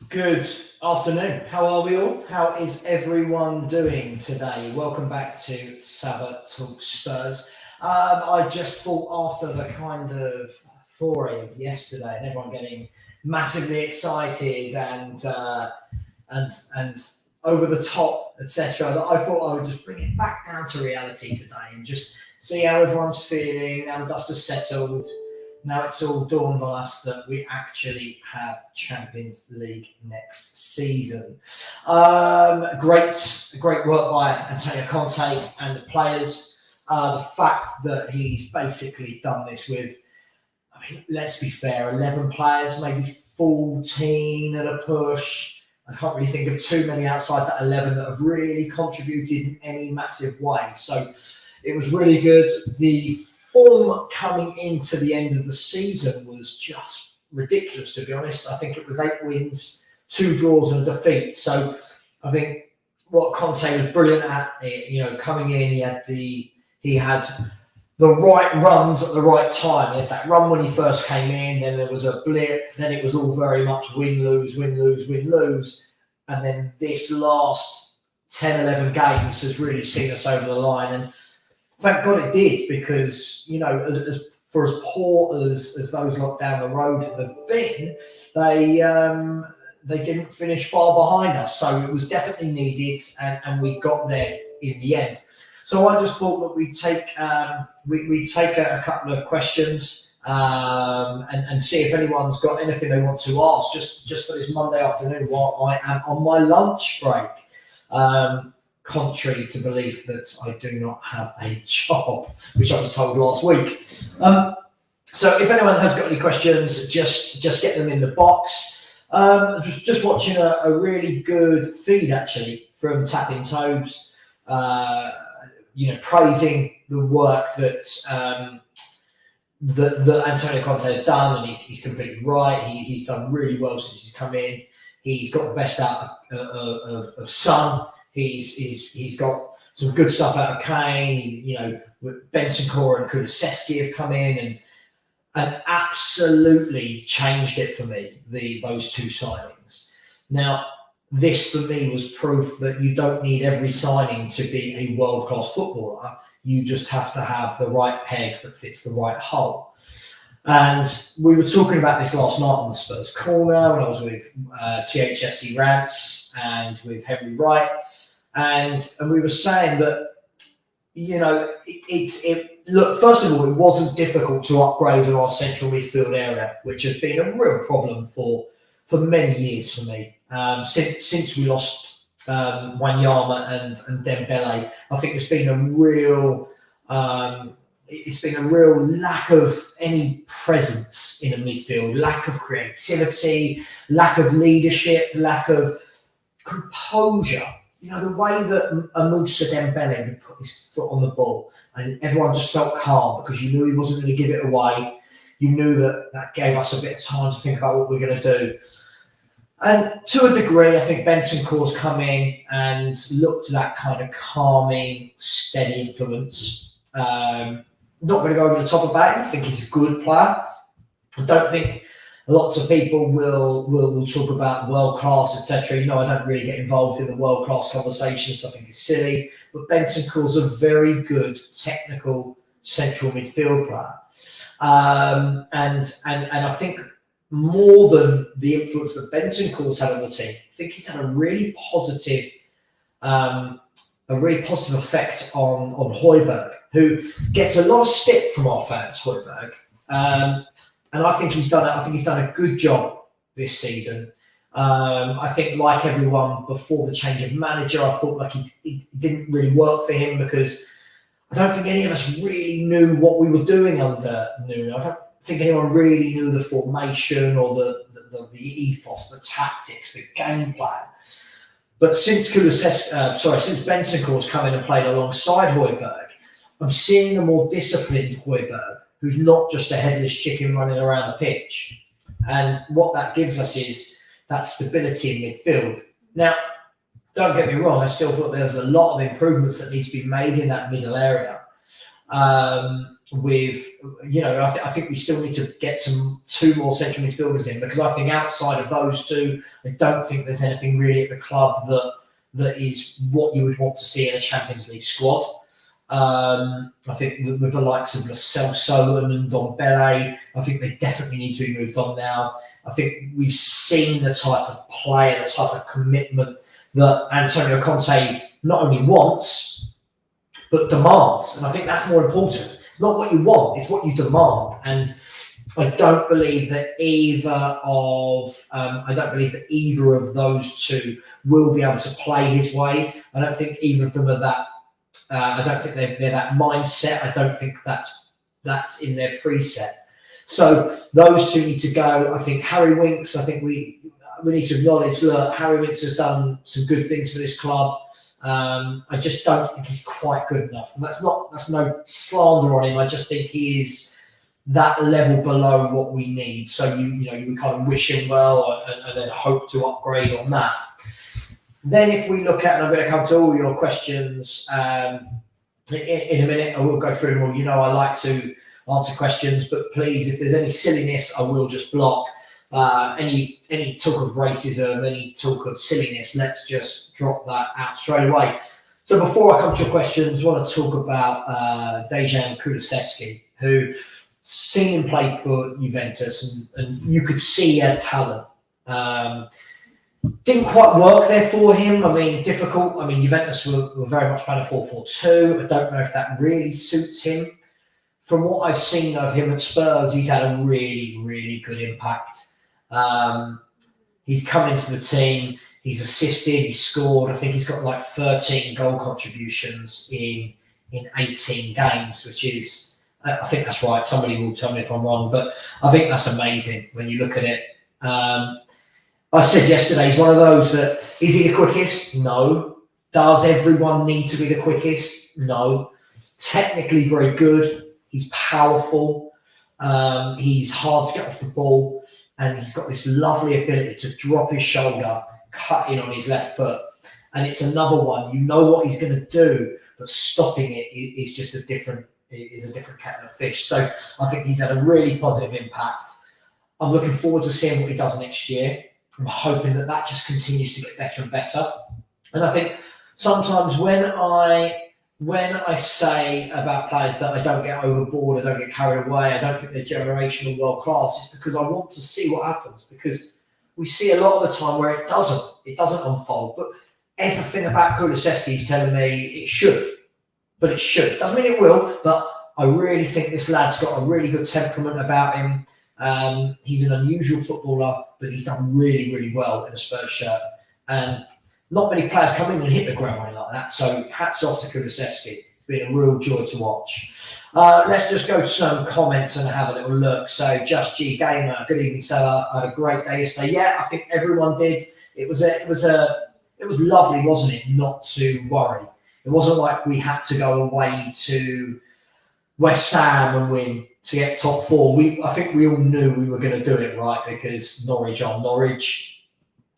Good afternoon. How are we all? How is everyone doing today? Welcome back to Savva Talks Spurs. I just thought after the kind of foray of yesterday and everyone getting massively excited and over the top, etc., that I thought I would just bring it back down to reality today and just see how everyone's feeling. Now the dust has settled. Now it's all dawned on us that we actually have Champions League next season. Great work by Antonio Conte and the players. The fact that he's basically done this with, let's be fair, 11 players, maybe 14 at a push. I can't really think of too many outside that 11 that have really contributed in any massive way. So it was really good. The form coming into the end of the season was just ridiculous, to be honest. I think it was 8 wins, 2 draws and a defeat. So I think what Conte was brilliant at, coming in, he had the right runs at the right time. He had that run when he first came in, then there was a blip, then it was all very much win, lose, win, lose, win, lose. And then this last 10, 11 games has really seen us over the line. And thank God it did, because, as poor as those lot down the road have been, they didn't finish far behind us. So it was definitely needed, and we got there in the end. So I just thought that we'd take a couple of questions and see if anyone's got anything they want to ask just for this Monday afternoon while I am on my lunch break. Contrary to belief that I do not have a job, which I was told last week. So if anyone has got any questions, just get them in the box. Just watching a really good feed actually from Tapping Tobes, praising the work that Antonio Conte has done, and he's completely right. He's done really well since he's come in. He's got the best out of Son. He's got some good stuff out of Kane. Bentancur and Kulusevski have come in and absolutely changed it for me, those 2 signings. Now, this for me was proof that you don't need every signing to be a world-class footballer. You just have to have the right peg that fits the right hole. And we were talking about this last night on the Spurs Corner when I was with THFC Rants and with Henry Wright. And we were saying that, look, first of all, it wasn't difficult to upgrade in our central midfield area, which has been a real problem for many years for me. Since we lost Wanyama and Dembele, I think there's been a real lack of any presence in a midfield, lack of creativity, lack of leadership, lack of composure. The way that Moussa Dembele would put his foot on the ball and everyone just felt calm because you knew he wasn't going to give it away. You knew that gave us a bit of time to think about what we're going to do. And to a degree, I think Bentancur's come in and looked that kind of calming, steady influence. Not going to go over the top of that. I think he's a good player. I don't think lots of people will talk about world class, etc. I don't really get involved in the world class conversations. I think it's silly. But Bentancur's a very good technical central midfield player, and I think more than the influence that Bentancur's had on the team, I think he's had a really positive effect on Højbjerg, who gets a lot of stick from our fans. Højbjerg. And I think he's done a good job this season. I think, like everyone before the change of manager, I thought like it didn't really work for him because I don't think any of us really knew what we were doing under Nuno. I don't think anyone really knew the formation or the ethos, the tactics, the game plan. But since Bentancur's come in and played alongside Højbjerg, I'm seeing a more disciplined Højbjerg, who's not just a headless chicken running around the pitch. And what that gives us is that stability in midfield. Now, don't get me wrong, I still thought there's a lot of improvements that need to be made in that middle area. with, I think we still need to get two more central midfielders in, because I think outside of those two, I don't think there's anything really at the club that is what you would want to see in a Champions League squad. I think with the likes of Lo Celso and Ndombele, I think they definitely need to be moved on now. I think we've seen the type of player, the type of commitment that Antonio Conte not only wants, but demands. And I think that's more important. It's not what you want, it's what you demand. And I don't believe that either of those two will be able to play his way. I don't think either of them are that. I don't think they're that mindset. I don't think that's in their preset. So those two need to go. I think Harry Winks, I think we need to acknowledge, look, Harry Winks has done some good things for this club. I just don't think he's quite good enough. And that's no slander on him. I just think he is that level below what we need. So you kind of wish him well and then hope to upgrade on that. Then if we look at, and I'm going to come to all your questions in a minute, I will go through them all. I like to answer questions, but please, if there's any silliness, I will just block. Any talk of racism, any talk of silliness, let's just drop that out straight away. So before I come to your questions, I want to talk about Dejan Kulusevski, who seen him play for Juventus, and you could see he had talent. Didn't quite work there for him. I mean, difficult. I mean, Juventus were very much playing a 4-4-2. I don't know if that really suits him. From what I've seen of him at Spurs, he's had a really, really good impact. He's come into the team. He's assisted. He's scored. I think he's got like 13 goal contributions in 18 games, which is, I think that's right. Somebody will tell me if I'm wrong, but I think that's amazing when you look at it. I said yesterday, he's one of those that, is he the quickest? No. Does everyone need to be the quickest? No. Technically very good. He's powerful. He's hard to get off the ball. And he's got this lovely ability to drop his shoulder, cut in on his left foot. And it's another one. You know what he's going to do, but stopping it is just a different kettle of fish. So I think he's had a really positive impact. I'm looking forward to seeing what he does next year. I'm hoping that just continues to get better and better. And I think sometimes when I say about players that I don't get overboard, I don't get carried away, I don't think they're generational world class, it's because I want to see what happens. Because we see a lot of the time where it doesn't unfold. But everything about Kulusevski is telling me it should. But it should. Doesn't mean it will, but I really think this lad's got a really good temperament about him. He's an unusual footballer, but he's done really, really well in a Spurs shirt. And not many players come in and hit the ground running like that. So hats off to Kulusevski. It's been a real joy to watch. Let's just go to some comments and have a little look. So Just G Gamer, good evening, Savva. I had a great day yesterday. Yeah, I think everyone did. It was lovely, wasn't it, not to worry. It wasn't like we had to go away to West Ham and win to get top four. I think we all knew we were going to do it, right? Because Norwich are Norwich.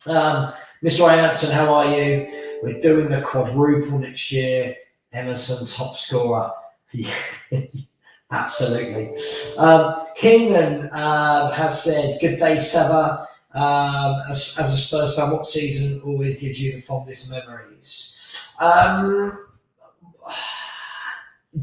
Mr. Ianson, how are you? We're doing the quadruple next year. Emerson, top scorer. Yeah, absolutely. Kingman has said, good day, Savva. As a Spurs fan, what season always gives you the fondest memories?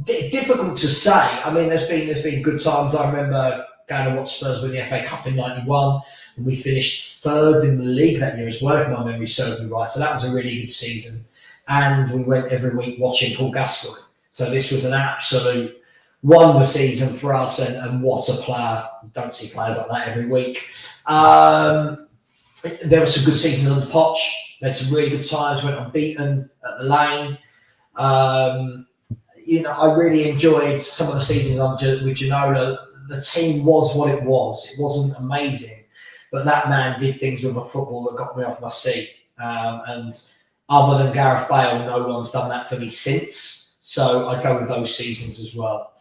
Difficult to say. I mean, there's been good times. I remember going to watch Spurs win the FA Cup in '91, and we finished third in the league that year as well, if my memory serves me right. So that was a really good season. And we went every week watching Paul Gascoigne. So this was an absolute wonder season for us, and what a player. You don't see players like that every week. There were some good seasons on the Poch. We had some really good times, went unbeaten at the Lane. I really enjoyed some of the seasons with Ginola. The team was what it was. It wasn't amazing, but that man did things with a football that got me off my seat. And other than Gareth Bale, no one's done that for me since. So I'd go with those seasons as well.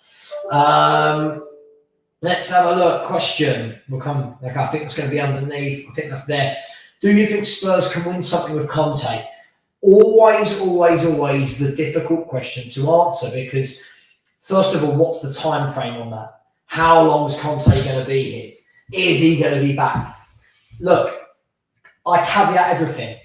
Let's have a look. Question will come. I think it's going to be underneath. I think that's there. Do you think Spurs can win something with Conte? Always the difficult question to answer, because First of all, what's the time frame on that? How long is Conte going to be here? Is he going to be backed? Look, I caveat everything.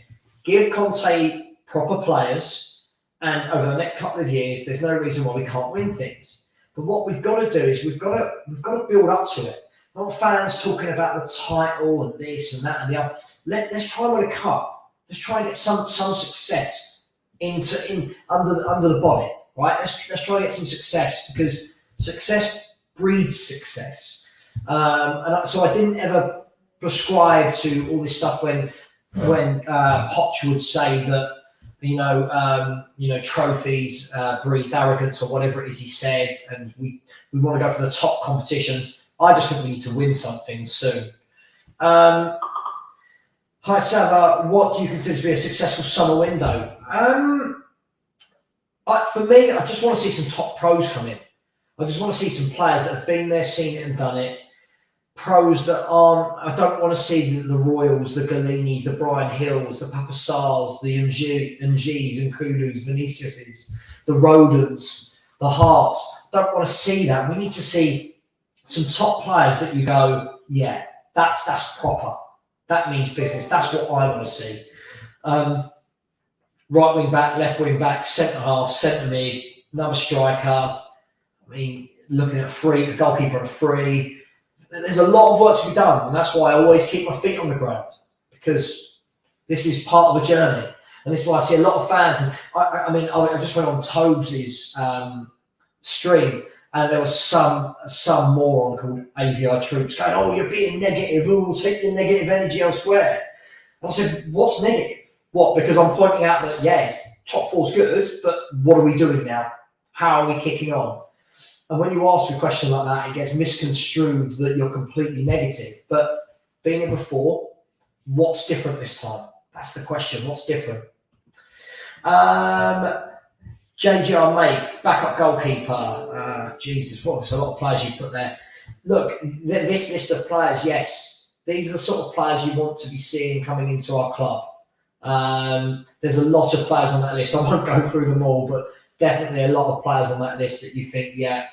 Give Conte proper players, and over the next couple of years, there's no reason why we can't win things. But what we've got to do is we've got to build up to it. Not fans talking about the title and this and that and the other. Let's try and win a cup. Let's try and get some success under the bonnet, right? Let's try and get some success, because success breeds success. And so I didn't ever prescribe to all this stuff when Poch would say that trophies breeds arrogance, or whatever it is he said, and we want to go for the top competitions. I just think we need to win something soon. Hi, Savva. What do you consider to be a successful summer window? For me, I just want to see some top pros come in. I just want to see some players that have been there, seen it and done it. Pros that aren't... I don't want to see the Royals, the Gallinis, the Brian Hills, the Papasars, the Ngis and Kulus, Viniciuses, the Rodens, the Hearts. Don't want to see that. We need to see some top players that you go, yeah, that's proper. That means business. That's what I want to see. Right wing back, left wing back, centre half, centre mid, another striker. I mean, looking at a goalkeeper and a free. There's a lot of work to be done, and that's why I always keep my feet on the ground, because this is part of a journey. And this is why I see a lot of fans. And I just went on Tobes' stream, and there was some moron called AVI Troops going, "Oh, you're being negative. Oh, take your negative energy elsewhere." And I said, "What's negative? What? Because I'm pointing out that, yes, top four's good, but what are we doing now? How are we kicking on?" And when you ask a question like that, it gets misconstrued that you're completely negative. But being here before, what's different this time? That's the question. What's different? JJR Make, backup goalkeeper. Jesus, there's a lot of players you put there. Look, this list of players, yes, these are the sort of players you want to be seeing coming into our club. There's a lot of players on that list. I won't go through them all, but definitely a lot of players on that list that you think, yeah,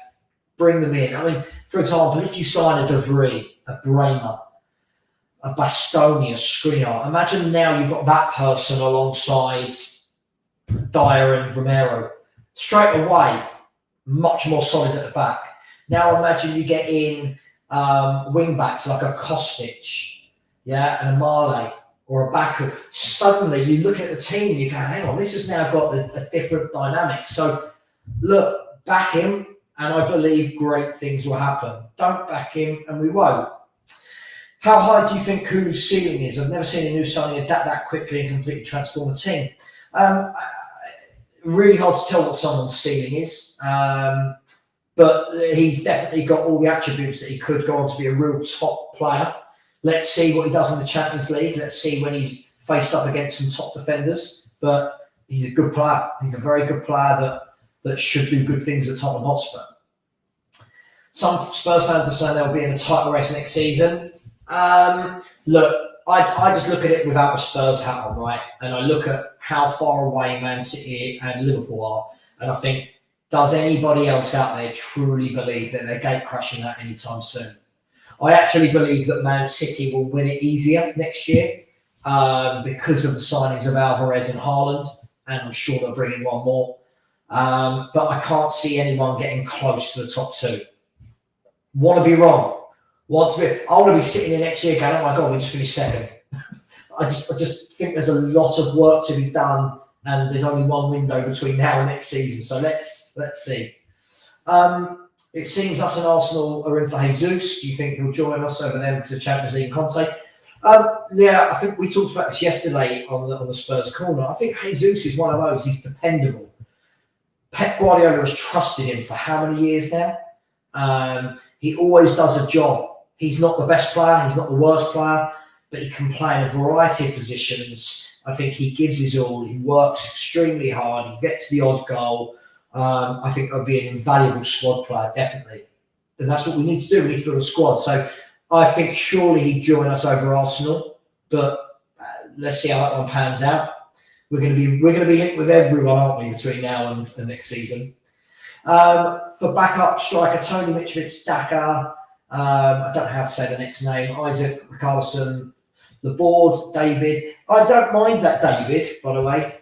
bring them in. I mean, for example, if you sign a De Vries, a Bremer, a Bastoni, a Skriniar, imagine now you've got that person alongside Dyer and Romero. Straight away, much more solid at the back. Now imagine you get in wing backs like a Kostic, yeah, and a Male or a Baku. Suddenly you look at the team and you go, hang on, this has now got a different dynamic. So look, back him, and I believe great things will happen. Don't back him, and we won't. How high do you think Kulu's ceiling is? I've never seen a new signing adapt that quickly and completely transform a team. Really hard to tell what someone's ceiling is, but he's definitely got all the attributes that he could go on to be a real top player. Let's see what he does in the Champions League. Let's see when he's faced up against some top defenders. But he's a good player. He's a very good player that should do good things at Tottenham Hotspur. Some Spurs fans are saying they'll be in a title race next season. Look, I just look at it without a Spurs hat on, right? And I look at how far away Man City and Liverpool are. And I think, does anybody else out there truly believe that they're gate crashing that anytime soon? I actually believe that Man City will win it easier next year because of the signings of Alvarez and Haaland, and I'm sure they'll bring in one more. But I can't see anyone getting close to the top two. Want to be wrong. I want to be sitting here next year going, oh my God, we just finished second. I just think there's a lot of work to be done, and there's only one window between now and next season. So let's see. It seems us and Arsenal are in for Jesus. Do you think he'll join us over there because of Champions League and Conte? Yeah, I think we talked about this yesterday on the Spurs corner. I think Jesus is one of those. He's dependable. Pep Guardiola has trusted him for how many years now? He always does a job. He's not the best player. He's not the worst player, but he can play in a variety of positions. I think he gives his all. He works extremely hard. He gets the odd goal. I think he'll be an invaluable squad player, definitely. And that's what we need to do. We need to build a squad. So I think surely he'd join us over Arsenal, but let's see how that one pans out. We're going to be linked with everyone, aren't we, between now and the next season? For backup striker, Tony Mitrovic, Daka. I don't know how to say the next name. Isaac Carlson, the board, David. I don't mind that David, by the way.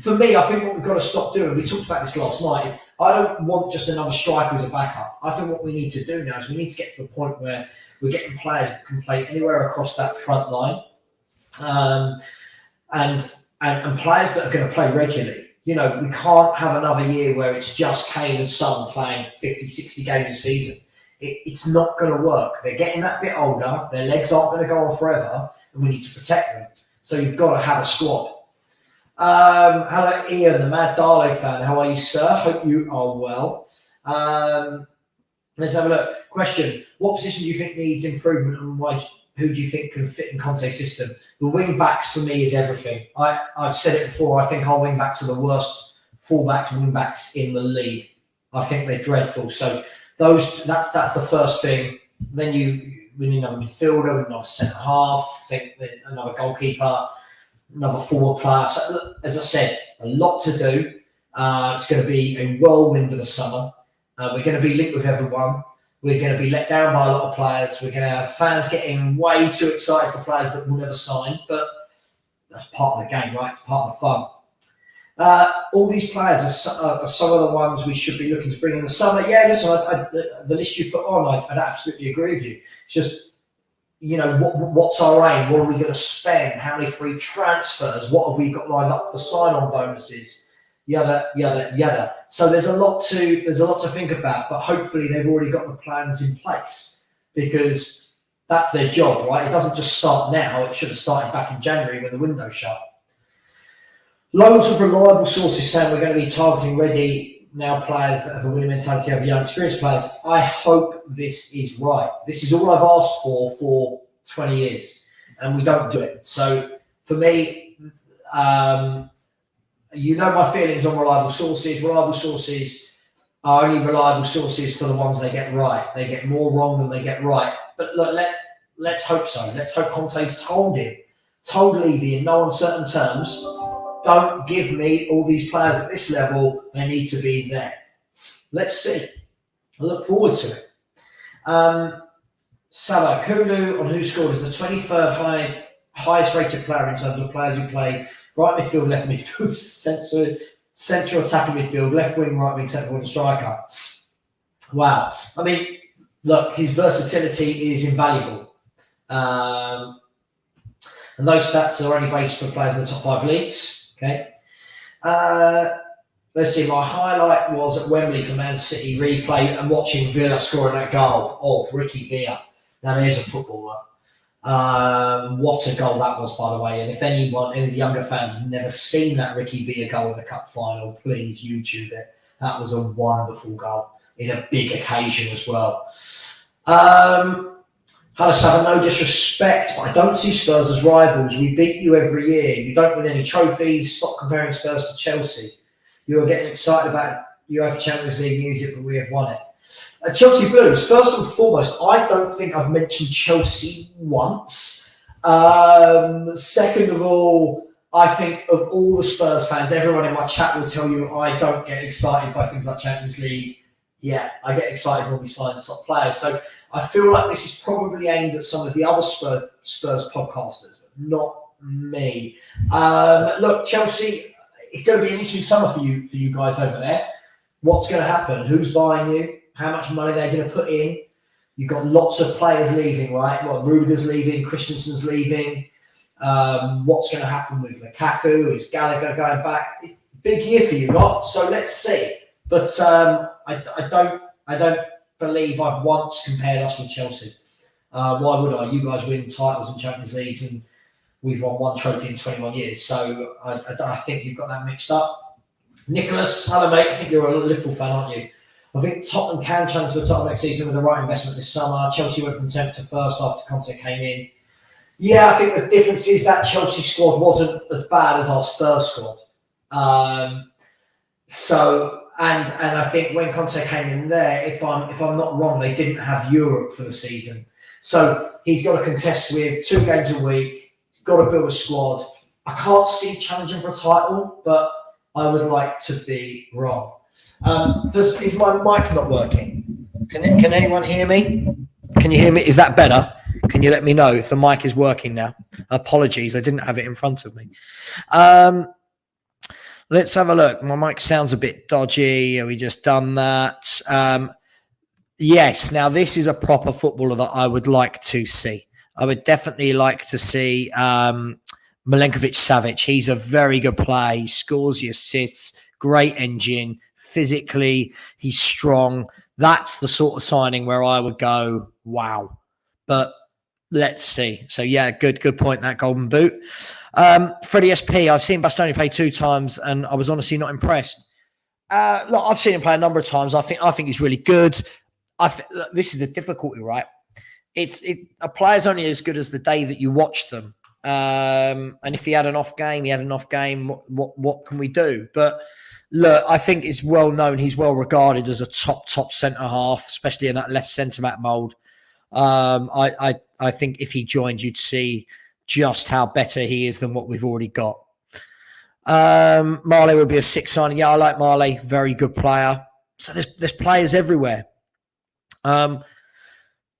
For me, I think what we've got to stop doing, we talked about this last night, is I don't want just another striker as a backup. I think what we need to do now is we need to get to the point where we're getting players that can play anywhere across that front line, and players that are going to play regularly. You know, we can't have another year where it's just Kane and Son playing 50, 60 games a season. It's not going to work. They're getting that bit older. Their legs aren't going to go on forever, and we need to protect them. So you've got to have a squad. Hello, Ian, the Mad Darlow fan. How are you, sir? Hope you are well. Let's have a look. Question: what position do you think needs improvement, and why? Who do you think can fit in Conte's system? The wing backs for me is everything. I've said it before. I think our wing backs are the worst fullbacks and wing backs in the league. I think they're dreadful. So that's the first thing. Then we need another midfielder, we need another centre half. I think another goalkeeper, another forward player. So, as I said, a lot to do. It's going to be a whirlwind of the summer. We're going to be linked with everyone. We're going to be let down by a lot of players. We're going to have fans getting way too excited for players that will never sign. But that's part of the game, right? It's part of the fun. All these players are some of the ones we should be looking to bring in the summer. Yeah, listen, the list you put on, I'd absolutely agree with you. It's just, you know, what's our aim? What are we going to spend? How many free transfers? What have we got lined up for sign-on bonuses? Yada yada yada. So there's a lot to think about, but hopefully they've already got the plans in place because that's their job, right? It doesn't just start now. It should have started back in January when the window shut. Loads of reliable sources saying we're going to be targeting ready now players that have a winning mentality over young experienced players. I hope this is right. This is all I've asked for 20 years, and we don't do it. So for me, you know my feelings on reliable sources. Reliable sources are only reliable sources for the ones they get right. They get more wrong than they get right. But look, let's hope so. Let's hope Conte's told Levy in no uncertain terms, don't give me all these players at this level. They need to be there. Let's see. I look forward to it. Salah Kulu on Who Scored is the 23rd highest rated player in terms of players who play right midfield, left midfield, central attacking midfield, left wing, right wing, centre forward, striker. Wow. I mean, look, his versatility is invaluable. And those stats are only based for players in the top 5 leagues. Okay. Let's see. My highlight was at Wembley for Man City replay and watching Villa scoring that goal. Oh, Ricky Villa. Now there's a footballer. What a goal that was, by the way. And if any of the younger fans have never seen that Ricky Villa goal in the cup final, please YouTube it. That was a wonderful goal in a big occasion as well. Hello, Savva, no disrespect, but I don't see Spurs as rivals. We beat you every year. You don't win any trophies. Stop comparing Spurs to Chelsea. You are getting excited about UEFA Champions League music, but we have won it. Chelsea Blues, first and foremost, I don't think I've mentioned Chelsea once. Second of all, I think of all the Spurs fans, everyone in my chat will tell you I don't get excited by things like Champions League. Yeah, I get excited when we sign top players. So I feel like this is probably aimed at some of the other Spurs podcasters, but not me. Look, Chelsea, it's going to be an interesting summer for you guys over there. What's going to happen? Who's buying you? How much money they're going to put in? You've got lots of players leaving, right? Well, Rudiger's leaving, Christensen's leaving. What's going to happen with Lukaku? Is Gallagher going back? It's a big year for you lot, so let's see. But I don't believe I've once compared us with Chelsea. Why would I? You guys win titles and Champions Leagues, and we've won one trophy in 21 years. So I think you've got that mixed up. Nicholas, hello mate. I think you're a Liverpool fan, aren't you? I think Tottenham can challenge the top next season with the right investment this summer. Chelsea went from 10th to 1st after Conte came in. Yeah, I think the difference is that Chelsea squad wasn't as bad as our Spurs squad. And I think when Conte came in there, if I'm not wrong, they didn't have Europe for the season. So he's got to contest with 2 games a week. He's got to build a squad. I can't see challenging for a title, but I would like to be wrong. Is my mic not working? Can anyone hear me? Can you hear me? Is that better? Can you let me know if the mic is working now? Apologies, I didn't have it in front of me. Let's have a look. My mic sounds a bit dodgy. Have we just done that? Yes. Now, this is a proper footballer that I would like to see. I would definitely like to see Milenkovic-Savic. He's a very good player. He scores, he assists, great engine. Physically, he's strong. That's the sort of signing where I would go, wow. But let's see. So, yeah, good point, that golden boot. Freddie SP, I've seen Bastoni play 2 times, and I was honestly not impressed. Look, I've seen him play a number of times. I think he's really good. This is the difficulty, right? A player's only as good as the day that you watch them. And if he had an off game, what can we do? But look, I think it's well known. He's well regarded as a top centre half, especially in that left centre back mould. I think if he joined, you'd see just how better he is than what we've already got. Marley would be a 6 signing. Yeah, I like Marley. Very good player. So there's players everywhere.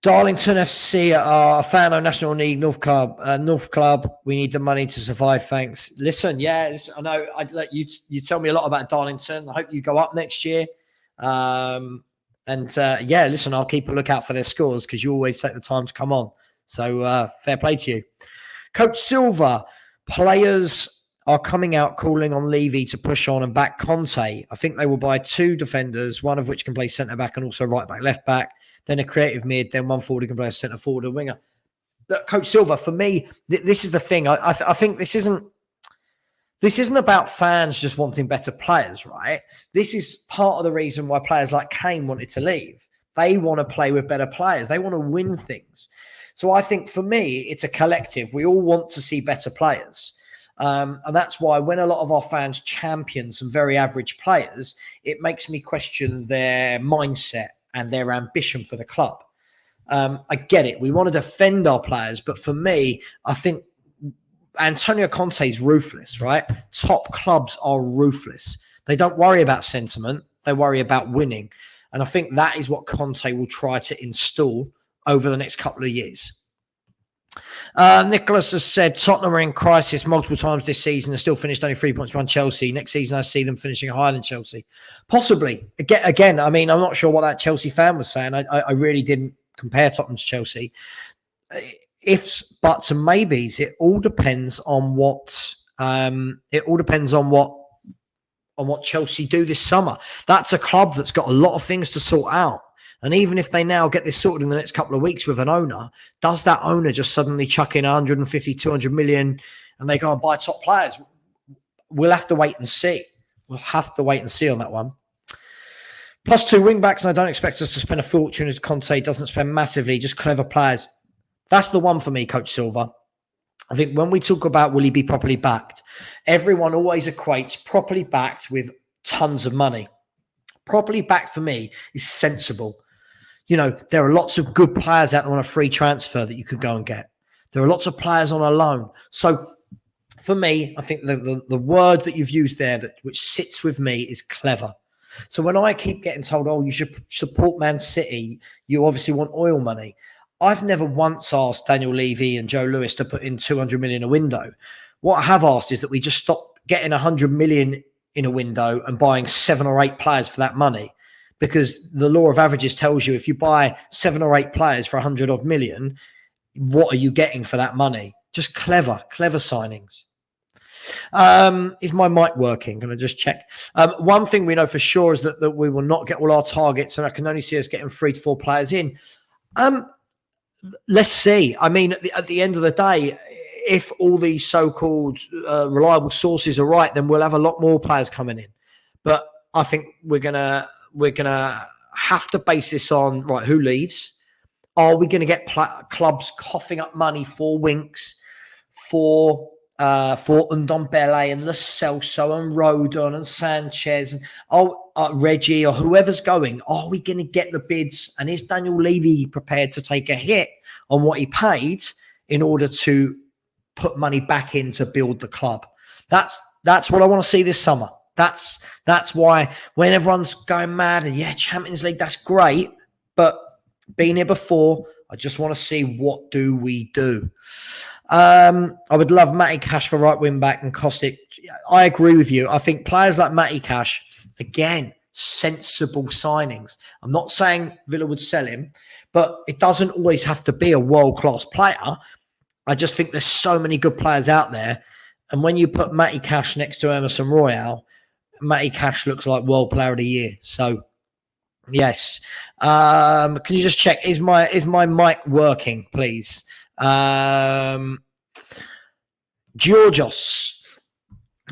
Darlington FC are a fan of National League North Club. We need the money to survive. Thanks. Listen, I know. You tell me a lot about Darlington. I hope you go up next year. Listen, I'll keep a lookout for their scores because you always take the time to come on. So fair play to you. Coach Silva, players are coming out calling on Levy to push on and back Conte. I think they will buy 2 defenders, one of which can play centre-back and also right-back, left-back, then a creative mid, then one forward who can play a centre-forward or winger. Look, Coach Silva, for me, this is the thing. I think this isn't about fans just wanting better players, right? This is part of the reason why players like Kane wanted to leave. They want to play with better players. They want to win things. So I think for me, it's a collective. We all want to see better players. And that's why when a lot of our fans champion some very average players, it makes me question their mindset and their ambition for the club. I get it. We want to defend our players. But for me, I think Antonio Conte is ruthless, right? Top clubs are ruthless. They don't worry about sentiment. They worry about winning. And I think that is what Conte will try to install over the next couple of years. Nicholas has said Tottenham are in crisis multiple times this season and still finished only 3 points behind Chelsea. Next season, I see them finishing higher than Chelsea. Possibly. Again, I mean, I'm not sure what that Chelsea fan was saying. I really didn't compare Tottenham to Chelsea. Ifs, buts, and maybes. It all depends on what. On what Chelsea do this summer. That's a club that's got a lot of things to sort out. And even if they now get this sorted in the next couple of weeks with an owner, does that owner just suddenly chuck in 150, 200 million and they go and buy top players? We'll have to wait and see. We'll have to wait and see on that one. +2 wing-backs, and I don't expect us to spend a fortune as Conte doesn't spend massively, just clever players. That's the one for me, Coach Silva. I think when we talk about will he be properly backed, everyone always equates properly backed with tons of money. Properly backed for me is sensible. You know, there are lots of good players out there on a free transfer that you could go and get. There are lots of players on a loan. So for me, I think the word that you've used there which sits with me is clever. So when I keep getting told, oh, you should support Man City, you obviously want oil money. I've never once asked Daniel Levy and Joe Lewis to put in 200 million a window. What I have asked is that we just stop getting 100 million in a window and buying 7 or 8 players for that money. Because the law of averages tells you if you buy 7 or 8 players for 100 odd million, what are you getting for that money? Just clever signings. Is my mic working? Can I just check? One thing we know for sure is that we will not get all our targets, and I can only see us getting 3 to 4 players in. Let's see. I mean, at the end of the day, if all these so-called reliable sources are right, then we'll have a lot more players coming in. But I think we're gonna have to base this on right. Who leaves? Are we going to get clubs coughing up money for Winks, for Ndombele and Lo Celso and Rodon and Sanchez and Reggie or whoever's going? Are we going to get the bids? And is Daniel Levy prepared to take a hit on what he paid in order to put money back in to build the club? That's what I want to see this summer. That's why when everyone's going mad and Champions League, that's great. But being here before, I just want to see what do we do. I would love Matty Cash for right wing back and Kostic. I agree with you. I think players like Matty Cash, again, sensible signings. I'm not saying Villa would sell him, but it doesn't always have to be a world-class player. I just think there's so many good players out there. And when you put Matty Cash next to Emerson Royale, Matty Cash looks like World Player of the Year. So, yes. Can you just check, is my mic working, please? Georgios.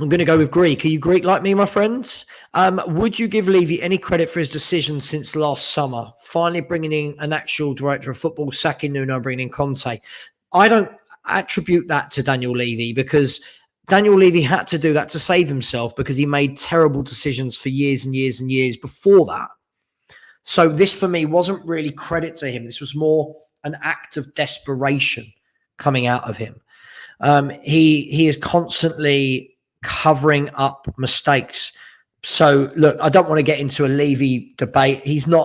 I'm going to go with Greek. Are you Greek like me, my friends? Would you give Levy any credit for his decision since last summer? Finally bringing in an actual director of football, sacking Nuno, bringing in Conte. I don't attribute that to Daniel Levy because Daniel Levy had to do that to save himself because he made terrible decisions for years and years and years before that. So this, for me, wasn't really credit to him. This was more an act of desperation coming out of him. He is constantly covering up mistakes. So, look, I don't want to get into a Levy debate.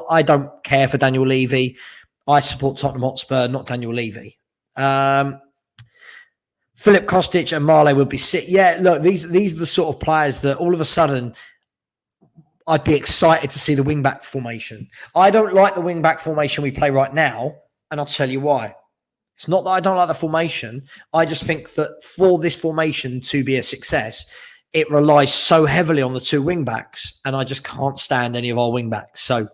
I don't care for Daniel Levy. I support Tottenham Hotspur, not Daniel Levy. Philip Kostic and Marley would be sick. Yeah, look, these are the sort of players that all of a sudden I'd be excited to see the wing-back formation. I don't like the wing-back formation we play right now, and I'll tell you why. It's not that I don't like the formation. I just think that for this formation to be a success, it relies so heavily on the two wing-backs, and I just can't stand any of our wing-backs. So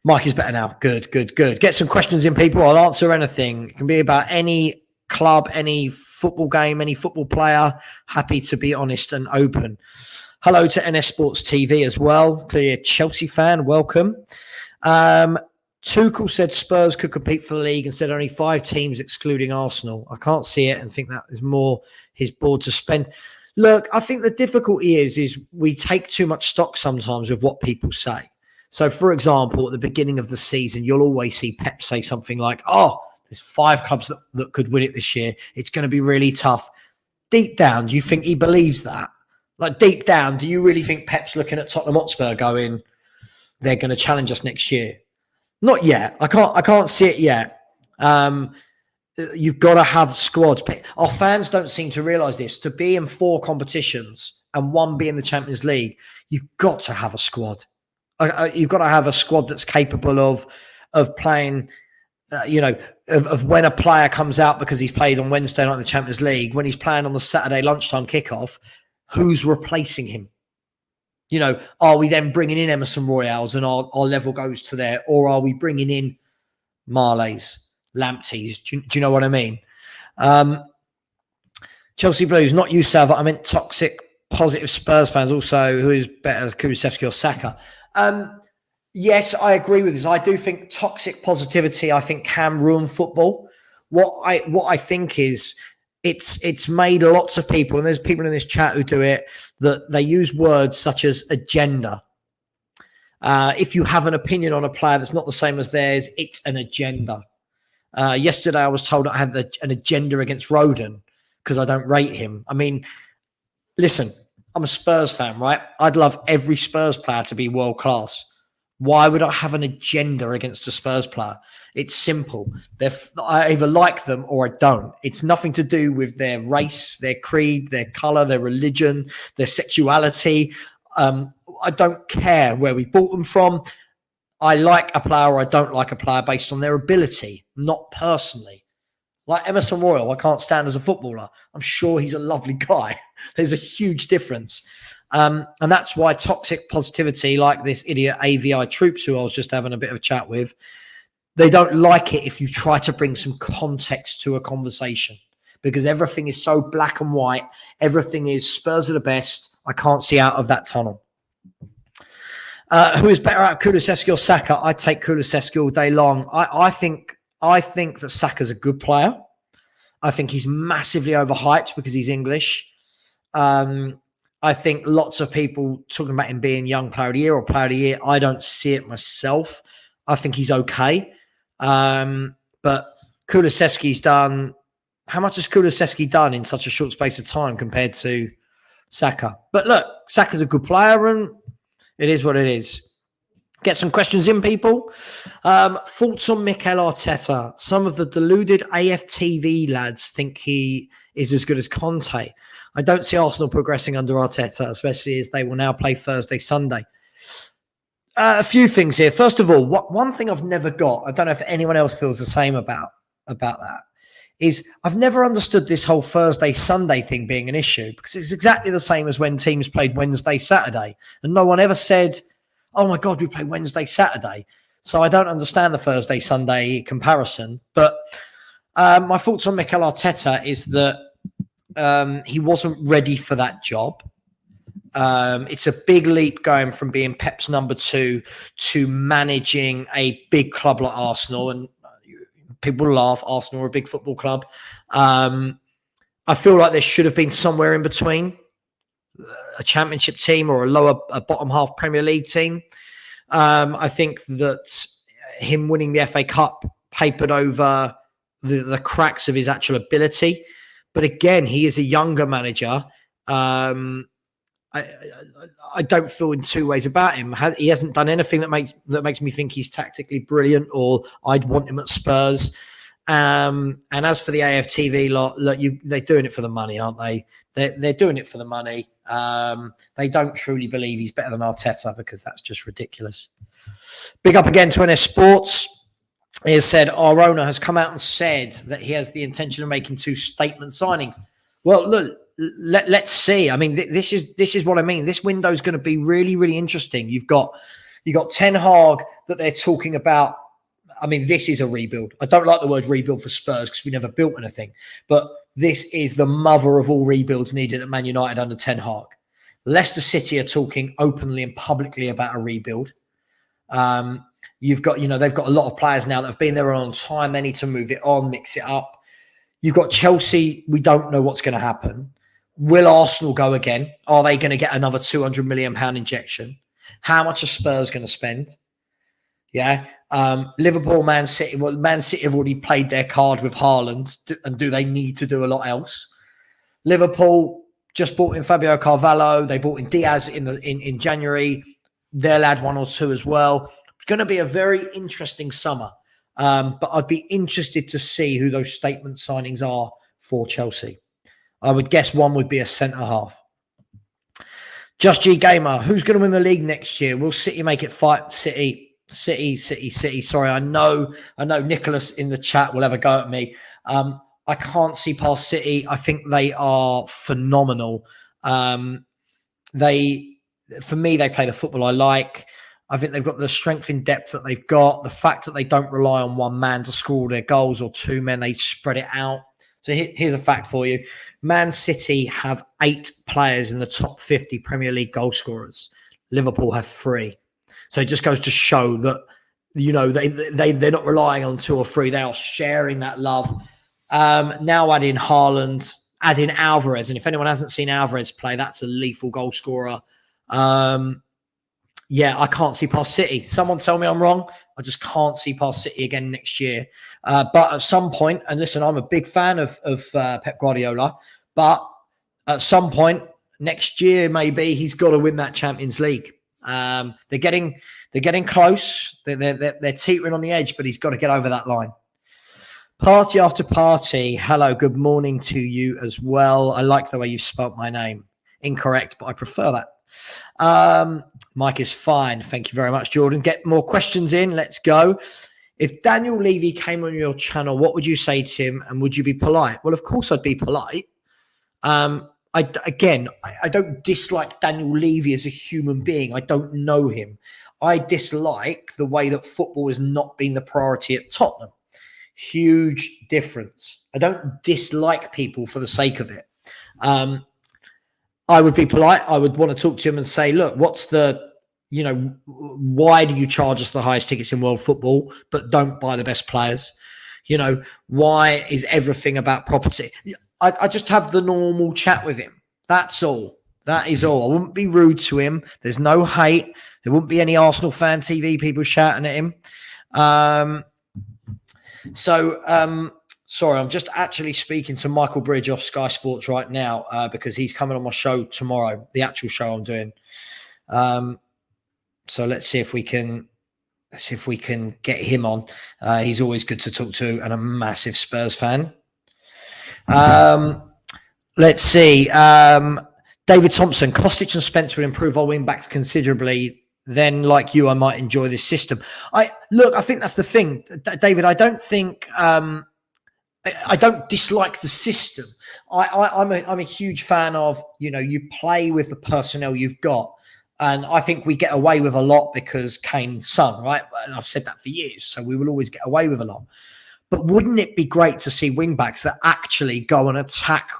Mike is better now. Good. Get some questions in, people. I'll answer anything. It can be about any club, any football game, any football player. Happy to be honest and open. Hello to NS Sports TV as well. Clearly a Chelsea fan. Welcome. Tuchel said Spurs could compete for the league and said only 5 teams excluding Arsenal. I can't see it and think that is more his board to spend. Look, I think the difficulty is we take too much stock sometimes with what people say. So, for example, at the beginning of the season, you'll always see Pep say something like, there's 5 clubs that could win it this year. It's going to be really tough. Deep down, do you think he believes that? Like, deep down, do you really think Pep's looking at Tottenham Hotspur going, they're going to challenge us next year? Not yet. I can't see it yet. You've got to have squads. Our fans don't seem to realise this. To be in 4 competitions and 1 be in the Champions League, you've got to have a squad. You've got to have a squad that's capable of playing, of when a player comes out because he's played on Wednesday night in the Champions League, when he's playing on the Saturday lunchtime kickoff, who's replacing him? Are we then bringing in Emerson Royales and our level goes to there? Or are we bringing in Marleys, Lampteys? Do you know what I mean? Chelsea Blues, not you, Savva. I meant toxic, positive Spurs fans also. Who is better, Kulusevski or Saka? Yes, I agree with this. I do think toxic positivity, I think, can ruin football. What I think is it's made lots of people, and there's people in this chat who do it, that they use words such as agenda. If you have an opinion on a player that's not the same as theirs, it's an agenda. Yesterday, I was told I had an agenda against Rodon because I don't rate him. I mean, listen, I'm a Spurs fan, right? I'd love every Spurs player to be world class. Why would I have an agenda against a Spurs player? It's simple. I either like them or I don't. It's nothing to do with their race, their creed, their colour, their religion, their sexuality. I don't care where we bought them from. I like a player or I don't like a player based on their ability, not personally. Like Emerson Royal, I can't stand as a footballer. I'm sure he's a lovely guy. There's a huge difference. And that's why toxic positivity, like this idiot AVI Troops, who I was just having a bit of a chat with, they don't like it if you try to bring some context to a conversation because everything is so black and white. Everything is Spurs are the best. I can't see out of that tunnel. Who is better out, Kulusevski or Saka? I take Kulusevski all day long. I think that Saka's a good player. I think he's massively overhyped because he's English. I think lots of people talking about him being young player of the year or player of the year. I don't see it myself. I think he's okay. But Kulusevski's done... How much has Kulusevski done in such a short space of time compared to Saka. But look, Saka's a good player, and it is what it is. Get some questions in, people. Thoughts on Mikel Arteta? Some of the deluded AFTV lads think he is as good as Conte. I don't see Arsenal progressing under Arteta, especially as they will now play Thursday, Sunday. A few things here. First of all, one thing I've never got, I don't know if anyone else feels the same about that, is I've never understood this whole Thursday, Sunday thing being an issue, because it's exactly the same as when teams played Wednesday, Saturday. And no one ever said, oh my God, we play Wednesday, Saturday. So I don't understand the Thursday, Sunday comparison. But my thoughts on Mikel Arteta is that he wasn't ready for that job. It's a big leap going from being Pep's number 2 to managing a big club like Arsenal. And people laugh, Arsenal are a big football club. I feel like there should have been somewhere in between, a championship team or a bottom half Premier League team. I think that him winning the FA Cup papered over the cracks of his actual ability. But again, he is a younger manager. I don't feel in two ways about him. He hasn't done anything that makes me think he's tactically brilliant or I'd want him at Spurs. And as for the AFTV lot, look, they're doing it for the money, aren't they? They're doing it for the money. They don't truly believe he's better than Arteta, because that's just ridiculous. Big up again to NS Sports. He has said our owner has come out and said that he has the intention of making 2 statement signings. Well, look, let's see. I mean, this is what I mean. This window is going to be really, really interesting. You've got Ten Hag that they're talking about. I mean, this is a rebuild. I don't like the word rebuild for Spurs because we never built anything. But this is the mother of all rebuilds needed at Man United under Ten Hag. Leicester City are talking openly and publicly about a rebuild. You've got, they've got a lot of players now that have been there a long time. They need to move it on, mix it up. You've got Chelsea. We don't know what's going to happen. Will Arsenal go again? Are they going to get another £200 million injection? How much are Spurs going to spend? Yeah. Liverpool, Man City. Well, Man City have already played their card with Haaland. And do they need to do a lot else? Liverpool just bought in Fabio Carvalho. They bought in Diaz in January. They'll add 1 or 2 as well. It's going to be a very interesting summer. But I'd be interested to see who those statement signings are for Chelsea. I would guess one would be a centre-half. Just G Gamer, who's going to win the league next year? Will City make it fight? City. Sorry, I know Nicholas in the chat will have a go at me. I can't see past City. I think they are phenomenal. For me, they play the football I like. I think they've got the strength in depth that they've got. The fact that they don't rely on one man to score their goals or 2 men, they spread it out. So here's a fact for you. Man City have 8 players in the top 50 Premier League goal scorers. Liverpool have 3. So it just goes to show that, they're not relying on 2 or 3. They are sharing that love. Now add in Haaland, add in Alvarez. And if anyone hasn't seen Alvarez play, that's a lethal goal scorer. I can't see past City. Someone tell me I'm wrong. I just can't see past City again next year. But at some point, and listen, I'm a big fan of Pep Guardiola, but at some point next year, maybe he's got to win that Champions League. They're getting close. They're teetering on the edge, but he's got to get over that line. Party after party. Hello, good morning to you as well. I like the way you spelt my name. Incorrect, but I prefer that. Mike is fine. Thank you very much, Jordan. Get more questions in. Let's go. If Daniel Levy came on your channel, what would you say to him? And would you be polite? Well, of course I'd be polite. I don't dislike Daniel Levy as a human being. I don't know him. I dislike the way that football has not been the priority at Tottenham. Huge difference. I don't dislike people for the sake of it. I would be polite. I would want to talk to him and say, look, why do you charge us the highest tickets in world football, but don't buy the best players? Why is everything about property? I just have the normal chat with him. That's all. That is all. I wouldn't be rude to him. There's no hate. There wouldn't be any Arsenal fan TV people shouting at him. So Sorry, I'm just actually speaking to Michael Bridge off Sky Sports right now because he's coming on my show tomorrow, the actual show I'm doing. So let's see if we can get him on. He's always good to talk to and a massive Spurs fan. Let's see. David Thompson, Kostic and Spence will improve our wing backs considerably. Then, like you, I might enjoy this system. I think that's the thing, David. I don't think I don't dislike the system. I'm a huge fan of, you play with the personnel you've got. And I think we get away with a lot because Kane's son, right? And I've said that for years. So we will always get away with a lot. But wouldn't it be great to see wing backs that actually go and attack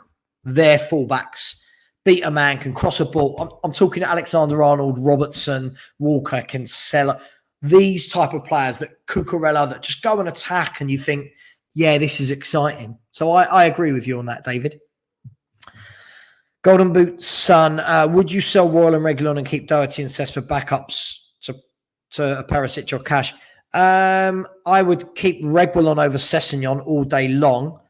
their fullbacks, beat a man, can cross a ball? I'm talking to Alexander-Arnold, Robertson, Walker, Cancelo, these type of players, that Cucurella, that just go and attack and you think, yeah, this is exciting. So I agree with you on that, David. Golden Boot son, would you sell Royal and Reguilon and keep Doherty and Cesc for backups to a Perisic or Cash? I would keep Reguilon over Sessegnon all day long.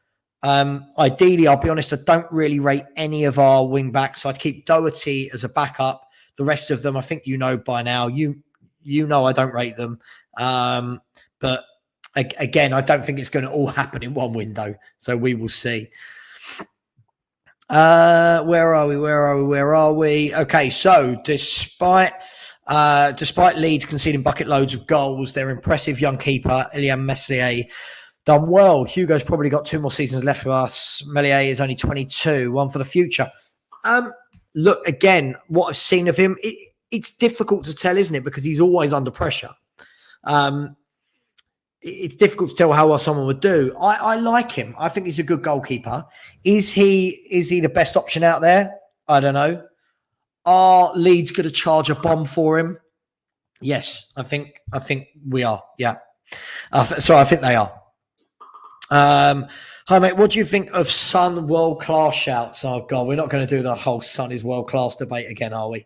Ideally, I'll be honest, I don't really rate any of our wing backs. I'd keep Doherty as a backup. The rest of them, I think by now. You know I don't rate them. But again, I don't think it's going to all happen in one window. So we will see. Where are we? Okay, so despite Leeds conceding bucket loads of goals, their impressive young keeper, Ilian Meslier, done well. Hugo's probably got 2 more seasons left with us. Meslier is only 22, one for the future. Look, again, what I've seen of him, it's difficult to tell, isn't it? Because he's always under pressure. It's difficult to tell how well someone would do. I like him. I think he's a good goalkeeper. Is he the best option out there? I don't know. Are Leeds going to charge a bomb for him? Yes, I think we are. Yeah. I think they are. Hi, mate. What do you think of Son world-class shouts? Oh, God, we're not going to do the whole Son is world-class debate again, are we?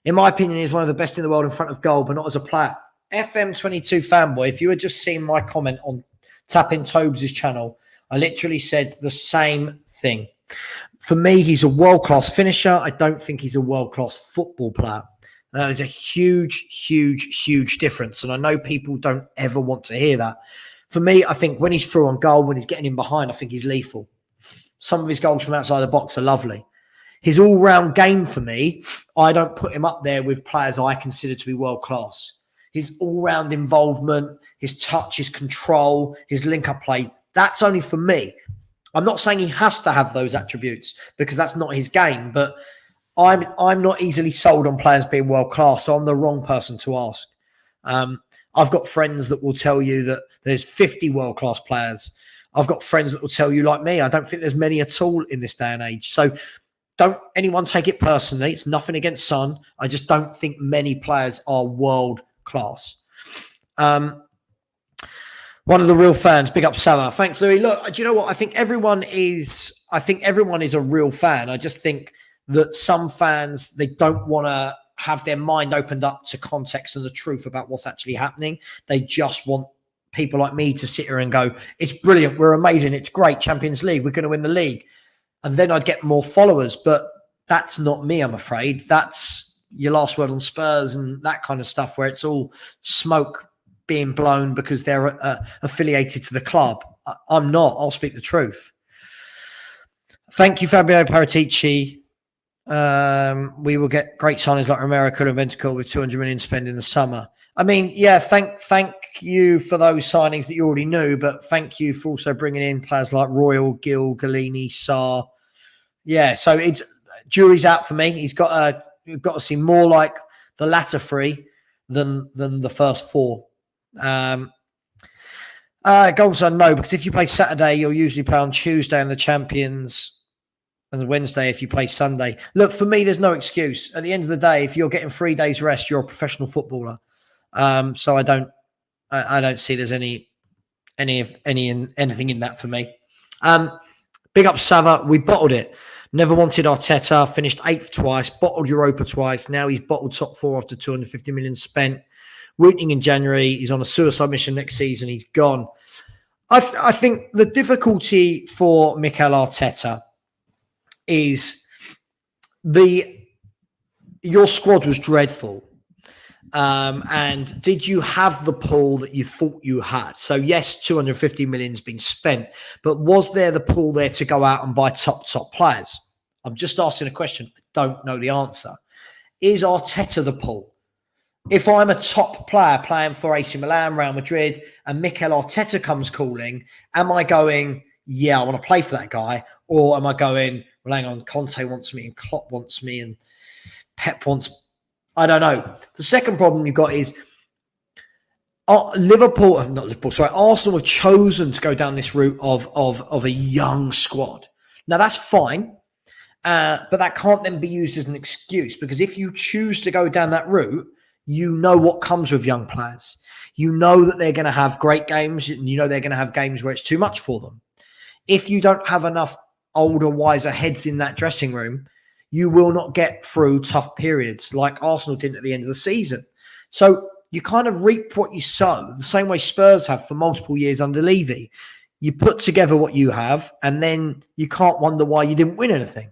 In my opinion, he's one of the best in the world in front of goal, but not as a player. FM22 fanboy, if you had just seen my comment on Tapping Tobes' channel, I literally said the same thing. For me, he's a world-class finisher. I don't think he's a world-class football player. There's a huge, huge, huge difference. And I know people don't ever want to hear that. For me, I think when he's through on goal, when he's getting in behind, I think he's lethal. Some of his goals from outside the box are lovely. His all-round game for me, I don't put him up there with players I consider to be world-class. His all-round involvement, his touch, his control, his link-up play, that's only for me. I'm not saying he has to have those attributes because that's not his game, but I'm not easily sold on players being world-class, so I'm the wrong person to ask. I've got friends that will tell you that there's 50 world-class players. I've got friends that will tell you, like me, I don't think there's many at all in this day and age. So don't anyone take it personally. It's nothing against Son. I just don't think many players are world-class. One of the real fans, big up Savva. Thanks, Louis. Look, do you know what? I think everyone is a real fan. I just think that some fans, they don't want to have their mind opened up to context and the truth about what's actually happening. They just want people like me to sit here and go, it's brilliant, we're amazing, it's great, Champions League, we're going to win the league. And then I'd get more followers. But that's not me, I'm afraid. That's your last word on Spurs and that kind of stuff where it's all smoke being blown because they're affiliated to the club. I'm not. I'll speak the truth. Thank you, Fabio Paratici. We will get great signings like Romero, Bentancur with 200 million spent in the summer. I mean, yeah, thank you for those signings that you already knew, but thank you for also bringing in players like Royal, Gill, Galini, Sarr. Yeah, so it's jury's out for me. You've got to see more like the latter three than the first four. Goals are no, because if you play Saturday, you'll usually play on Tuesday in the Champions, and Wednesday if you play Sunday. Look, for me, there's no excuse. At the end of the day, if you're getting 3 days rest, you're a professional footballer. So I don't see there's anything in that for me. Big up Savva. We bottled it. Never wanted Arteta. Finished 8th twice. Bottled Europa twice. Now he's bottled top 4 after 250 million spent. Rooting in January. He's on a suicide mission next season. He's gone. I think the difficulty for Mikel Arteta is your squad was dreadful. And did you have the pool that you thought you had? So yes, 250 million has been spent, but was there the pool there to go out and buy top players? I'm just asking a question. I don't know the answer. Is Arteta the pool? If I'm a top player playing for AC Milan, Real Madrid, and Mikel Arteta comes calling, am I going, yeah, I want to play for that guy? Or am I going, well, hang on, Conte wants me and Klopp wants me and Pep wants, I don't know. The second problem you've got is Arsenal have chosen to go down this route of a young squad. Now, that's fine, but that can't then be used as an excuse, because if you choose to go down that route, you know what comes with young players. You know that they're going to have great games, and you know they're going to have games where it's too much for them. If you don't have enough older, wiser heads in that dressing room, you will not get through tough periods like Arsenal did at the end of the season. So you kind of reap what you sow, the same way Spurs have for multiple years under Levy. You put together what you have, and then you can't wonder why you didn't win anything.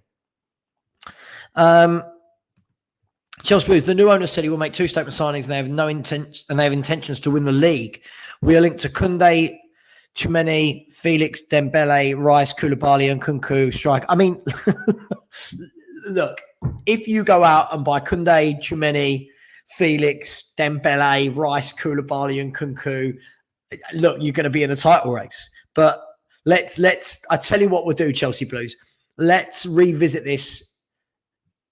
Chelsea Blues, the new owner said he will make 2 statement signings, and they have no intention, and they have intentions to win the league. We are linked to Koundé, Tchouameni, Felix, Dembele, Rice, Koulibaly, and Nkunku strike. I mean, look, if you go out and buy Koundé, Tchouameni, Felix, Dembele, Rice, Koulibaly, and Nkunku, look, you're going to be in the title race. But let's. I tell you what we'll do, Chelsea Blues. Let's revisit this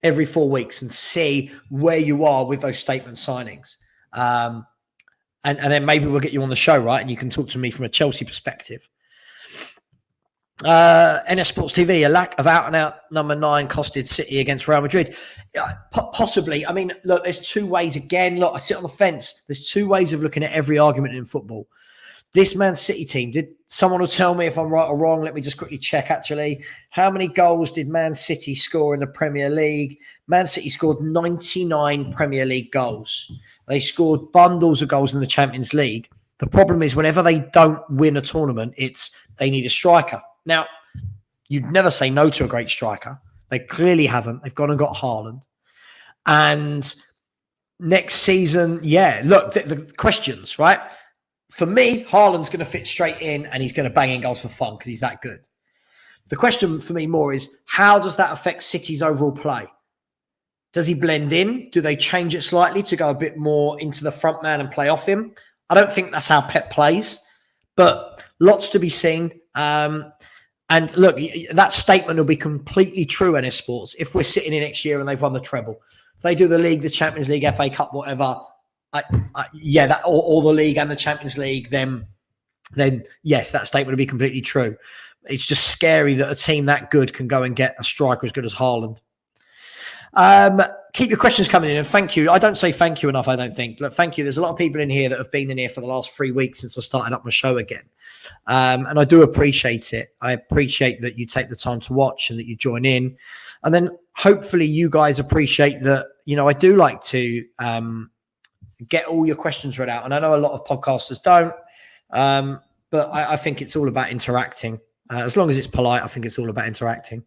every 4 weeks and see where you are with those statement signings. And then maybe we'll get you on the show, right? And you can talk to me from a Chelsea perspective. NS Sports TV, a lack of out-and-out number 9 costed City against Real Madrid. Possibly. I mean, look, there's 2 ways. Again, look, I sit on the fence. There's 2 ways of looking at every argument in football. This Man City team, did someone will tell me if I'm right or wrong? Let me just quickly check, actually. How many goals did Man City score in the Premier League? Man City scored 99 Premier League goals. They scored bundles of goals in the Champions League. The problem is whenever they don't win a tournament, it's they need a striker. Now, you'd never say no to a great striker. They clearly haven't. They've gone and got Haaland. And next season, yeah, look, the questions, right? For me, Haaland's going to fit straight in and he's going to bang in goals for fun because he's that good. The question for me more is, how does that affect City's overall play? Does he blend in? Do they change it slightly to go a bit more into the front man and play off him? I don't think that's how Pep plays, but lots to be seen. And look, that statement will be completely true, NS Sports, if we're sitting in next year and they've won the treble. If they do the league, the Champions League, FA Cup, whatever, that or the league and the Champions League, then yes, that statement would be completely true. It's just scary that a team that good can go and get a striker as good as Haaland. Keep your questions coming in, and thank you. I don't say thank you enough, I don't think. Look, thank you. There's a lot of people in here that have been in here for the last 3 weeks since I started up my show again. And I do appreciate it. I appreciate that you take the time to watch and that you join in. And then hopefully you guys appreciate that, I do like to get all your questions read out. And I know a lot of podcasters don't, but I think it's all about interacting. As long as it's polite, I think it's all about interacting.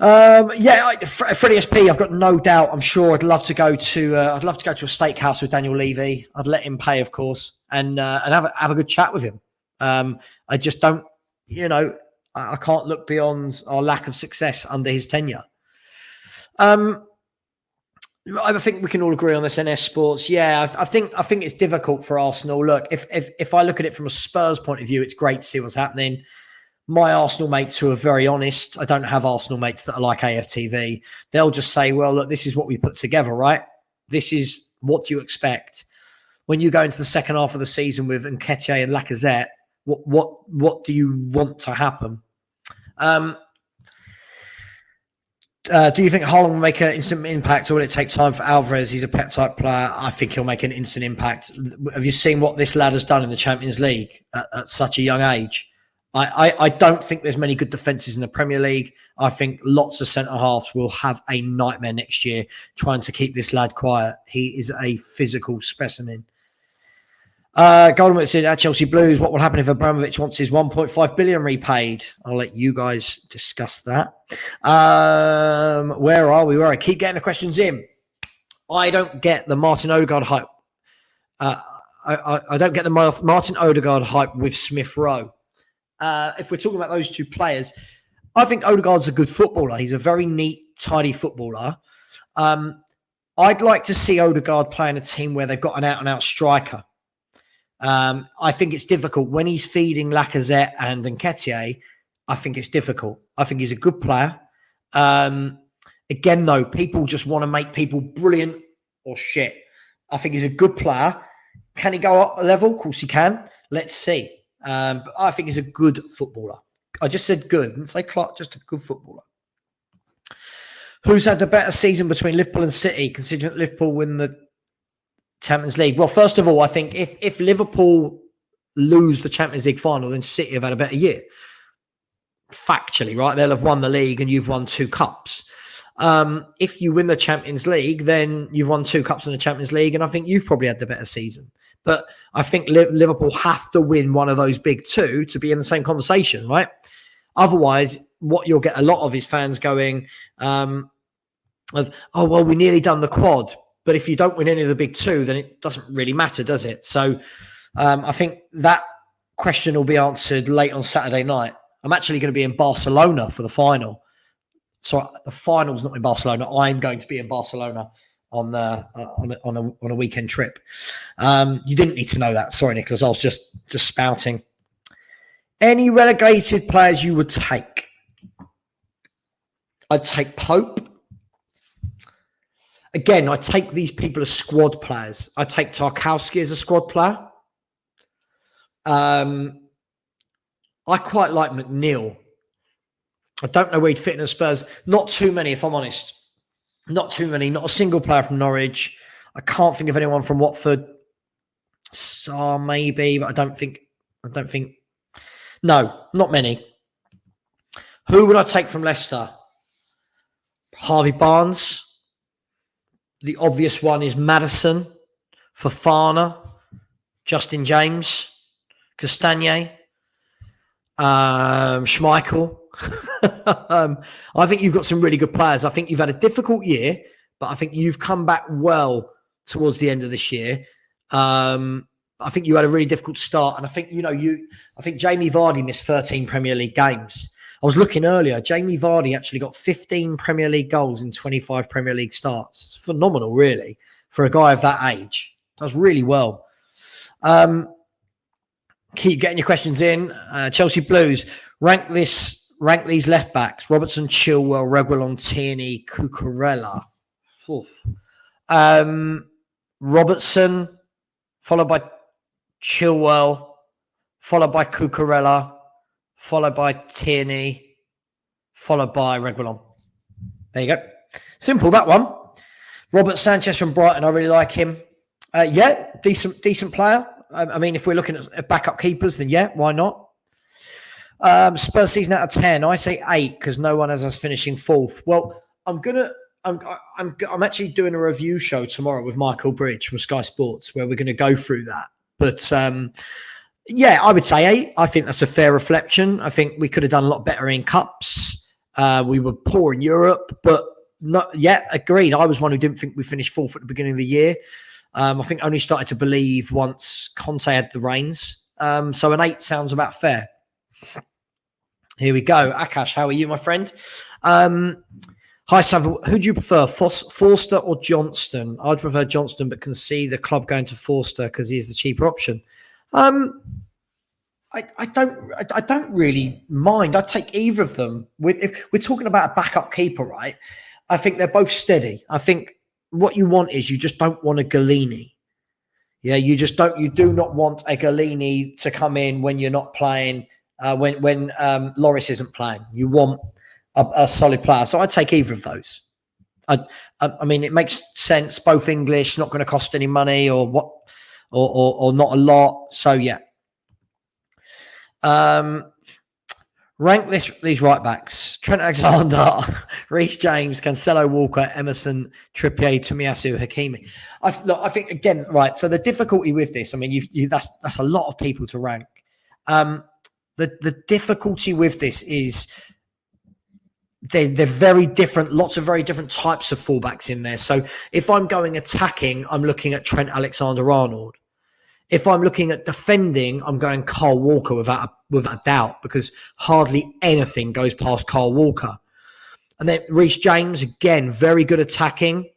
Freddie SP, I've got no doubt. I'm sure I'd love to go to a steakhouse with Daniel Levy. I'd let him pay, of course, and have a good chat with him. I just don't, I can't look beyond our lack of success under his tenure. I think we can all agree on this. NS Sports, yeah. I think it's difficult for Arsenal. Look, if I look at it from a Spurs point of view, it's great to see what's happening. My Arsenal mates who are very honest, I don't have Arsenal mates that are like AFTV. They'll just say, well, look, this is what we put together, right? This is what you expect. When you go into the second half of the season with Nketiah and Lacazette, what do you want to happen? Do you think Haaland will make an instant impact, or will it take time for Alvarez? He's a Pep-type player. I think he'll make an instant impact. Have you seen what this lad has done in the Champions League at such a young age? I don't think there's many good defences in the Premier League. I think lots of centre-halves will have a nightmare next year trying to keep this lad quiet. He is a physical specimen. Goldman said at Chelsea Blues, what will happen if Abramovich wants his 1.5 billion repaid? I'll let you guys discuss that. Where are we? Where I keep getting the questions in. I don't get the Martin Odegaard hype. I don't get the Martin Odegaard hype with Smith Rowe. If we're talking about those two players, I think Odegaard's a good footballer. He's a very neat, tidy footballer. I'd like to see Odegaard play in a team where they've got an out-and-out striker. I think it's difficult when he's feeding Lacazette and Nketiah. I think it's difficult. I think he's a good player. Again, though, people just want to make people brilliant or shit. I think he's a good player. Can he go up a level? Of course he can. Let's see. But I think he's a good footballer. I just said good. I didn't say Clark, just a good footballer. Who's had the better season between Liverpool and City, considering Liverpool win the Champions League? Well, first of all, I think if Liverpool lose the Champions League final, then City have had a better year. Factually, right? They'll have won the league and you've won 2 cups. If you win the Champions League, then you've won 2 cups in the Champions League, and I think you've probably had the better season. But I think Liverpool have to win one of those big 2 to be in the same conversation, right? Otherwise, what you'll get a lot of is fans going, oh, well, we nearly done the quad. But if you don't win any of the big 2, then it doesn't really matter, does it? So I think that question will be answered late on Saturday night. I'm actually going to be in Barcelona for the final. So the final's not in Barcelona. I'm going to be in Barcelona on a weekend trip. You didn't need to know that. Sorry, Nicholas. I was just spouting. Any relegated players you would take? I'd take Pope. Again, I take these people as squad players. I take Tarkowski as a squad player. I quite like McNeil. I don't know where he'd fit in the Spurs. Not too many, if I'm honest. Not too many. Not a single player from Norwich. I can't think of anyone from Watford. Sarr maybe, but I don't think. No, not many. Who would I take from Leicester? Harvey Barnes. The obvious one is Maddison, Fofana, Justin James, Castagne, Schmeichel. I think you've got some really good players. I think you've had a difficult year, but I think you've come back well towards the end of this year. I think you had a really difficult start, and I think I think Jamie Vardy missed 13 Premier League games. I was looking earlier. Jamie Vardy actually got 15 Premier League goals in 25 Premier League starts. It's phenomenal, really, for a guy of that age. Does really well. Keep getting your questions in. Chelsea Blues, rank these left backs: Robertson, Chilwell, Reguilon, Tierney, Cucurella. Robertson, followed by Chilwell, followed by Cucurella, followed by Tierney, followed by Reguilon. There you go. Simple, that one. Robert Sanchez from Brighton, I really like him. Yeah, decent player. I mean, if we're looking at backup keepers, then yeah, why not? Spurs season out of 10. I say 8 because no one has us finishing 4th. Well, I'm actually doing a review show tomorrow with Michael Bridge from Sky Sports where we're going to go through that. But yeah, I would say 8. I think that's a fair reflection. I think we could have done a lot better in cups. We were poor in Europe, but not yet. Agreed. I was one who didn't think we finished 4th at the beginning of the year. I think only started to believe once Conte had the reins. So an 8 sounds about fair. Here we go. Akash, how are you, my friend? Hi, Savva. Who do you prefer, Forster or Johnston? I'd prefer Johnston, but can see the club going to Forster because he's the cheaper option. I don't really mind. I'd take either of them. If we're talking about a backup keeper, right? I think they're both steady. I think what you want is you just don't want a Galini. Yeah, you do not want a Galini to come in when you're not playing, when Loris isn't playing. You want a solid player. So I'd take either of those. I mean, it makes sense. Both English, not going to cost any money or not a lot. So yeah. Rank these right backs: Trent Alexander, Reece James, Cancelo, Walker, Emerson, Trippier, Tomiyasu, Hakimi. I think again, right. So the difficulty with this, I mean, that's a lot of people to rank. The difficulty with this is they're very different. Lots of very different types of fullbacks in there. So if I'm going attacking, I'm looking at Trent Alexander-Arnold. If I'm looking at defending, I'm going Kyle Walker without a doubt, because hardly anything goes past Kyle Walker. And then Reece James, again, very good attacking.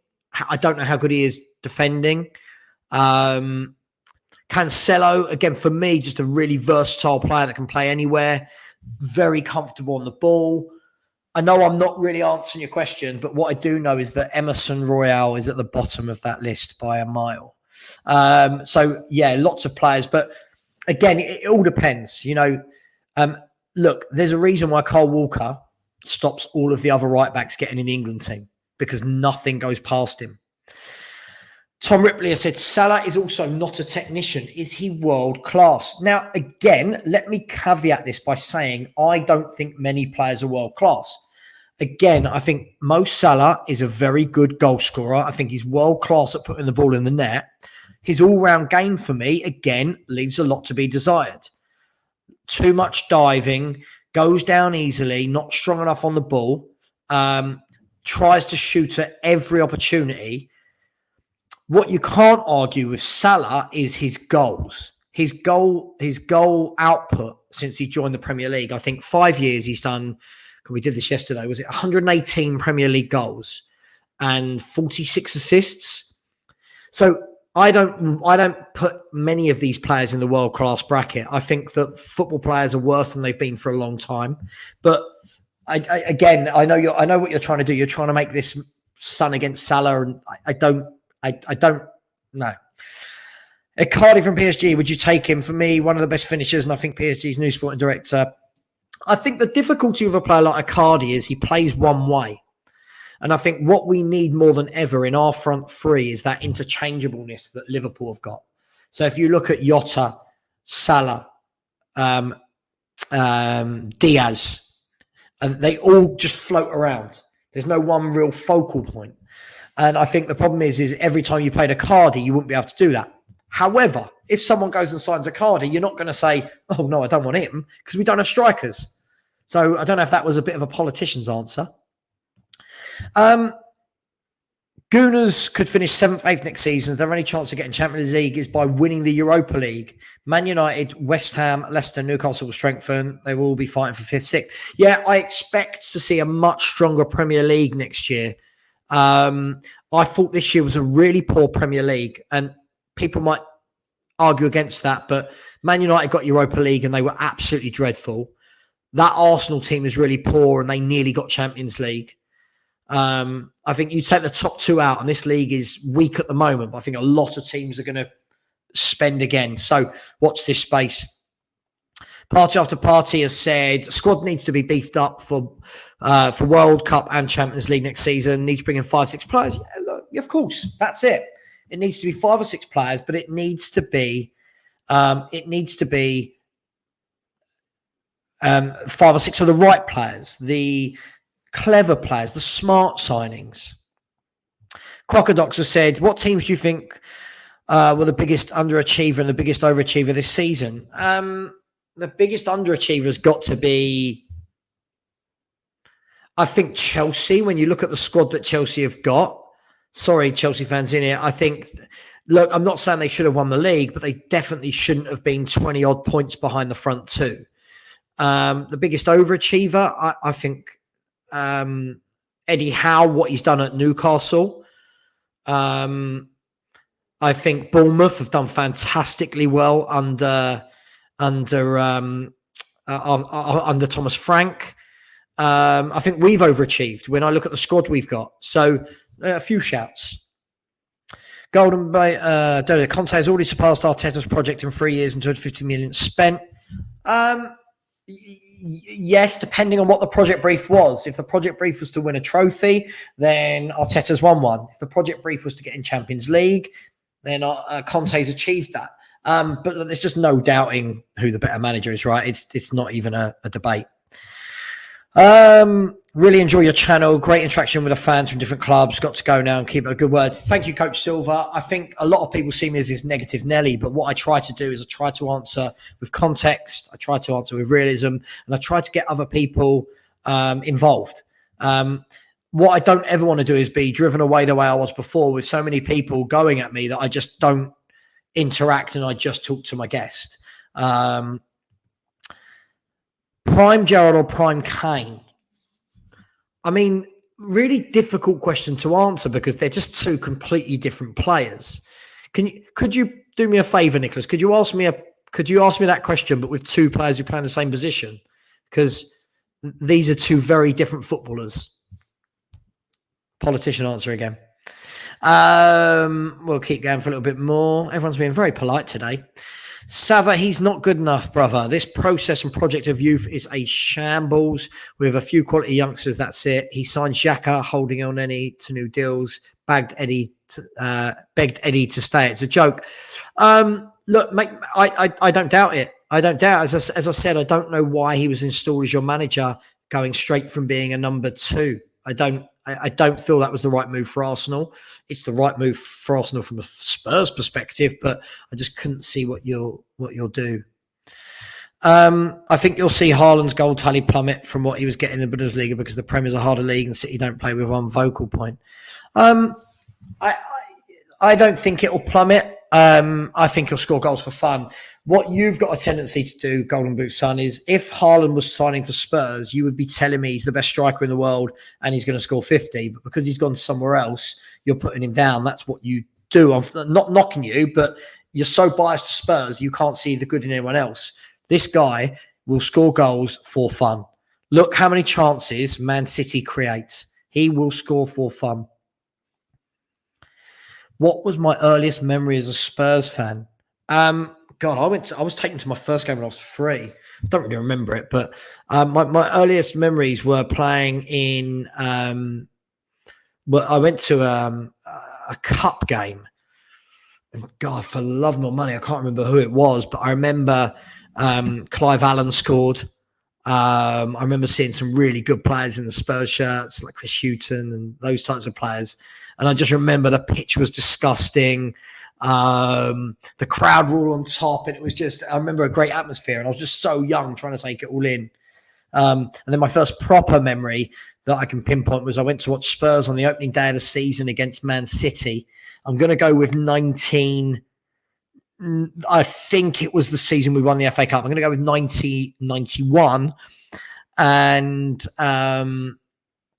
I don't know how good he is defending. Cancelo, again, for me, just a really versatile player that can play anywhere. Very comfortable on the ball. I know I'm not really answering your question, but what I do know is that Emerson Royale is at the bottom of that list by a mile. So yeah, lots of players, but again, it all depends. Look, there's a reason why Kyle Walker stops all of the other right backs getting in the England team, because nothing goes past him. Tom Ripley has said Salah is also not a technician. Is he world class? Now, again, let me caveat this by saying I don't think many players are world class. Again, I think Mo Salah is a very good goal scorer. I think he's world class at putting the ball in the net. His all-round game for me, again, leaves a lot to be desired. Too much diving, goes down easily, not strong enough on the ball, tries to shoot at every opportunity. What you can't argue with Salah is his goals. His goal output since he joined the Premier League. I think 5 years he's done, we did this yesterday, was it 118 Premier League goals and 46 assists? So I don't put many of these players in the world-class bracket. I think that football players are worse than they've been for a long time. But I know what you're trying to do. You're trying to make this Son against Salah, and I don't know. Icardi from PSG, would you take him? For me, one of the best finishers, and I think PSG's new sporting director. I think the difficulty with a player like Icardi is he plays one way. And I think what we need more than ever in our front three is that interchangeableness that Liverpool have got. So if you look at Jota, Salah, Diaz, they all just float around. There's no one real focal point. And I think the problem is every time you played Icardi, you wouldn't be able to do that. However, if someone goes and signs Icardi, you're not going to say, oh, no, I don't want him, because we don't have strikers. So I don't know if that was a bit of a politician's answer. Gooners could finish 7th, 8th next season. Their only chance of getting Champions League is by winning the Europa League. Man United, West Ham, Leicester, Newcastle will strengthen. They will be fighting for 5th, 6th. Yeah, I expect to see a much stronger Premier League next year. I thought this year was a really poor Premier League, and people might argue against that, but Man United got Europa League and they were absolutely dreadful. That Arsenal team is really poor and they nearly got Champions League. I think you take the top two out, and this league is weak at the moment, but I think a lot of teams are going to spend again. So watch this space. Party after party has said squad needs to be beefed up for World Cup and Champions League next season. Needs to bring in 5-6 players. Yeah, look, of course, that's it. It needs to be 5 or 6 players, but it needs to be 5 or 6 of the right players, the clever players, the smart signings. Crocodox has said, what teams do you think were the biggest underachiever and the biggest overachiever this season? The biggest underachiever has got to be, I think, Chelsea. When you look at the squad that Chelsea have got, sorry, Chelsea fans in here, I think, look, I'm not saying they should have won the league, but they definitely shouldn't have been 20-odd points behind the front two. The biggest overachiever, I think, Eddie Howe, what he's done at Newcastle. I think Bournemouth have done fantastically well under Thomas Frank. I think we've overachieved when I look at the squad we've got. So a few shouts. Golden Bay, Conte has already surpassed Arteta's project in 3 years and 250 million spent. Yes, depending on what the project brief was. If the project brief was to win a trophy, then Arteta's won one. If the project brief was to get in Champions League, then Conte's achieved that. But there's just no doubting who the better manager is, right? It's not even a debate. Really enjoy your channel. Great interaction with the fans from different clubs. Got to go now and keep it a good word. Thank you, Coach Silva. I think a lot of people see me as this negative Nelly, but what I try to do is I try to answer with context. I try to answer with realism, and I try to get other people involved. What I don't ever want to do is be driven away the way I was before, with so many people going at me that I just don't interact and I just talk to my guest. Prime Gerrard or Prime Kane? I mean, really difficult question to answer because they're just two completely different players. Could you do me a favour, Nicholas? Could you ask me that question, but with two players who play in the same position? Because these are two very different footballers. Politician answer again. We'll keep going for a little bit more. Everyone's being very polite today. Savva, he's not good enough, brother. This process and project of youth is a shambles with a few quality youngsters. That's it. He signed Xhaka, holding on to new deals, begged Eddie to stay. It's a joke. Look, mate, I don't doubt it. I don't doubt. As I said, I don't know why he was installed as your manager, going straight from being a number two. I don't feel that was the right move for Arsenal. It's the right move for Arsenal from a Spurs perspective, but I just couldn't see what you'll do. I think you'll see Haaland's goal tally plummet from what he was getting in the Bundesliga because the Premier is a harder league and City don't play with one vocal point. I don't think it'll plummet. I think he'll score goals for fun. What you've got a tendency to do, Golden Boot Son, is if Haaland was signing for Spurs, you would be telling me he's the best striker in the world and he's going to score 50. But because he's gone somewhere else, you're putting him down. That's what you do. I'm not knocking you, but you're so biased to Spurs, you can't see the good in anyone else. This guy will score goals for fun. Look how many chances Man City creates. He will score for fun. What was my earliest memory as a Spurs fan? God, I was taken to my first game when I was 3. I don't really remember it, but my earliest memories were playing in. I went to a cup game, and God, for love nor money, I can't remember who it was, but I remember Clive Allen scored. I remember seeing some really good players in the Spurs shirts, like Chris Hughton and those types of players. And I just remember the pitch was disgusting. The crowd were all on top, and it was just, I remember a great atmosphere, and I was just so young trying to take it all in. And then my first proper memory that I can pinpoint was I went to watch Spurs on the opening day of the season against Man City. I'm going to go with I think it was the season we won the FA Cup. I'm going to go with 1991. And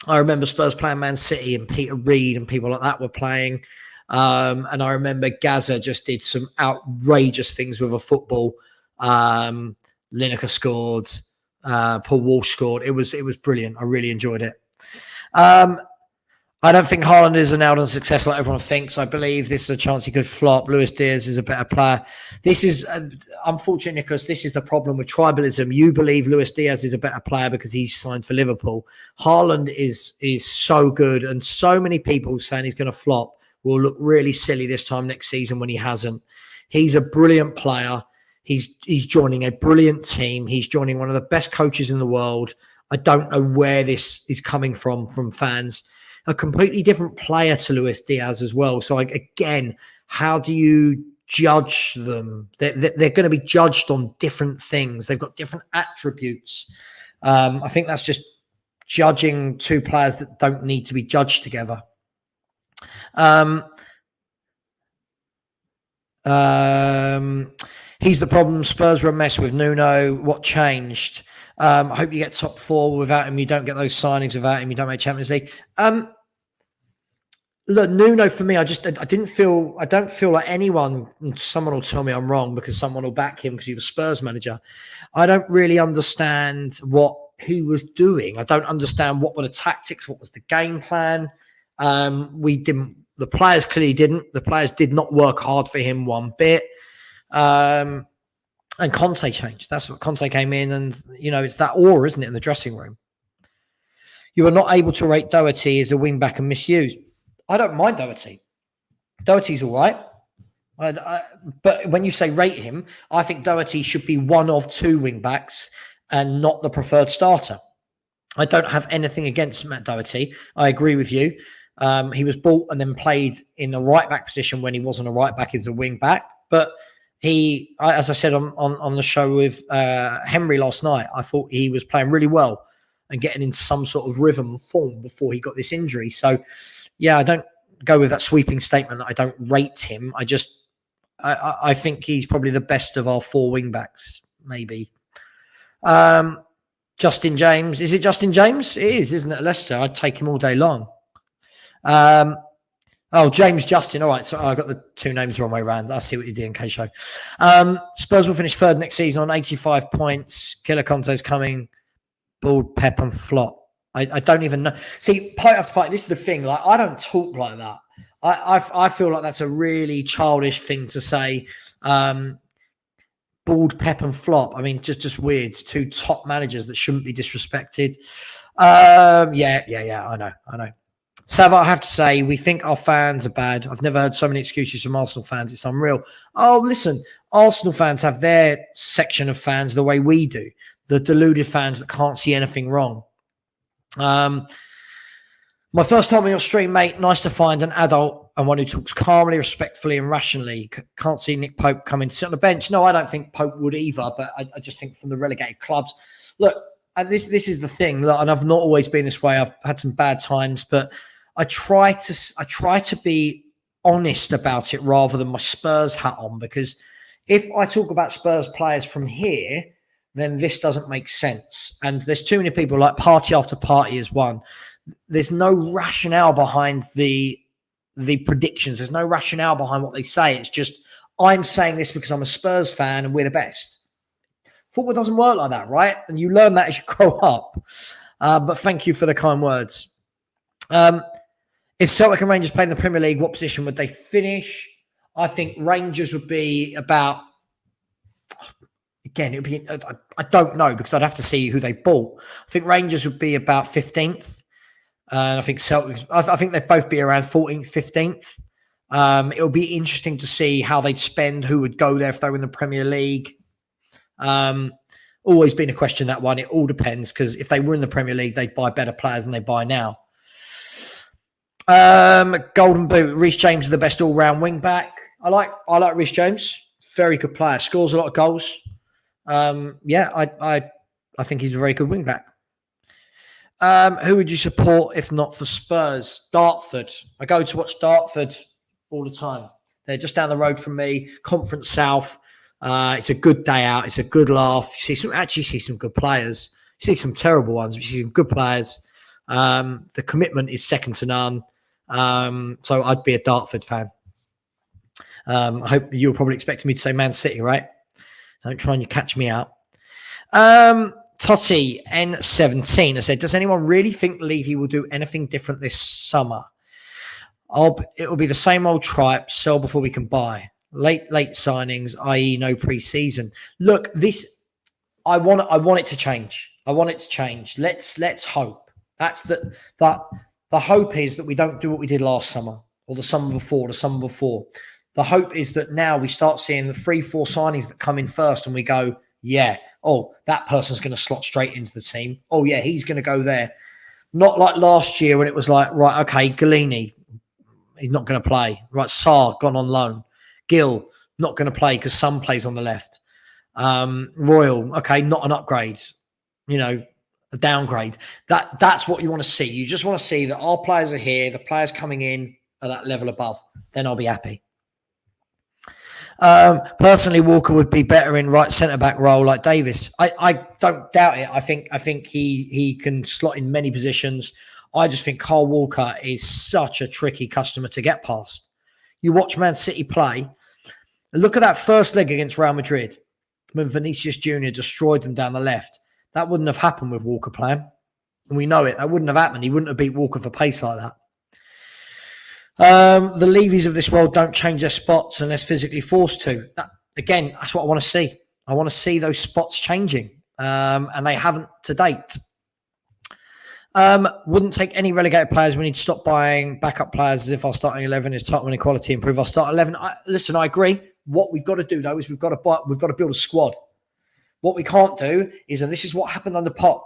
I remember Spurs playing Man City, and Peter Reid and people like that were playing. And I remember Gaza just did some outrageous things with a football. Lineker scored. Paul Walsh scored. It was brilliant. I really enjoyed it. I don't think Haaland is an out-and success like everyone thinks. I believe this is a chance he could flop. Luis Diaz is a better player. This is, unfortunately, Nicholas, this is the problem with tribalism. You believe Luis Diaz is a better player because he's signed for Liverpool. Haaland is so good, and so many people saying he's going to flop will look really silly this time next season when he hasn't. He's a brilliant player. He's joining a brilliant team. He's joining one of the best coaches in the world. I don't know where this is coming from fans. A completely different player to Luis Diaz as well. So again, how do you judge them? They're going to be judged on different things. They've got different attributes. I think that's just judging two players that don't need to be judged together. He's the problem. Spurs were a mess with Nuno. What changed? I hope you get top 4 without him. You don't get those signings without him. You don't make Champions League. Look, Nuno for me, I don't feel like anyone. Someone will tell me I'm wrong because someone will back him because he was Spurs manager. I don't really understand what he was doing. I don't understand what were the tactics. What was the game plan? We didn't. The players clearly didn't. The players did not work hard for him one bit. And Conte changed. That's what Conte came in, and it's that aura, isn't it, in the dressing room? You are not able to rate Doherty as a wing back and misused. I don't mind Doherty. Doherty's all right. But when you say rate him, I think Doherty should be one of 2 wing backs and not the preferred starter. I don't have anything against Matt Doherty. I agree with you. He was bought and then played in a right back position when he wasn't a right back. He was a wing back. But as I said on the show with Henry last night, I thought he was playing really well and getting into some sort of rhythm and form before he got this injury. So, yeah, I don't go with that sweeping statement that I don't rate him. I think he's probably the best of our 4 wing backs, maybe. Justin James. Is it Justin James? It is, isn't it? Leicester. I'd take him all day long. James Justin. All right. So I got the 2 names the wrong way around. I see what you did in K-Show. Spurs will finish 3rd next season on 85 points. Killer Conte's coming. Bald, pep and flop. I don't even know. See, point after point, this is the thing. Like, I don't talk like that. I feel like that's a really childish thing to say. Bald, pep and flop. I mean, just weird. It's 2 top managers that shouldn't be disrespected. Yeah. I know. Savva, I have to say, we think our fans are bad. I've never heard so many excuses from Arsenal fans. It's unreal. Oh, listen, Arsenal fans have their section of fans the way we do. The deluded fans that can't see anything wrong. My first time on your stream, mate. Nice to find an adult and one who talks calmly, respectfully, and rationally. Can't see Nick Pope come in to sit on the bench. No, I don't think Pope would either, but I just think from the relegated clubs. Look, this is the thing, and I've not always been this way. I've had some bad times, but I try to be honest about it rather than my Spurs hat on, because if I talk about Spurs players from here, then this doesn't make sense. And there's too many people, like party after party is one. There's no rationale behind the predictions. There's no rationale behind what they say. It's just, I'm saying this because I'm a Spurs fan and we're the best. Football doesn't work like that, right? And you learn that as you grow up. But thank you for the kind words. If Celtic and Rangers played in the Premier League, what position would they finish? I think Rangers would be about... Again, it would be, I don't know, because I'd have to see who they bought. I think Rangers would be about 15th. And I think Celtics, I think they'd both be around 14th, 15th. It'll be interesting to see how they'd spend, who would go there if they were in the Premier League. Always been a question, that one. It all depends, because if they were in the Premier League, they'd buy better players than they buy now. Golden Boot, Reece James is the best all-round wing back. I like Reece James. Very good player. Scores a lot of goals. I think he's a very good wing back. Who would you support if not for Spurs? Dartford. I go to watch Dartford all the time. They're just down the road from me. Conference South. It's a good day out. It's a good laugh. You see some good players. You see some terrible ones, but you see some good players. The commitment is second to none. So I'd be a Dartford fan. I hope you're probably expecting me to say Man City, right? Don't try and catch me out. Totti N17 has said, does anyone really think Levy will do anything different this summer? It will be the same old tripe, sell before we can buy. Late signings, i.e. no pre-season. Look, I want it to change. I want it to change. Let's hope. That's the hope is that we don't do what we did last summer or the summer before. The hope is that now we start seeing the 3-4 signings that come in first and we go, yeah, oh, that person's going to slot straight into the team. Oh, yeah, he's going to go there. Not like last year when it was like, right, okay, Galini, he's not going to play. Right, Sarr, gone on loan. Gill, not going to play because Son plays on the left. Royal, okay, not an upgrade. A downgrade. That's what you want to see. You just want to see that our players are here, the players coming in are that level above. Then I'll be happy. Personally, Walker would be better in right centre-back role like Davis. I don't doubt it. I think he can slot in many positions. I just think Kyle Walker is such a tricky customer to get past. You watch Man City play. Look at that first leg against Real Madrid when Vinicius Jr. destroyed them down the left. That wouldn't have happened with Walker playing. And we know it. That wouldn't have happened. He wouldn't have beat Walker for pace like that. The Levies of this world don't change their spots unless physically forced to. Again, that's what I want to see. I want to see those spots changing. And they haven't to date. Wouldn't take any relegated players. We need to stop buying backup players as if our starting 11 is tight when equality, improve our starting 11. Listen, I agree. What we've got to do, though, is we've got to build a squad. What we can't do is, and this is what happened under Poch,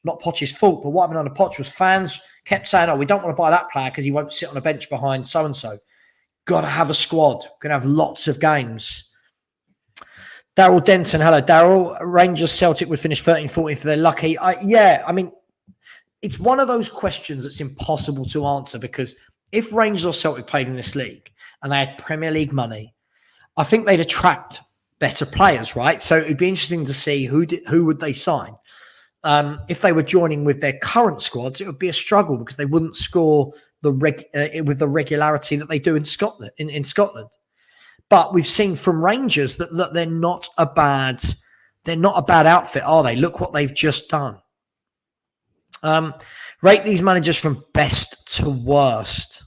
not Poch's fault, but what happened under Poch was fans kept saying, oh, we don't want to buy that player because he won't sit on a bench behind so-and-so. Got to have a squad. Going to have lots of games. Daryl Denton, hello, Daryl. Rangers Celtic would finish 13-14 if they're lucky. It's one of those questions that's impossible to answer, because if Rangers or Celtic played in this league and they had Premier League money, I think they'd attract better players, right? So it'd be interesting to see who would they sign. If they were joining with their current squads, it would be a struggle because they wouldn't score with the regularity that they do in Scotland. In Scotland. But we've seen from Rangers that they're not a bad outfit, are they? Look what they've just done. Rate these managers from best to worst.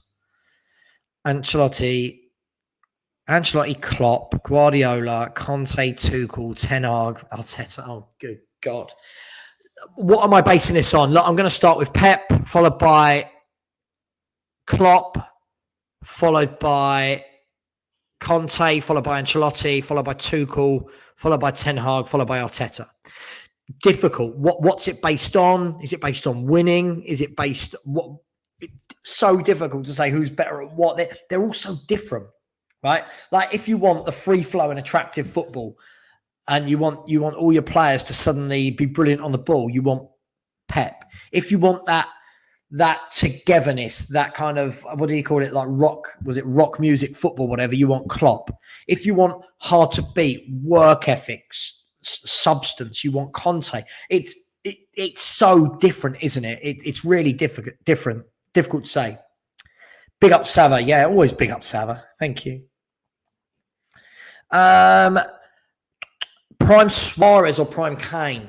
Ancelotti, Klopp, Guardiola, Conte, Tuchel, Ten Hag, Arteta. Oh, good God. What am I basing this on? Look, I'm going to start with Pep, followed by Klopp, followed by Conte, followed by Ancelotti, followed by Tuchel, followed by Ten Hag, followed by Arteta. Difficult. What's it based on? Is it based on winning? Is it based what? So difficult to say who's better at what. They're all so different, right? Like if you want the free flow and attractive football, and you want all your players to suddenly be brilliant on the ball, you want Pep. If you want that togetherness, that kind of, what do you call it? Like rock music, football, whatever, you want Klopp. If you want hard to beat, work ethics, substance, you want Conte. It's so different, isn't it? It's really difficult to say. Big up Savva. Yeah, always big up Savva. Thank you. Prime Suarez or Prime Kane?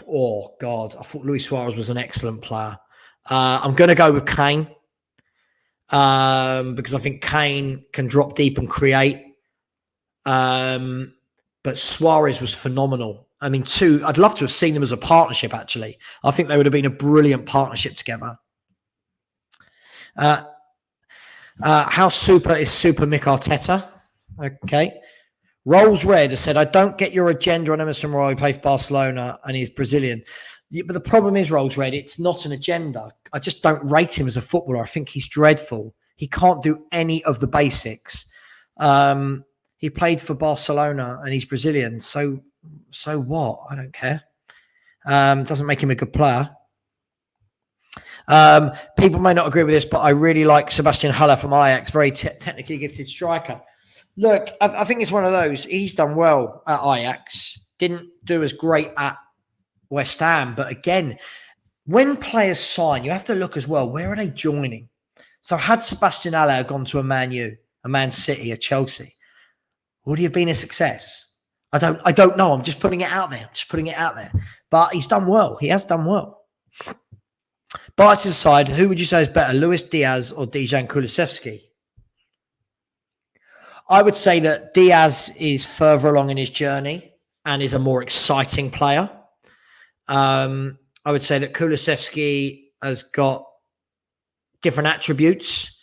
Oh, God. I thought Luis Suarez was an excellent player. I'm going to go with Kane because I think Kane can drop deep and create. But Suarez was phenomenal. I mean, I'd love to have seen them as a partnership, actually. I think they would have been a brilliant partnership together. How super is Super Mick Arteta? Okay. Rolls Red has said, I don't get your agenda on Emerson Royal. He plays for Barcelona and he's Brazilian. Yeah, but the problem is, Rolls Red, it's not an agenda. I just don't rate him as a footballer. I think he's dreadful. He can't do any of the basics. He played for Barcelona and he's Brazilian. So what? I don't care. Doesn't make him a good player. People may not agree with this, but I really like Sebastian Haller from Ajax. Very technically gifted striker. Look, I think it's one of those. He's done well at Ajax. Didn't do as great at West Ham. But again, when players sign, you have to look as well. Where are they joining? So had Sebastian Haller gone to a Man U, a Man City, a Chelsea, would he have been a success? I don't know. I'm just putting it out there. But he's done well. He has done well. Bias aside, who would you say is better, Luis Diaz or Dejan Kulusevski? I would say that Diaz is further along in his journey and is a more exciting player. I would say that Kulusevski has got different attributes.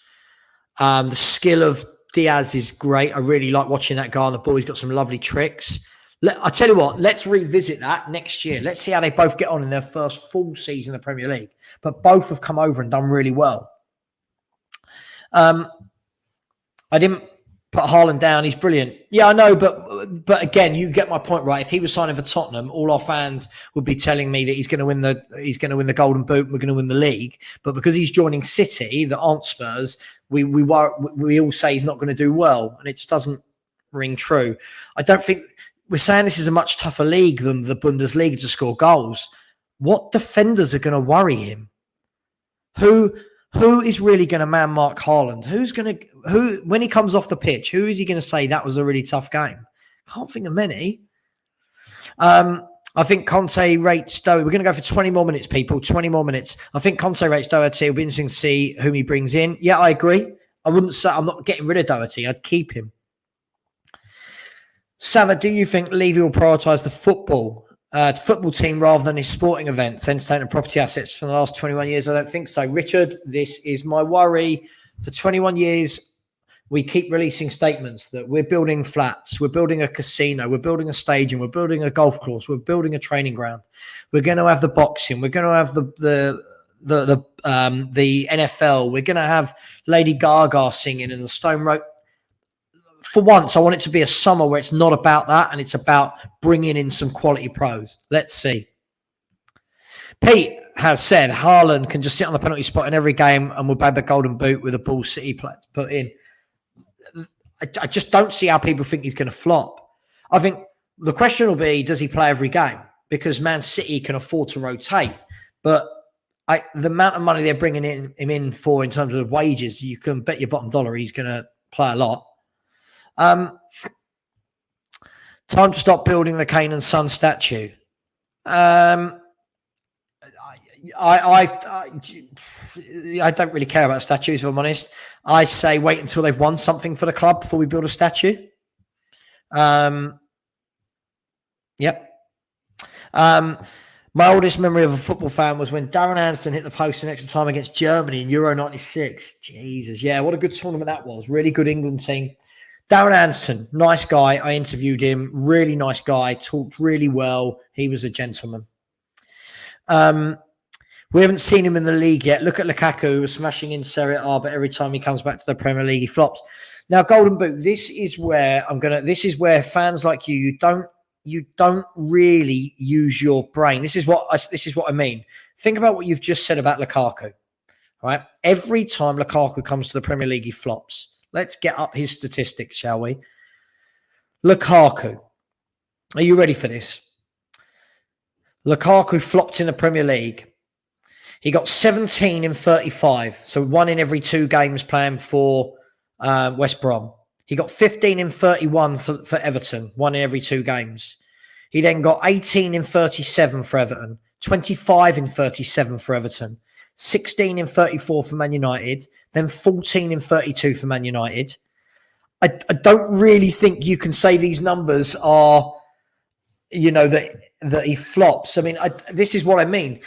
The skill of Diaz is great. I really like watching that guy on the ball. He's got some lovely tricks. I tell you what, let's revisit that next year. Let's see how they both get on in their first full season of the Premier League. But both have come over and done really well. I didn't put Haaland down. He's brilliant. Yeah, I know, but again, you get my point, right? If he was signing for Tottenham, all our fans would be telling me that he's going to win the Golden Boot and we're going to win the league. But because he's joining City, that aren't Spurs, we all say he's not going to do well, and it just doesn't ring true. I don't think we're saying this is a much tougher league than the Bundesliga to score goals. What defenders are going to worry him? Who is really going to man mark Haaland? Who when he comes off the pitch, who is he going to say that was a really tough game? Can't think of many. I think Conte rates Doherty. We're going to go for 20 more minutes, people. 20 more minutes. I think Conte rates Doherty. It'll be interesting to see whom he brings in. Yeah, I agree. I wouldn't say I'm not getting rid of Doherty. I'd keep him. Savva, do you think Levy will prioritise the football team rather than his sporting events, entertainment and property assets for the last 21 years? I don't think so. Richard, this is my worry. For 21 years, we keep releasing statements that we're building flats, we're building a casino, we're building a stadium, we're building a golf course, we're building a training ground, we're going to have the boxing, we're going to have the NFL, we're going to have Lady Gaga singing in the Stone Road. For once, I want it to be a summer where it's not about that and it's about bringing in some quality pros. Let's see. Pete has said Haaland can just sit on the penalty spot in every game and will bag the golden boot with a ball City put in. I just don't see how people think he's going to flop. I think the question will be, does he play every game? Because Man City can afford to rotate. But the amount of money they're bringing him in for in terms of wages, you can bet your bottom dollar he's going to play a lot. Time to stop building the Kane and Son statue. I don't really care about statues, if I'm honest. I say wait until they've won something for the club before we build a statue. Yep. My oldest memory of a football fan was when Darren Anderson hit the post in extra time against Germany in Euro 96. Jesus, yeah, what a good tournament that was. Really good England team. Darren Anderson, nice guy. I interviewed him. Really nice guy. Talked really well. He was a gentleman. We haven't seen him in the league yet. Look at Lukaku, who was smashing in Serie A, but every time he comes back to the Premier League, he flops. Now, Golden Boot, this is where fans like you don't really use your brain. This is what I mean. Think about what you've just said about Lukaku. Right? Every time Lukaku comes to the Premier League, he flops. Let's get up his statistics, shall we? Lukaku. Are you ready for this? Lukaku flopped in the Premier League. He got 17 in 35, so 1 in every 2 games playing for West Brom. He got 15 in 31 for Everton, 1 in every 2 games. He then got 18 in 37 for Everton, 25 in 37 for Everton, 16 in 34 for Man United, then 14 in 32 for Man United. I don't really think you can say these numbers are, that he flops. I mean, this is what I mean.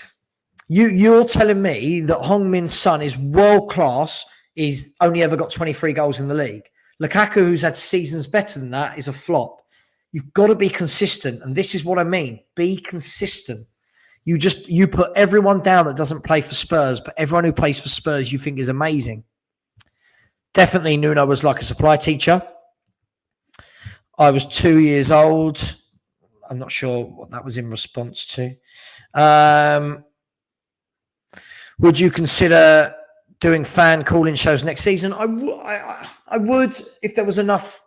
You're telling me that Heung-Min Son is world class. He's only ever got 23 goals in the league. Lukaku, who's had seasons better than that, is a flop. You've got to be consistent. And this is what I mean. Be consistent. You put everyone down that doesn't play for Spurs, but everyone who plays for Spurs you think is amazing. Definitely Nuno was like a supply teacher. I was 2 years old. I'm not sure what that was in response to. Would you consider doing fan call-in shows next season? I would if there was enough.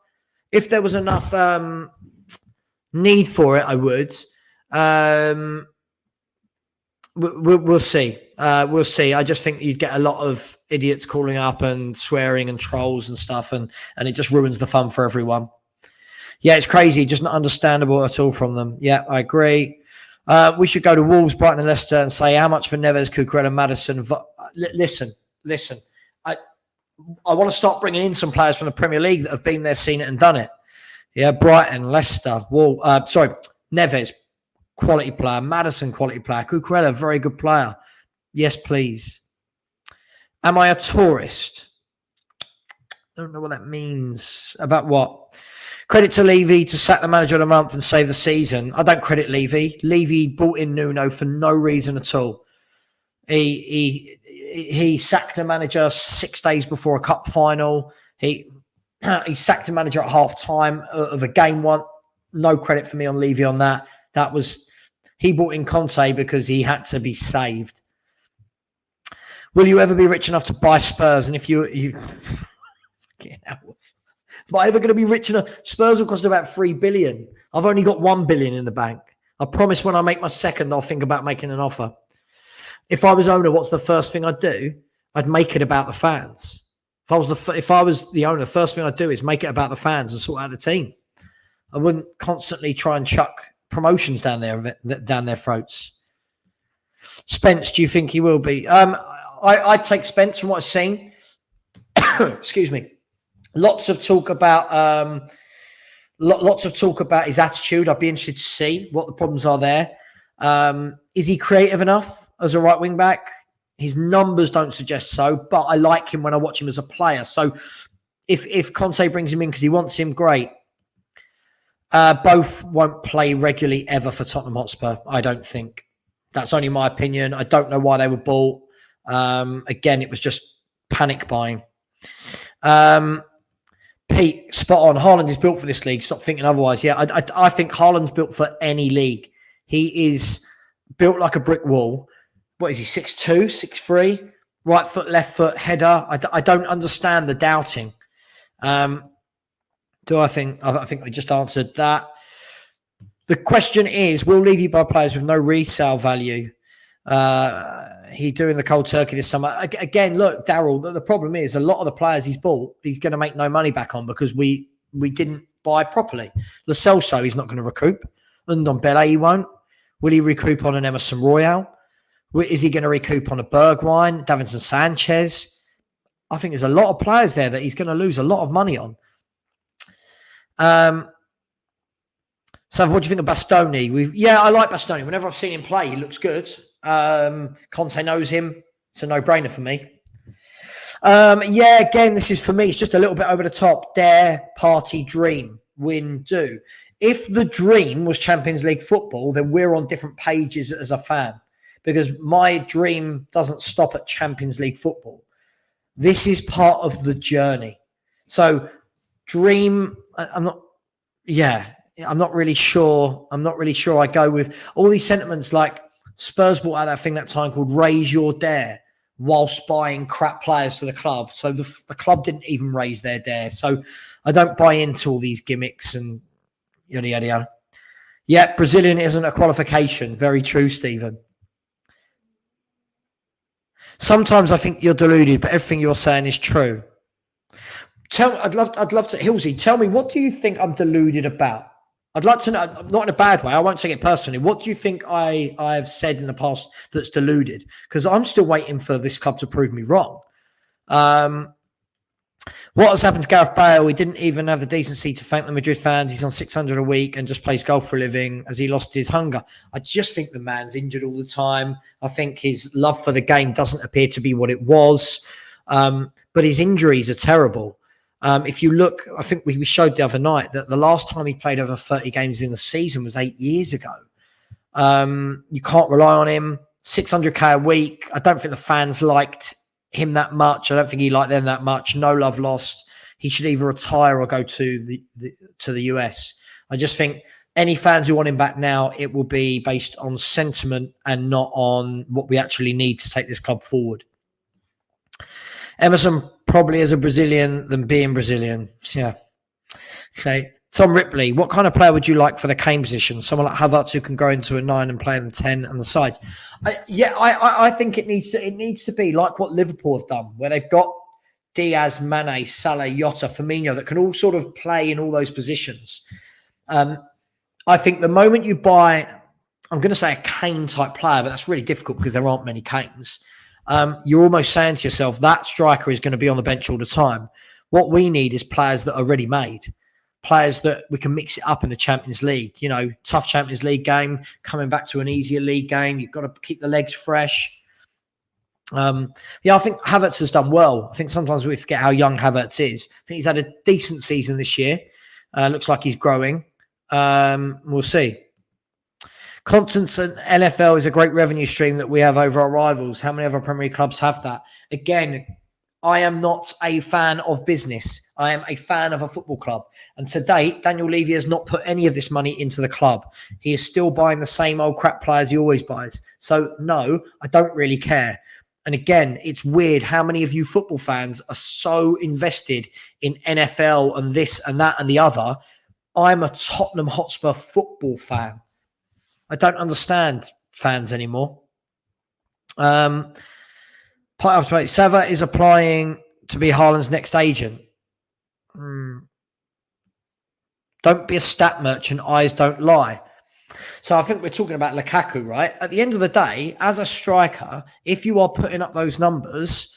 If there was enough need for it, I would. We'll see. We'll see. I just think you'd get a lot of idiots calling up and swearing and trolls and stuff, and it just ruins the fun for everyone. Yeah, it's crazy. Just not understandable at all from them. Yeah, I agree. We should go to Wolves, Brighton and Leicester and say how much for Neves, Cucurella, Maddison. Listen. I want to start bringing in some players from the Premier League that have been there, seen it and done it. Yeah, Brighton, Leicester, Neves, quality player. Maddison, quality player. Cucurella, very good player. Yes, please. Am I a tourist? I don't know what that means. About what? Credit to Levy to sack the manager of the month and save the season. I don't credit Levy. Levy brought in Nuno for no reason at all. He sacked a manager 6 days before a cup final. He sacked a manager at half time of a game one. No credit for me on Levy on that. He brought in Conte because he had to be saved. Will you ever be rich enough to buy Spurs? And if you am I ever going to be rich enough? Spurs will cost about 3 billion. I've only got 1 billion in the bank. I promise when I make my second, I'll think about making an offer. If I was owner, what's the first thing I'd do? I'd make it about the fans. If I was the owner, the first thing I'd do is make it about the fans and sort out the team. I wouldn't constantly try and chuck promotions down their throats. Spence, do you think he will be? I'd take Spence from what I've seen. Excuse me. Lots of talk about his attitude. I'd be interested to see what the problems are there. Is he creative enough as a right wing back? His numbers don't suggest so, but I like him when I watch him as a player. So If Conte brings him in because he wants him, great. Both won't play regularly ever for Tottenham Hotspur, I don't think. That's only my opinion. I don't know why they were bought. Again, it was just panic buying. Pete, spot on. Haaland is built for this league. Stop thinking otherwise. Yeah, I think Haaland's built for any league. He is built like a brick wall. What is he, 6'2", 6'3"? Right foot, left foot, header. I don't understand the doubting. I think we just answered that. The question is, will Levy buy players with no resale value? He doing the cold turkey this summer. Again, look, Daryl, the problem is a lot of the players he's bought, he's going to make no money back on because we didn't buy properly. Lo Celso, he's not going to recoup. Ndombele, he won't. Will he recoup on an Emerson Royale? Is he going to recoup on a Bergwijn, Davinson Sanchez? I think there's a lot of players there that he's going to lose a lot of money on. So what do you think of Bastoni? I like Bastoni. Whenever I've seen him play, he looks good. Conte knows him. It's a no-brainer for me. Again, this is for me. It's just a little bit over the top. Dare, party, dream, win, do. If the dream was Champions League football, then we're on different pages as a fan because my dream doesn't stop at Champions League football. This is part of the journey. So dream, I'm not really sure. I'm not really sure I go with all these sentiments like Spurs brought out that thing that time called Raise Your Dare whilst buying crap players to the club. So the club didn't even raise their dare. So I don't buy into all these gimmicks and yada, yada, yada. Yeah, Brazilian isn't a qualification. Very true, Stephen. Sometimes I think you're deluded, but everything you're saying is true. I'd love to, Hilsey, tell me, what do you think I'm deluded about? I'd like to know, not in a bad way, I won't take it personally. What do you think I've said in the past that's deluded? Because I'm still waiting for this club to prove me wrong. What has happened to Gareth Bale? He didn't even have the decency to thank the Madrid fans. He's on 600 a week and just plays golf for a living as he lost his hunger. I just think the man's injured all the time. I think his love for the game doesn't appear to be what it was. But his injuries are terrible. If you look, I think we showed the other night that the last time he played over 30 games in the season was 8 years ago. You can't rely on him. 600k a week. I don't think the fans liked him that much. I don't think he liked them that much. No love lost. He should either retire or go to the US. I just think any fans who want him back now, it will be based on sentiment and not on what we actually need to take this club forward. Emerson probably as a Brazilian than being Brazilian. Yeah. Okay. Tom Ripley, what kind of player would you like for the Kane position? Someone like Havertz who can grow into a 9 and play in the 10 and the sides. I think it needs to be like what Liverpool have done, where they've got Diaz, Mane, Salah, Jota, Firmino that can all sort of play in all those positions. I think the moment you buy, I'm going to say a Kane type player, but that's really difficult because there aren't many Kanes. You're almost saying to yourself, that striker is going to be on the bench all the time. What we need is players that are ready made, players that we can mix it up in the Champions League. You know, tough Champions League game, coming back to an easier league game. You've got to keep the legs fresh. I think Havertz has done well. I think sometimes we forget how young Havertz is. I think he's had a decent season this year. Looks like he's growing. We'll see. Constance and NFL is a great revenue stream that we have over our rivals. How many other Premier League clubs have that? Again, I am not a fan of business. I am a fan of a football club. And to date, Daniel Levy has not put any of this money into the club. He is still buying the same old crap players he always buys. So no, I don't really care. And again, it's weird how many of you football fans are so invested in NFL and this and that and the other. I'm a Tottenham Hotspur football fan. I don't understand fans anymore. Savva is applying to be Haaland's next agent. Don't be a stat merchant. Eyes don't lie. So I think we're talking about Lukaku, right? At the end of the day, as a striker, if you are putting up those numbers,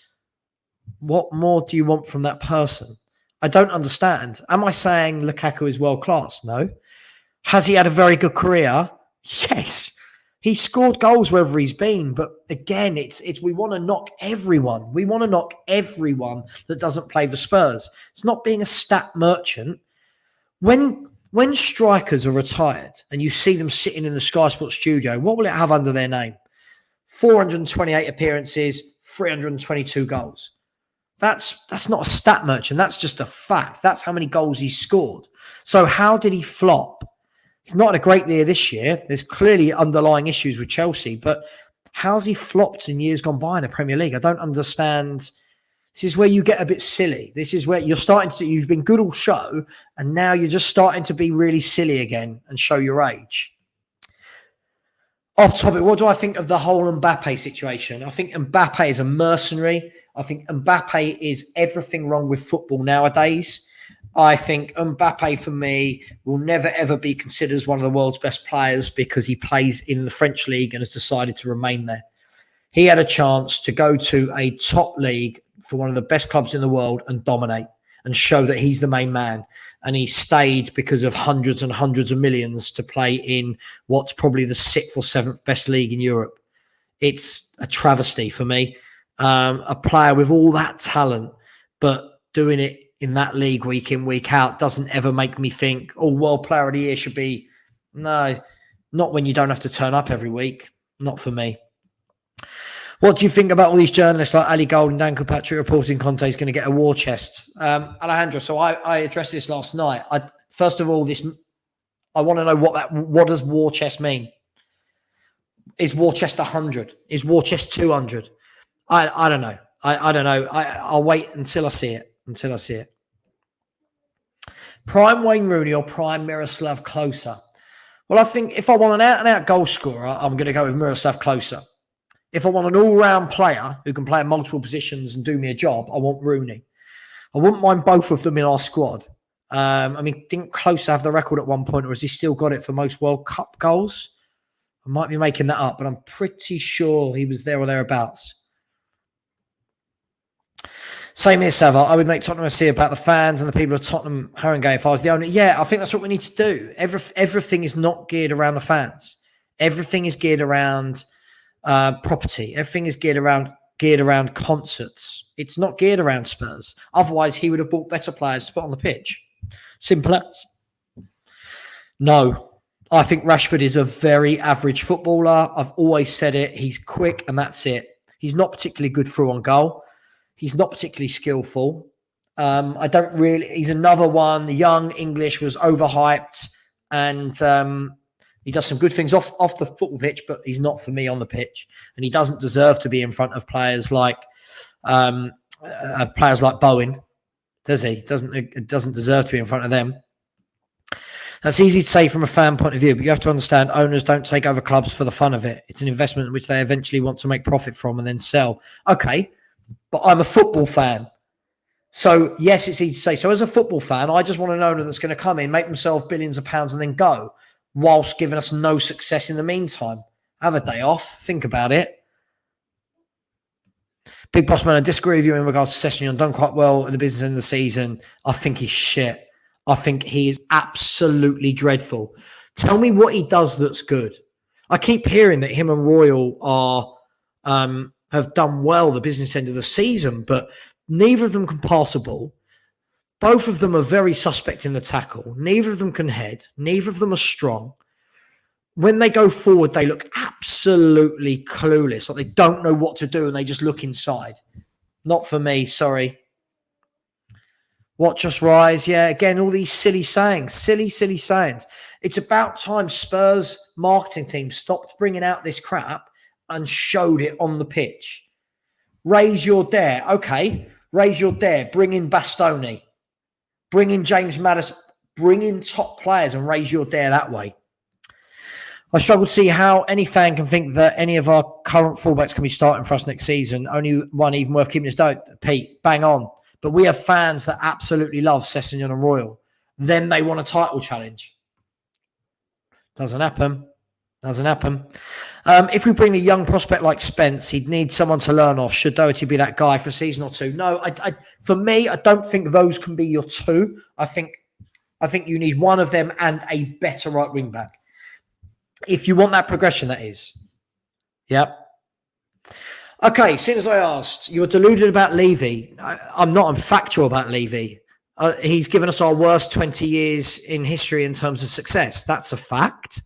what more do you want from that person? I don't understand. Am I saying Lukaku is world class? No. Has he had a very good career? Yes. He scored goals wherever he's been, but again, it's we want to knock everyone. We want to knock everyone that doesn't play for Spurs. It's not being a stat merchant. When strikers are retired and you see them sitting in the Sky Sports studio, what will it have under their name? 428 appearances, 322 goals. That's not a stat merchant. That's just a fact. That's how many goals he scored. So how did he flop? He's not had a great year this year. There's clearly underlying issues with Chelsea, but how's he flopped in years gone by in the Premier League? I don't understand. This is where you get a bit silly. This is where you've been good all show, and now you're just starting to be really silly again and show your age. Off topic, what do I think of the whole Mbappe situation? I think Mbappe is a mercenary. I think Mbappe is everything wrong with football nowadays. I think Mbappe, for me, will never, ever be considered as one of the world's best players because he plays in the French league and has decided to remain there. He had a chance to go to a top league for one of the best clubs in the world and dominate and show that he's the main man. And he stayed because of hundreds and hundreds of millions to play in what's probably the 6th or 7th best league in Europe. It's a travesty for me. A player with all that talent, but doing it in that league week in, week out doesn't ever make me think, oh, World Player of the Year should be. No, not when you don't have to turn up every week. Not for me. What do you think about all these journalists like Ali Gold and Dan Kilpatrick reporting Conte is going to get a war chest? Alejandro, so I addressed this last night. First of all, I want to know what does war chest mean? Is war chest 100? Is war chest 200? I don't know. I don't know. I'll wait until I see it. Prime Wayne Rooney or prime Miroslav Klose? Well, I think if I want an out-and-out goal scorer, I'm going to go with Miroslav Klose. If I want an all-round player who can play in multiple positions and do me a job, I want Rooney. I wouldn't mind both of them in our squad. Didn't Klose have the record at one point, or has he still got it for most World Cup goals? I might be making that up, but I'm pretty sure he was there or thereabouts. Same here, Savva. I would make Tottenham FC about the fans and the people of Tottenham Haringey if I was the owner. Yeah, I think that's what we need to do. Everything is not geared around the fans. Everything is geared around property. Everything is geared around concerts. It's not geared around Spurs. Otherwise, he would have bought better players to put on the pitch. Simple as. No, I think Rashford is a very average footballer. I've always said it. He's quick and that's it. He's not particularly good through on goal. He's not particularly skillful. He's another one. The young English was overhyped and he does some good things off the football pitch, but he's not for me on the pitch. And he doesn't deserve to be in front of players like Bowen, does he? Doesn't deserve to be in front of them. That's easy to say from a fan point of view, but you have to understand owners don't take over clubs for the fun of it. It's an investment which they eventually want to make profit from and then sell. Okay, but I'm a football fan. So, yes, it's easy to say. So, as a football fan, I just want an owner that's going to come in, make themselves billions of pounds and then go, whilst giving us no success in the meantime. Have a day off. Think about it. Big Boss Man, I disagree with you in regards to Sessegnon. Done quite well at the business end of the season. I think he's shit. I think he is absolutely dreadful. Tell me what he does that's good. I keep hearing that him and Royal have done well the business end of the season, but neither of them can pass a ball. Both of them are very suspect in the tackle. Neither of them can head. Neither of them are strong. When they go forward, they look absolutely clueless, like they don't know what to do and they just look inside. Not for me, sorry. Watch us rise. Yeah, again, all these silly sayings. Silly sayings. It's about time Spurs marketing team stopped bringing out this crap and showed it on the pitch. Raise your dare. Okay, raise your dare. Bring in Bastoni. Bring in James Maddison. Bring in top players and raise your dare that way. I struggle to see how any fan can think that any of our current fullbacks can be starting for us next season. Only one even worth keeping his note. Pete, bang on. But we have fans that absolutely love Sessegnon and Royal. Then they want a title challenge. Doesn't happen. If we bring a young prospect like Spence, he'd need someone to learn off. Should Doherty be that guy for a season or two? No, for me, I don't think those can be your two. I think you need one of them and a better right wing back. If you want that progression, that is. Yep. Okay, as soon as I asked, you were deluded about Levy. I'm not. I'm factual about Levy. He's given us our worst 20 years in history in terms of success. That's a fact.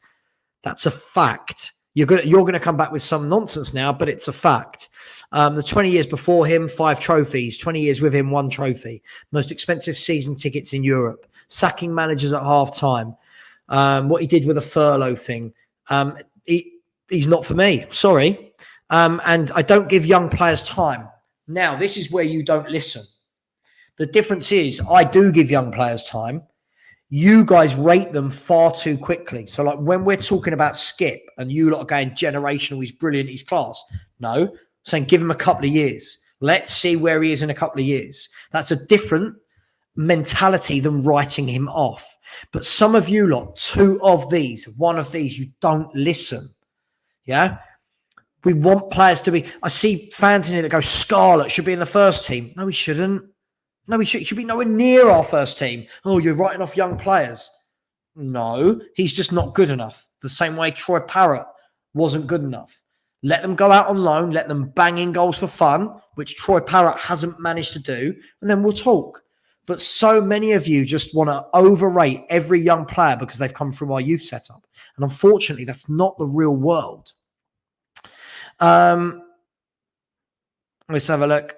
That's a fact. You're going to come back with some nonsense now, but it's a fact. The 20 years before him, 5 trophies. 20 years with him, 1 trophy. Most expensive season tickets in Europe. Sacking managers at half time. What he did with the furlough thing. He's not for me. Sorry. And I don't give young players time. Now, this is where you don't listen. The difference is I do give young players time. You guys rate them far too quickly. So like when we're talking about Skip and you lot are going generational, he's brilliant, he's class. No, saying give him a couple of years. Let's see where he is in a couple of years. That's a different mentality than writing him off. But some of you lot, 2 of these, 1 of these, you don't listen. Yeah? We want players to be... I see fans in here that go, Scarlett should be in the first team. No, he shouldn't. No, he should be nowhere near our first team. Oh, you're writing off young players. No, he's just not good enough. The same way Troy Parrott wasn't good enough. Let them go out on loan. Let them bang in goals for fun, which Troy Parrott hasn't managed to do. And then we'll talk. But so many of you just want to overrate every young player because they've come from our youth setup. And unfortunately, that's not the real world. Let's have a look.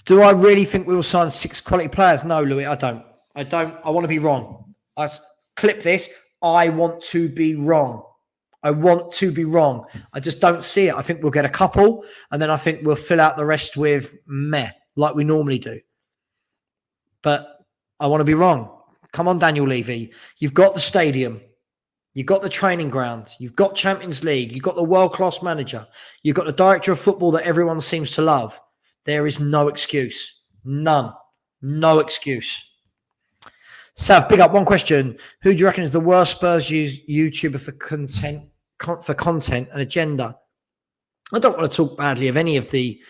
Do I really think we will sign 6 quality players? No, Louis, I don't. I want to be wrong. I clip this. I want to be wrong. I want to be wrong. I just don't see it. I think we'll get a couple, and then I think we'll fill out the rest with meh, like we normally do. But I want to be wrong. Come on, Daniel Levy. You've got the stadium. You've got the training ground. You've got Champions League. You've got the world-class manager. You've got the director of football that everyone seems to love. There is no excuse. None. No excuse. Sav, big up. One question. Who do you reckon is the worst Spurs YouTuber for content and agenda? I don't want to talk badly of any of the...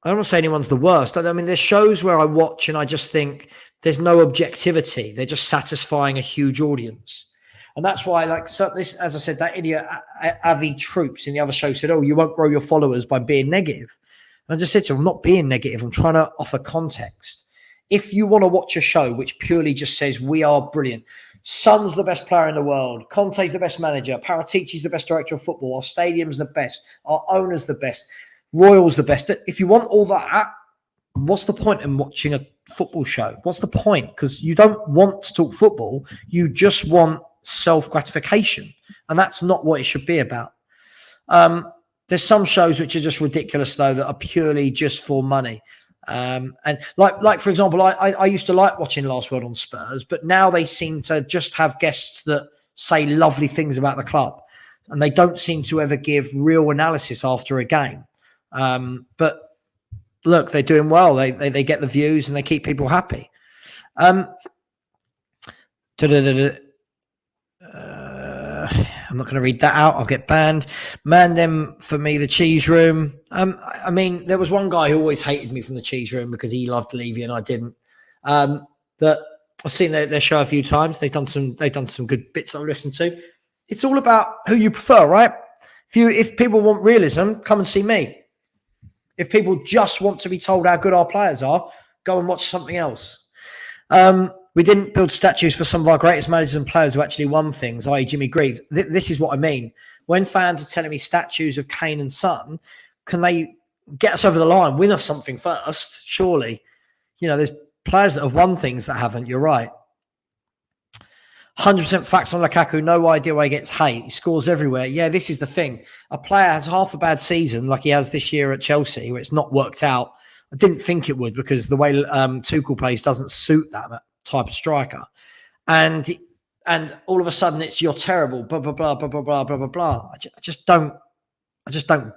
I don't want to say anyone's the worst. I mean, there's shows where I watch and I just think there's no objectivity. They're just satisfying a huge audience. And that's why, like, so this, as I said, that idiot Avi Troops in the other show said, oh, you won't grow your followers by being negative. And I just said to him, I'm not being negative. I'm trying to offer context. If you want to watch a show which purely just says we are brilliant, Son's the best player in the world, Conte's the best manager, Paratici's the best director of football, our stadium's the best, our owner's the best, Royal's the best. If you want all that, what's the point in watching a football show? What's the point? Because you don't want to talk football. You just want self-gratification. And that's not what it should be about. There's some shows which are just ridiculous, though, that are purely just for money. And like for example, I used to like watching Last Word on Spurs, but now they seem to just have guests that say lovely things about the club. And they don't seem to ever give real analysis after a game. But look, they're doing well. They get the views and they keep people happy. I'm not going to read that out. I'll get banned. Man, them for me, the cheese room. I mean, there was one guy who always hated me from the cheese room because he loved Levy and I didn't. But I've seen their show a few times. They've done some good bits I've listened to. It's all about who you prefer, right? If people want realism, come and see me. If people just want to be told how good our players are, go and watch something else. We didn't build statues for some of our greatest managers and players who actually won things, i.e. Jimmy Greaves. This is what I mean. When fans are telling me statues of Kane and Son, can they get us over the line, win us something first? Surely. You know, there's players that have won things that haven't. You're right. 100% facts on Lukaku. No idea why he gets hate. He scores everywhere. Yeah, this is the thing. A player has half a bad season like he has this year at Chelsea where it's not worked out. I didn't think it would because the way Tuchel plays doesn't suit that type of striker. And all of a sudden it's you're terrible, blah, blah, blah, blah, blah, blah, blah, blah, blah. I just don't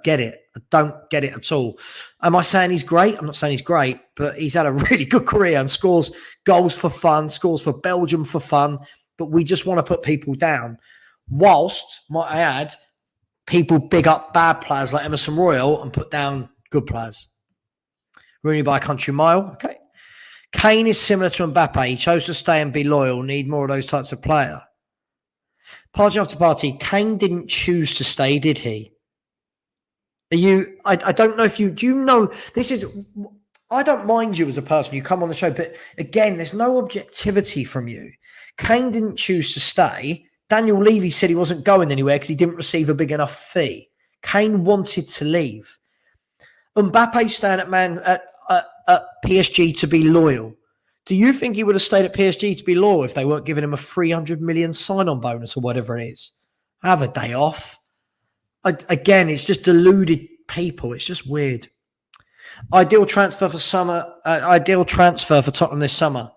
get it. I don't get it at all. Am I saying he's great? I'm not saying he's great, but he's had a really good career and scores goals for fun, scores for Belgium for fun. But we just want to put people down. Whilst, might I add, people big up bad players like Emerson Royal and put down good players. Rooney by a country mile. Okay. Kane is similar to Mbappe. He chose to stay and be loyal. Need more of those types of player. Party after party. Kane didn't choose to stay, did he? I don't know if you... Do you know... This is... I don't mind you as a person. You come on the show. But again, there's no objectivity from you. Kane didn't choose to stay. Daniel Levy said he wasn't going anywhere because he didn't receive a big enough fee. Kane wanted to leave. Mbappe staying at PSG to be loyal. Do you think he would have stayed at PSG to be loyal if they weren't giving him a 300 million sign-on bonus or whatever it is? Have a day off. Again, it's just deluded people. It's just weird. Ideal transfer for Tottenham this summer.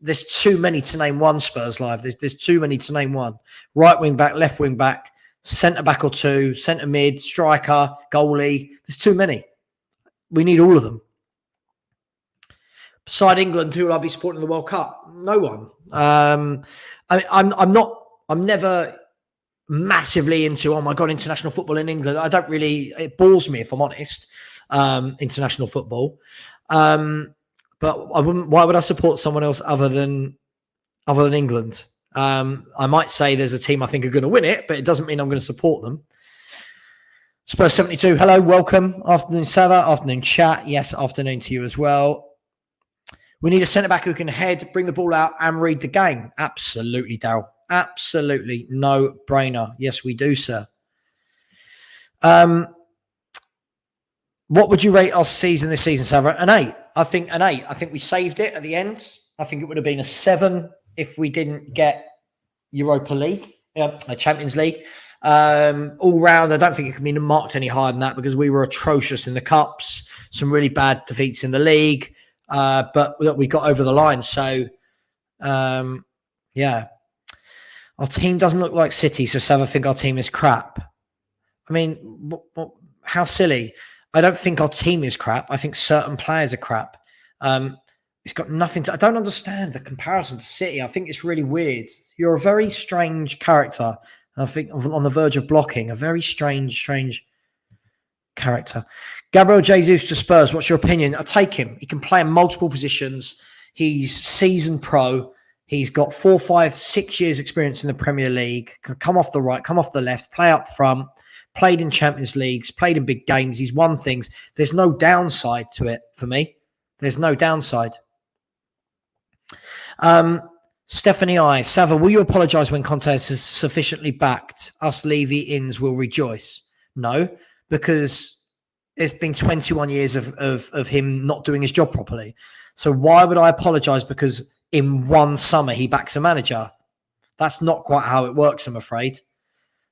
There's too many to name one, Spurs Live. There's too many to name one. Right wing back, left wing back, centre back or two, centre mid, striker, goalie. There's too many. We need all of them. Beside England, who will I be supporting in the World Cup? No one. I'm never massively into, oh my God, international football in England. I don't really, it bores me if I'm honest, international football. But I wouldn't, why would I support someone else other than England? I might say there's a team I think are going to win it, but it doesn't mean I'm going to support them. Spurs 72, hello, welcome. Afternoon, Savva. Afternoon, chat. Yes, afternoon to you as well. We need a centre-back who can head, bring the ball out and read the game. Absolutely, Daryl. Absolutely. No brainer. Yes, we do, sir. What would you rate our season this season, Savva? An 8. I think an 8. I think we saved it at the end. I think it would have been a 7 if we didn't get Europa League, Champions League. All round, I don't think it can be marked any higher than that because we were atrocious in the cups, some really bad defeats in the league, but we got over the line. So, yeah. Our team doesn't look like City, so Savva think our team is crap. I mean, how silly. I don't think our team is crap. I think certain players are crap. It's got nothing to... I don't understand the comparison to City. I think it's really weird. You're a very strange character. I think on the verge of blocking. A very strange character. Gabriel Jesus to Spurs. What's your opinion? I take him. He can play in multiple positions. He's seasoned pro. He's got 4, 5, 6 years experience in the Premier League. Can come off the right, come off the left, play up front. Played in Champions Leagues, played in big games. He's won things. There's no downside to it for me. There's no downside. Stephanie I. Savva, will you apologise when Conte is sufficiently backed? Us Levy-ins will rejoice. No, because it's been 21 years of him not doing his job properly. So why would I apologise because in one summer he backs a manager? That's not quite how it works, I'm afraid.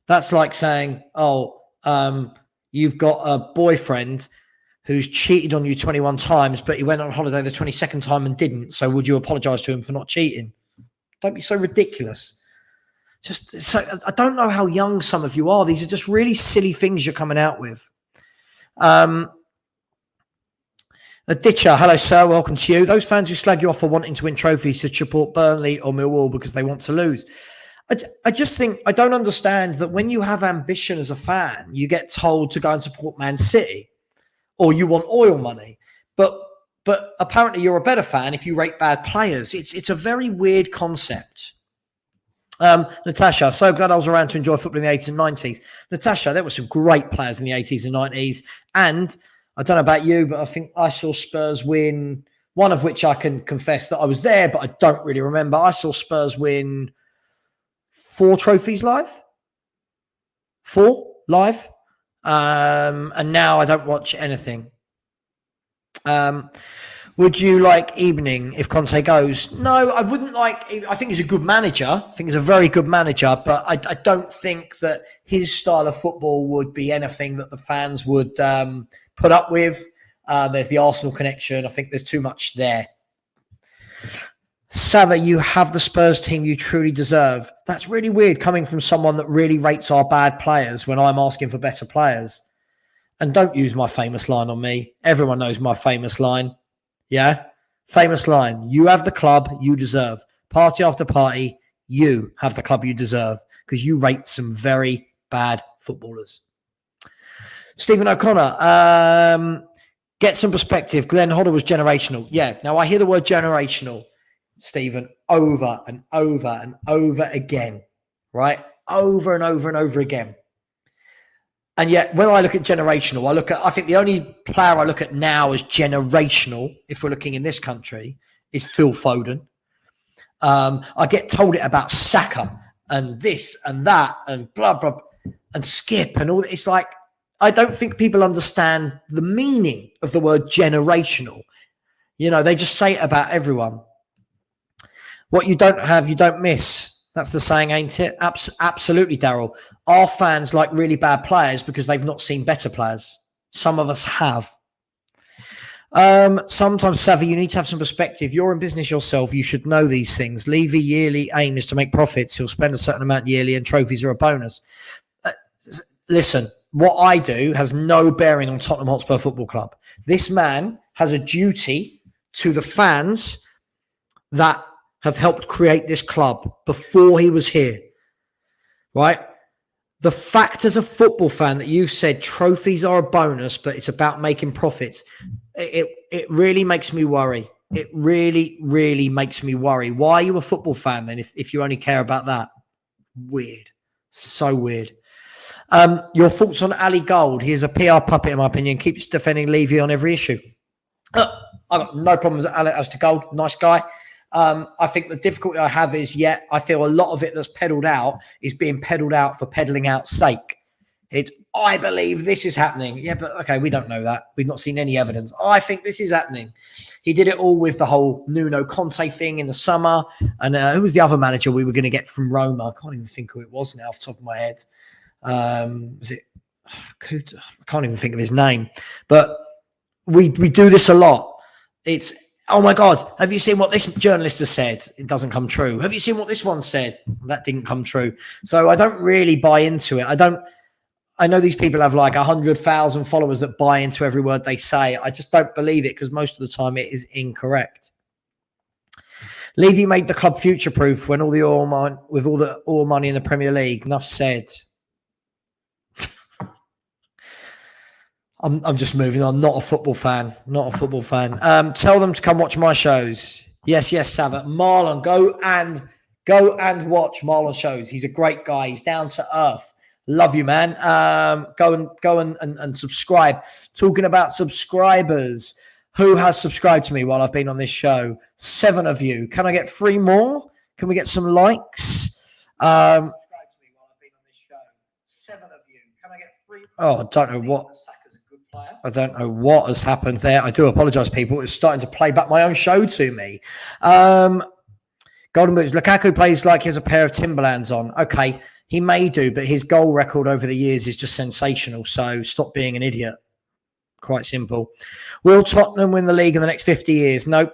That's like saying, you've got a boyfriend who's cheated on you 21 times, but he went on holiday the 22nd time and didn't. So would you apologise to him for not cheating? Don't be so ridiculous. I don't know how young some of you are. These are just really silly things you're coming out with. A Ditcher, hello, sir. Welcome to you. Those fans who slag you off for wanting to win trophies to support Burnley or Millwall because they want to lose. I just think I don't understand that when you have ambition as a fan, you get told to go and support Man City or you want oil money. But apparently you're a better fan if you rate bad players. It's a very weird concept. Natasha, so glad I was around to enjoy football in the 80s and 90s. Natasha, there were some great players in the 80s and 90s. And I don't know about you, but I think I saw Spurs win, one of which I can confess that I was there, but I don't really remember. I saw Spurs win 4 trophies live. 4 live. And now I don't watch anything. Would you like Evening if Conte goes? No, I wouldn't like. I think he's a good manager. I think he's a very good manager, but I don't think that his style of football would be anything that the fans would put up with. There's the Arsenal connection. I think there's too much there. Savva, you have the Spurs team you truly deserve. That's really weird coming from someone that really rates our bad players when I'm asking for better players. And don't use my famous line on me. Everyone knows my famous line. Yeah? Famous line. You have the club you deserve. Party after party, you have the club you deserve because you rate some very bad footballers. Stephen O'Connor, get some perspective. Glenn Hodder was generational. Yeah. Now I hear the word generational, Stephen, over and over and over again, right? over and over and over again. And yet, when I look at generational, I think the only player I look at now as generational, if we're looking in this country, is Phil Foden. I get told it about Saka and this and that and blah, blah, and Skip and all that. It's like, I don't think people understand the meaning of the word generational. You know, they just say it about everyone. What you don't have, you don't miss. That's the saying, ain't it? Absolutely, Daryl. Our fans like really bad players because they've not seen better players. Some of us have. Sometimes, Savva, you need to have some perspective. You're in business yourself. You should know these things. Levy yearly aim is to make profits. He'll spend a certain amount yearly and trophies are a bonus. Listen, what I do has no bearing on Tottenham Hotspur Football Club. This man has a duty to the fans that have helped create this club before he was here, right? The fact as a football fan that you said trophies are a bonus, but it's about making profits, it really makes me worry. It really, really makes me worry. Why are you a football fan then if you only care about that? Weird. So weird. Your thoughts on Ali Gold? He is a PR puppet, in my opinion, keeps defending Levy on every issue. I've got no problems as to Gold. Nice guy. I think the difficulty I have is, I feel a lot of it that's peddled out is being peddled out for peddling out's sake. I believe this is happening. Yeah, but okay, we don't know that. We've not seen any evidence. I think this is happening. He did it all with the whole Nuno Conte thing in the summer. And who was the other manager we were going to get from Roma? I can't even think who it was now off the top of my head. Was it? I can't even think of his name. But we do this a lot. It's, oh my God, have you seen what this journalist has said? It doesn't come true. Have you seen what this one said? That didn't come true. So I don't really buy into it. I know these people have like 100,000 followers that buy into every word they say. I just don't believe it because most of the time it is incorrect. Levy made the club future-proof with all the oil money in the Premier League. Enough said. I'm just moving on. Not a football fan. Not a football fan. Tell them to come watch my shows. Yes, Savva. Marlon, go and watch Marlon shows. He's a great guy. He's down to earth. Love you, man. Go and subscribe. Talking about subscribers, who has subscribed to me while I've been on this show? 7 of you. Can I get 3 more? Can we get some likes? Subscribe to me while I've been on this show. 7 of you. Can I get 3 more? Oh, I don't know what. I don't know what has happened there. I do apologise, people. It's starting to play back my own show to me. Golden Boots. Lukaku plays like he has a pair of Timberlands on. Okay, he may do, but his goal record over the years is just sensational. So stop being an idiot. Quite simple. Will Tottenham win the league in the next 50 years? Nope.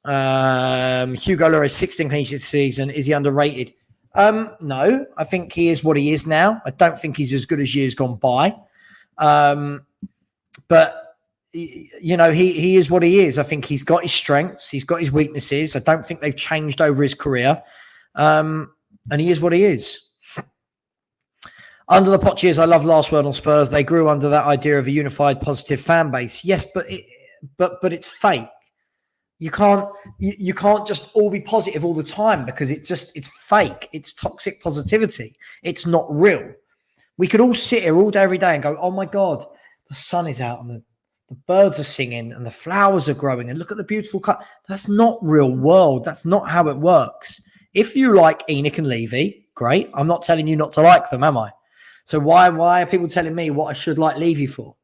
Hugo Lloris, 16 clean sheets this season. Is he underrated? No. I think he is what he is now. I don't think he's as good as years gone by. But, you know, he is what he is. I think he's got his strengths. He's got his weaknesses. I don't think they've changed over his career. And he is what he is. Under the Poch years, I love last word on Spurs. They grew under that idea of a unified, positive fan base. Yes, but it's fake. You can't just all be positive all the time because it's fake. It's toxic positivity. It's not real. We could all sit here all day, every day and go, oh my God, the sun is out and the birds are singing and the flowers are growing and look at the beautiful cut. That's not real world. That's not how it works. If you like Enoch and Levy, great. I'm not telling you not to like them, am I? So why are people telling me what I should like Levy for?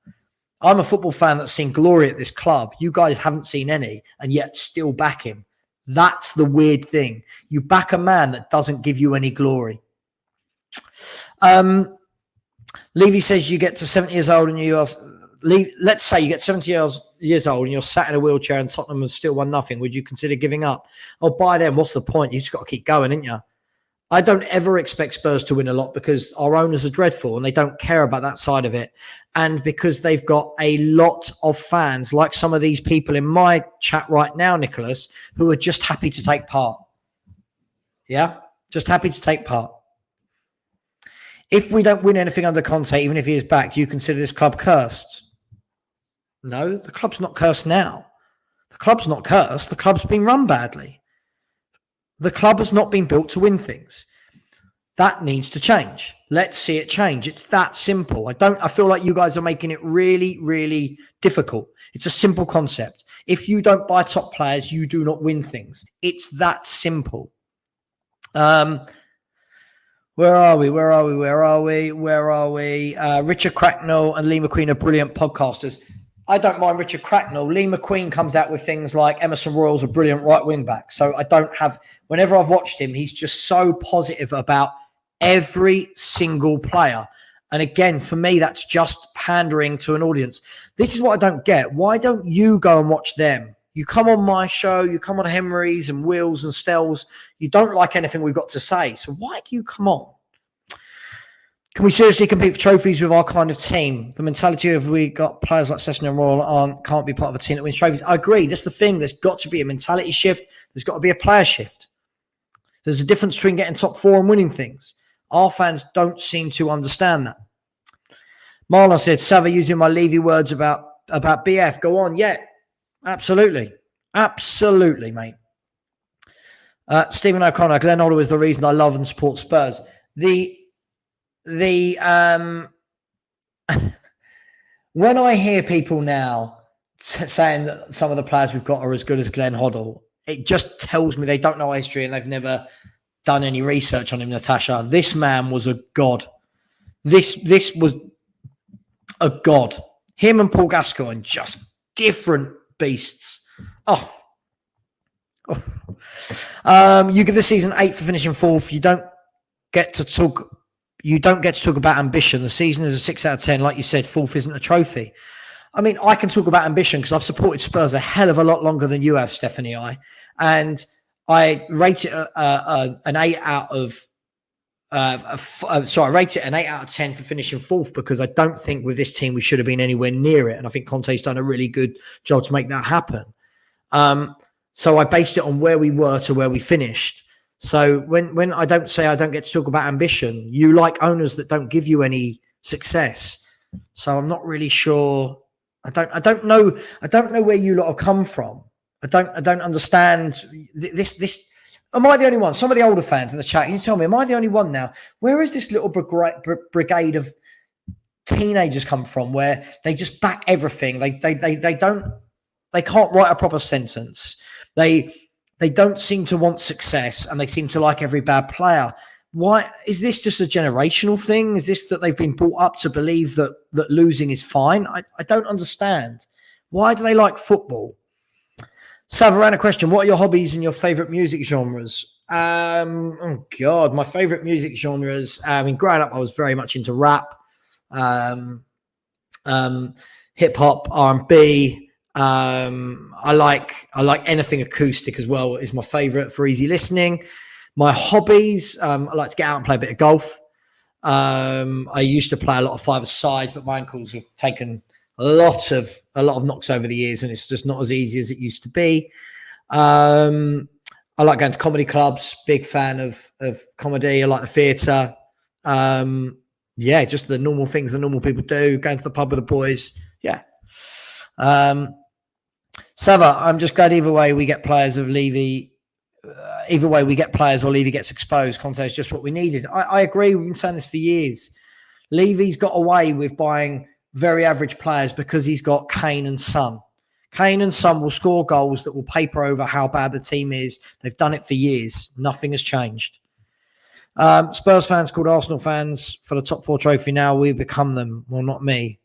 I'm a football fan that's seen glory at this club. You guys haven't seen any and yet still back him. That's the weird thing. You back a man that doesn't give you any glory. Levy says you get to 70 years old and let's say you get 70 years old and you're sat in a wheelchair and Tottenham has still won nothing. Would you consider giving up? Oh, by then, what's the point? You just got to keep going, ain't you? I don't ever expect Spurs to win a lot because our owners are dreadful and they don't care about that side of it. And because they've got a lot of fans, like some of these people in my chat right now, Nicholas, who are just happy to take part. Yeah? Just happy to take part. If we don't win anything under Conte, even if he is back, do you consider this club cursed? No, the club's not cursed now. The club's not cursed. The club's been run badly. The club has not been built to win things. That needs to change. Let's see it change. It's that simple. I feel like you guys are making it really, really difficult. It's a simple concept. If you don't buy top players, you do not win things. It's that simple. Where are we? Richard Cracknell and Lee McQueen are brilliant podcasters. I don't mind Richard Cracknell. Lee McQueen comes out with things like Emerson Royal's a brilliant right wing back. So I don't have, whenever I've watched him, he's just so positive about every single player. And again, for me, that's just pandering to an audience. This is what I don't get. Why don't you go and watch them? You come on my show, you come on Henry's and Will's and Stell's. You don't like anything we've got to say. So why do you come on? Can we seriously compete for trophies with our kind of team? The mentality of we got players like Session and Royal can't be part of a team that wins trophies. I agree. That's the thing. There's got to be a mentality shift. There's got to be a player shift. There's a difference between getting top four and winning things. Our fans don't seem to understand that. Marlon said, Savva using my Levy words about BF. Go on. Yeah, absolutely. Absolutely, mate. Stephen O'Connor, Glenn Hoddle is the reason I love and support Spurs. When I hear people now saying that some of the players we've got are as good as Glenn Hoddle, it just tells me they don't know our history and they've never done any research on him, Natasha. This man was a god. This was a god. Him and Paul Gascoigne, just different beasts. You give the season 8 for finishing 4th. You don't get to talk about ambition. The season is a 6 out of 10. Like you said, 4th isn't a trophy. I mean, I can talk about ambition because I've supported Spurs a hell of a lot longer than you have, Stephanie. And I rate it an 8 out of. I rate it an 8 out of 10 for finishing 4th because I don't think with this team we should have been anywhere near it, and I think Conte's done a really good job to make that happen. So I based it on where we were to where we finished. So when I don't say I don't get to talk about ambition, you like owners that don't give you any success. So I'm not really sure. I don't know where you lot have come from. I don't understand this. Am I the only one? Some of the older fans in the chat, can you tell me, am I the only one now? Where is this little brigade of teenagers come from where they just back everything? They can't write a proper sentence. They don't seem to want success and they seem to like every bad player. Why is this just a generational thing? Is this that they've been brought up to believe that losing is fine? I don't understand. Why do they like football? Savarana question, what are your hobbies and your favourite music genres? Oh, God, my favourite music genres. I mean, growing up, I was very much into rap, hip-hop, R&B. I like anything acoustic as well is my favourite for easy listening. My hobbies, I like to get out and play a bit of golf. I used to play a lot of five-a-side, but my ankles have taken a lot of knocks over the years, and it's just not as easy as it used to be. I like going to comedy clubs. Big fan of comedy. I like the theatre. Just the normal things the normal people do. Going to the pub with the boys. Yeah. Savva, I'm just glad either way we get players of Levy. Either way we get players or Levy gets exposed. Conte is just what we needed. I agree. We've been saying this for years. Levy's got away with buying very average players because he's got Kane and Son. Kane and Son will score goals that will paper over how bad the team is. They've done it for years. Nothing has changed. Spurs fans called Arsenal fans for the top 4 trophy now. We become them. Well, not me.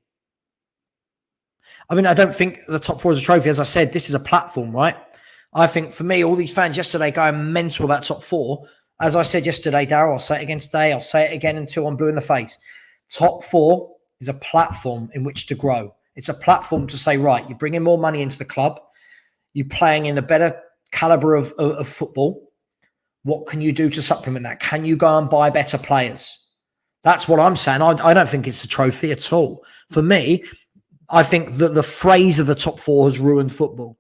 I mean, I don't think the top 4 is a trophy. As I said, this is a platform, right? I think for me, all these fans yesterday going mental about top 4. As I said yesterday, Darryl, I'll say it again today. I'll say it again until I'm blue in the face. Top 4 is a platform in which to grow. It's a platform to say, right, you're bringing more money into the club. You're playing in a better caliber of football. What can you do to supplement that? Can you go and buy better players? That's what I'm saying. I don't think it's a trophy at all. For me, I think that the phrase of the top 4 has ruined football.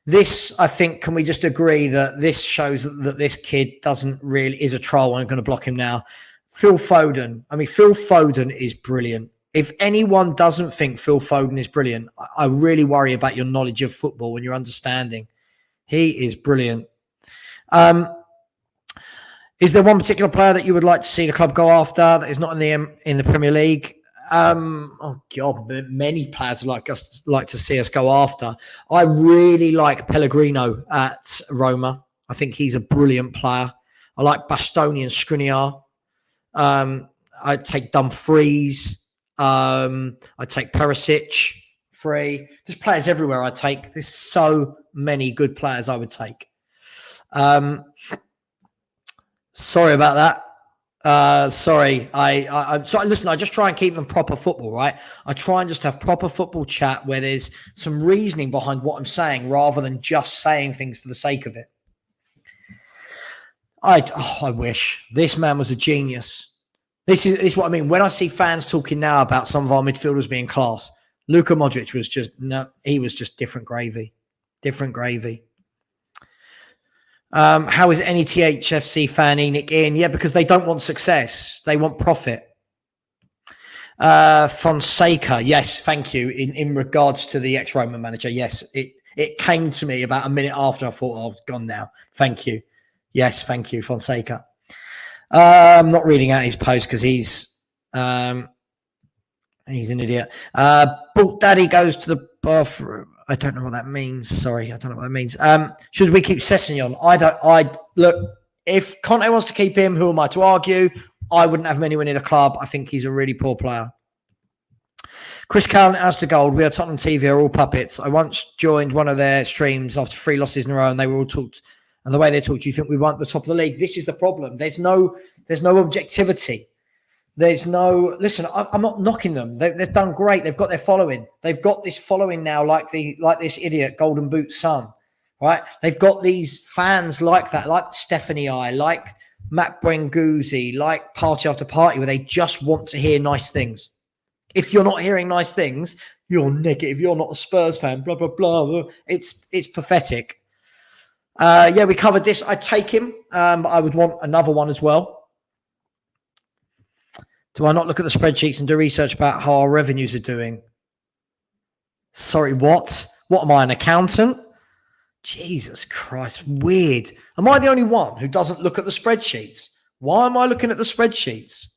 This, I think, can we just agree that this shows that this kid is a troll? I'm going to block him now. Phil Foden. I mean, Phil Foden is brilliant. If anyone doesn't think Phil Foden is brilliant, I really worry about your knowledge of football and your understanding. He is brilliant. Is there one particular player that you would like to see the club go after that is not in the Premier League? Oh God, many players like to see us go after. I really like Pellegrino at Roma. I think he's a brilliant player. I like Bastoni and Skriniar. I'd take Dumfries. I'd take Perisic free. There's players everywhere I'd take. There's so many good players I would take. Sorry about that. Sorry. I'm sorry. Listen, I just try and keep them proper football, right? I try and just have proper football chat where there's some reasoning behind what I'm saying rather than just saying things for the sake of it. I wish this man was a genius. This is what I mean. When I see fans talking now about some of our midfielders being class, Luka Modric was just, he was just different gravy. Different gravy. How is any THFC fan Enoch in? Yeah, because they don't want success. They want profit. Fonseca, yes, thank you. In regards to the ex-Roman manager, yes, it came to me about a minute after I thought I was gone now. Thank you. Yes, thank you, Fonseca. I'm not reading out his post because he's an idiot. Bolt Daddy goes to the bathroom. I don't know what that means. Sorry, I don't know what that means. Should we keep Sessegnon? Look, if Conte wants to keep him, who am I to argue? I wouldn't have him anywhere near the club. I think he's a really poor player. Chris Cowan as to gold. We are Tottenham TV are all puppets. I once joined one of their streams after 3 losses in a row, and they were all talked. And the way they talk, you think we weren't the top of the league. This is the problem. There's no objectivity. There's no, listen, I'm not knocking them. They've done great. They've got their following. They've got this following now, like this idiot Golden Boot son, right? They've got these fans like that, like Stephanie I, like Matt Brenguzzi, like Party After Party, where they just want to hear nice things. If you're not hearing nice things, you're negative. You're not a Spurs fan, blah, blah, blah. It's pathetic. Yeah, we covered this. I'd take him. But I would want another one as well. Do I not look at the spreadsheets and do research about how our revenues are doing? Sorry, what? What am I, an accountant? Jesus Christ, weird. Am I the only one who doesn't look at the spreadsheets? Why am I looking at the spreadsheets?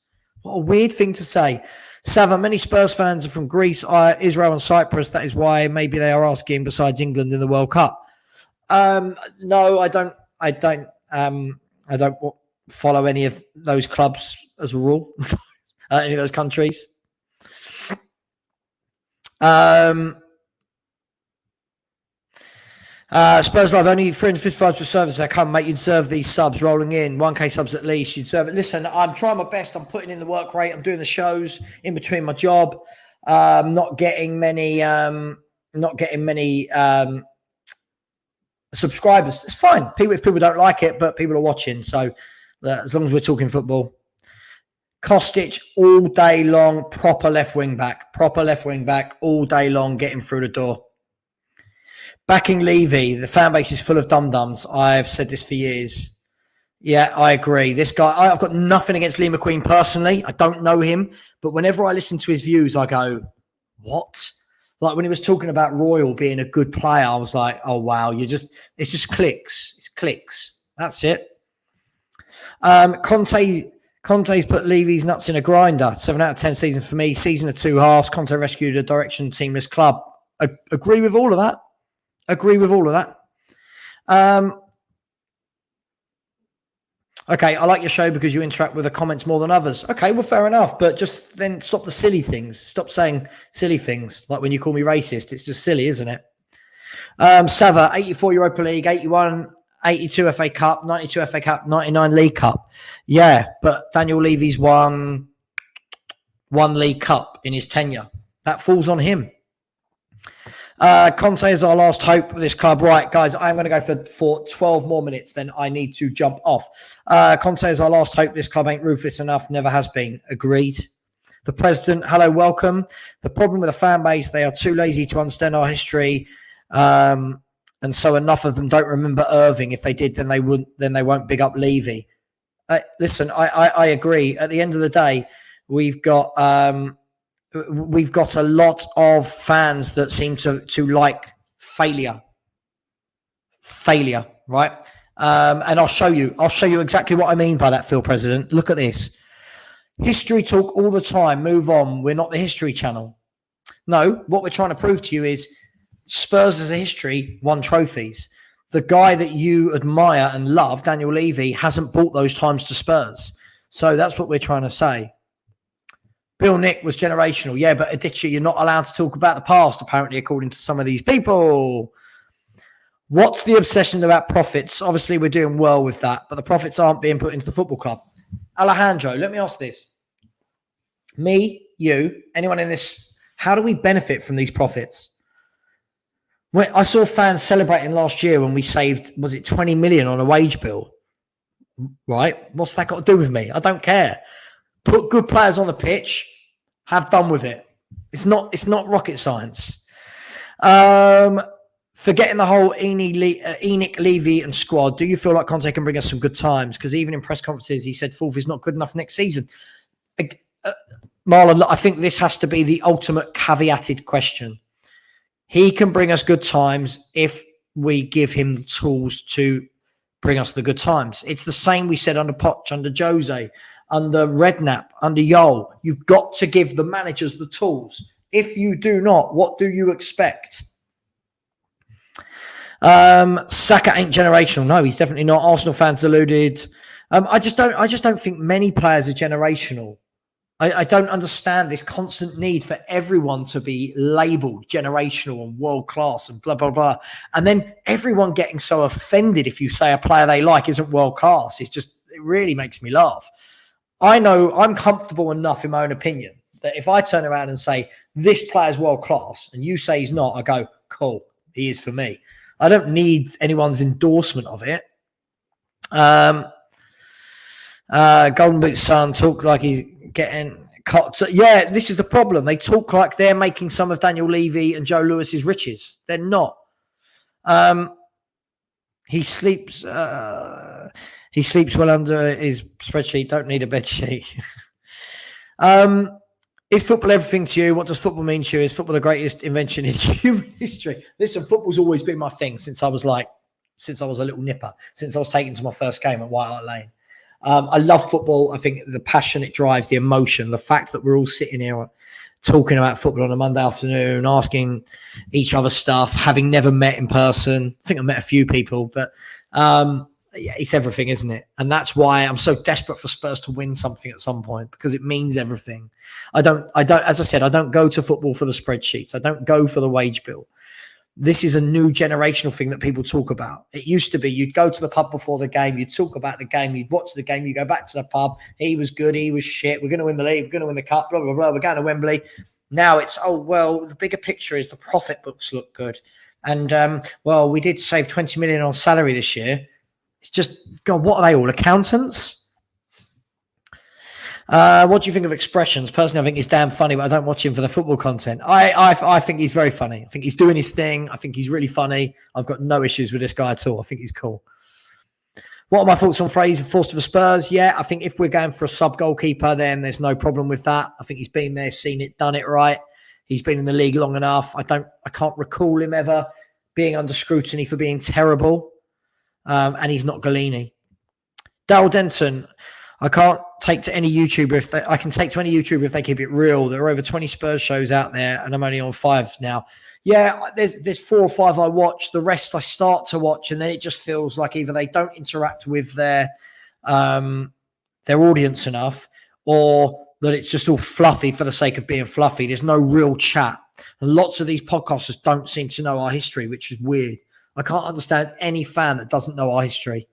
What a weird thing to say. Savva, many Spurs fans are from Greece, Israel and Cyprus. That is why maybe they are asking besides England in the World Cup. No, I don't follow any of those clubs as a rule. Any of those countries. Spurs Live, only 355 for service. I come, mate. You deserve these subs rolling in. 1K subs at least. You deserve it. Listen, I'm trying my best. I'm putting in the work rate. I'm doing the shows in between my job. Not getting many subscribers. It's fine. If people don't like it, but people are watching. So as long as we're talking football. Kostic all day long, proper left wing back all day long, getting through the door. Backing Levy, the fan base is full of dum-dums. I've said this for years. Yeah, I agree. This guy, I've got nothing against Lee McQueen personally. I don't know him, but whenever I listen to his views, I go, what? Like when he was talking about Royal being a good player, I was like, oh wow, it's just clicks. It's clicks. That's it. Conte's put Levy's nuts in a grinder. 7 out of 10 season for me. Season of 2 halves. Conte rescued a direction teamless club. Agree with all of that. Okay, I like your show because you interact with the comments more than others. Okay, well, fair enough. But just then stop the silly things. Stop saying silly things. Like when you call me racist. It's just silly, isn't it? Savva, 84 Europa League, 82 FA Cup, 92 FA Cup, 99 League Cup. Yeah, but Daniel Levy's won 1 League Cup in his tenure. That falls on him. Conte is our last hope for this club. Right, guys, I'm going to go for 12 more minutes, then I need to jump off. Conte is our last hope. This club ain't ruthless enough, never has been. Agreed. The president, hello, welcome. The problem with the fan base, they are too lazy to understand our history. And so enough of them don't remember Irving. If they did, then they won't big up Levy. Listen, I agree. At the end of the day, we've got a lot of fans that seem to like failure, right? And I'll show you exactly what I mean by that, Phil President. Look at this. History talk all the time. Move on. We're not the History Channel. No, what we're trying to prove to you is Spurs as a history won trophies. The guy that you admire and love, Daniel Levy, hasn't brought those times to Spurs. So that's what we're trying to say. Bill Nick was generational. Yeah, but Adichie, you're not allowed to talk about the past, apparently, according to some of these people. What's the obsession about profits? Obviously, we're doing well with that, but the profits aren't being put into the football club. Alejandro, let me ask this. Me, you, anyone in this, how do we benefit from these profits? When I saw fans celebrating last year when we saved, was it 20 million on a wage bill? Right? What's that got to do with me? I don't care. Put good players on the pitch. Have done with it. It's not rocket science. Forgetting the whole Enoch, Levy and squad, do you feel like Conte can bring us some good times? Because even in press conferences, he said fourth is not good enough next season. Marlon, I think this has to be the ultimate caveated question. He can bring us good times if we give him the tools to bring us the good times. It's the same we said under Poch, under Jose, under Redknapp, under Yol. You've got to give the managers the tools. If you do not, what do you expect? Saka ain't generational. No, he's definitely not. Arsenal fans deluded. I just don't think many players are generational. I don't understand this constant need for everyone to be labelled generational and world class and blah, blah, blah. And then everyone getting so offended if you say a player they like isn't world class. It really makes me laugh. I know I'm comfortable enough in my own opinion that if I turn around and say, this player's world class, and you say he's not, I go, cool, he is for me. I don't need anyone's endorsement of it. Golden Boot Son talk like he's getting cut. So, yeah, this is the problem. They talk like they're making some of Daniel Levy and Joe Lewis's riches. They're not. He sleeps well under his spreadsheet. Don't need a bed sheet. Is football everything to you? What does football mean to you? Is football the greatest invention in human history? Listen, football's always been my thing since I was a little nipper, since I was taken to my first game at White Hart Lane. I love football. I think the passion it drives, the emotion, the fact that we're all sitting here talking about football on a Monday afternoon, asking each other stuff, having never met in person. I think I met a few people, but yeah, it's everything, isn't it? And that's why I'm so desperate for Spurs to win something at some point, because it means everything. I don't, as I said, I don't go to football for the spreadsheets. I don't go for the wage bill. This is a new generational thing that people talk about. It used to be you'd go to the pub before the game, you'd talk about the game, you'd watch the game, you go back to the pub. He was good, he was shit. We're going to win the league, we're going to win the cup, blah, blah, blah. We're going to Wembley. Now it's, oh, well, the bigger picture is the profit books look good. And, well, we did save 20 million on salary this year. It's just, God, what are they all, accountants? What do you think of Expressions? Personally, I think he's damn funny, but I don't watch him for the football content. I think he's very funny. I think he's doing his thing. I think he's really funny. I've got no issues with this guy at all. I think he's cool. What are my thoughts on Fraser Forster for Spurs? Yeah, I think if we're going for a sub-goalkeeper, then there's no problem with that. I think he's been there, seen it, done it right. He's been in the league long enough. I can't recall him ever being under scrutiny for being terrible. And he's not Galini. Daryl Denton, I can't take to any YouTuber I can take to any YouTuber if they keep it real. There are over 20 Spurs shows out there, and I'm only on 5 now. Yeah, there's 4 or 5 I watch. The rest I start to watch, and then it just feels like either they don't interact with their audience enough, or that it's just all fluffy for the sake of being fluffy. There's no real chat. And lots of these podcasters don't seem to know our history, which is weird. I can't understand any fan that doesn't know our history.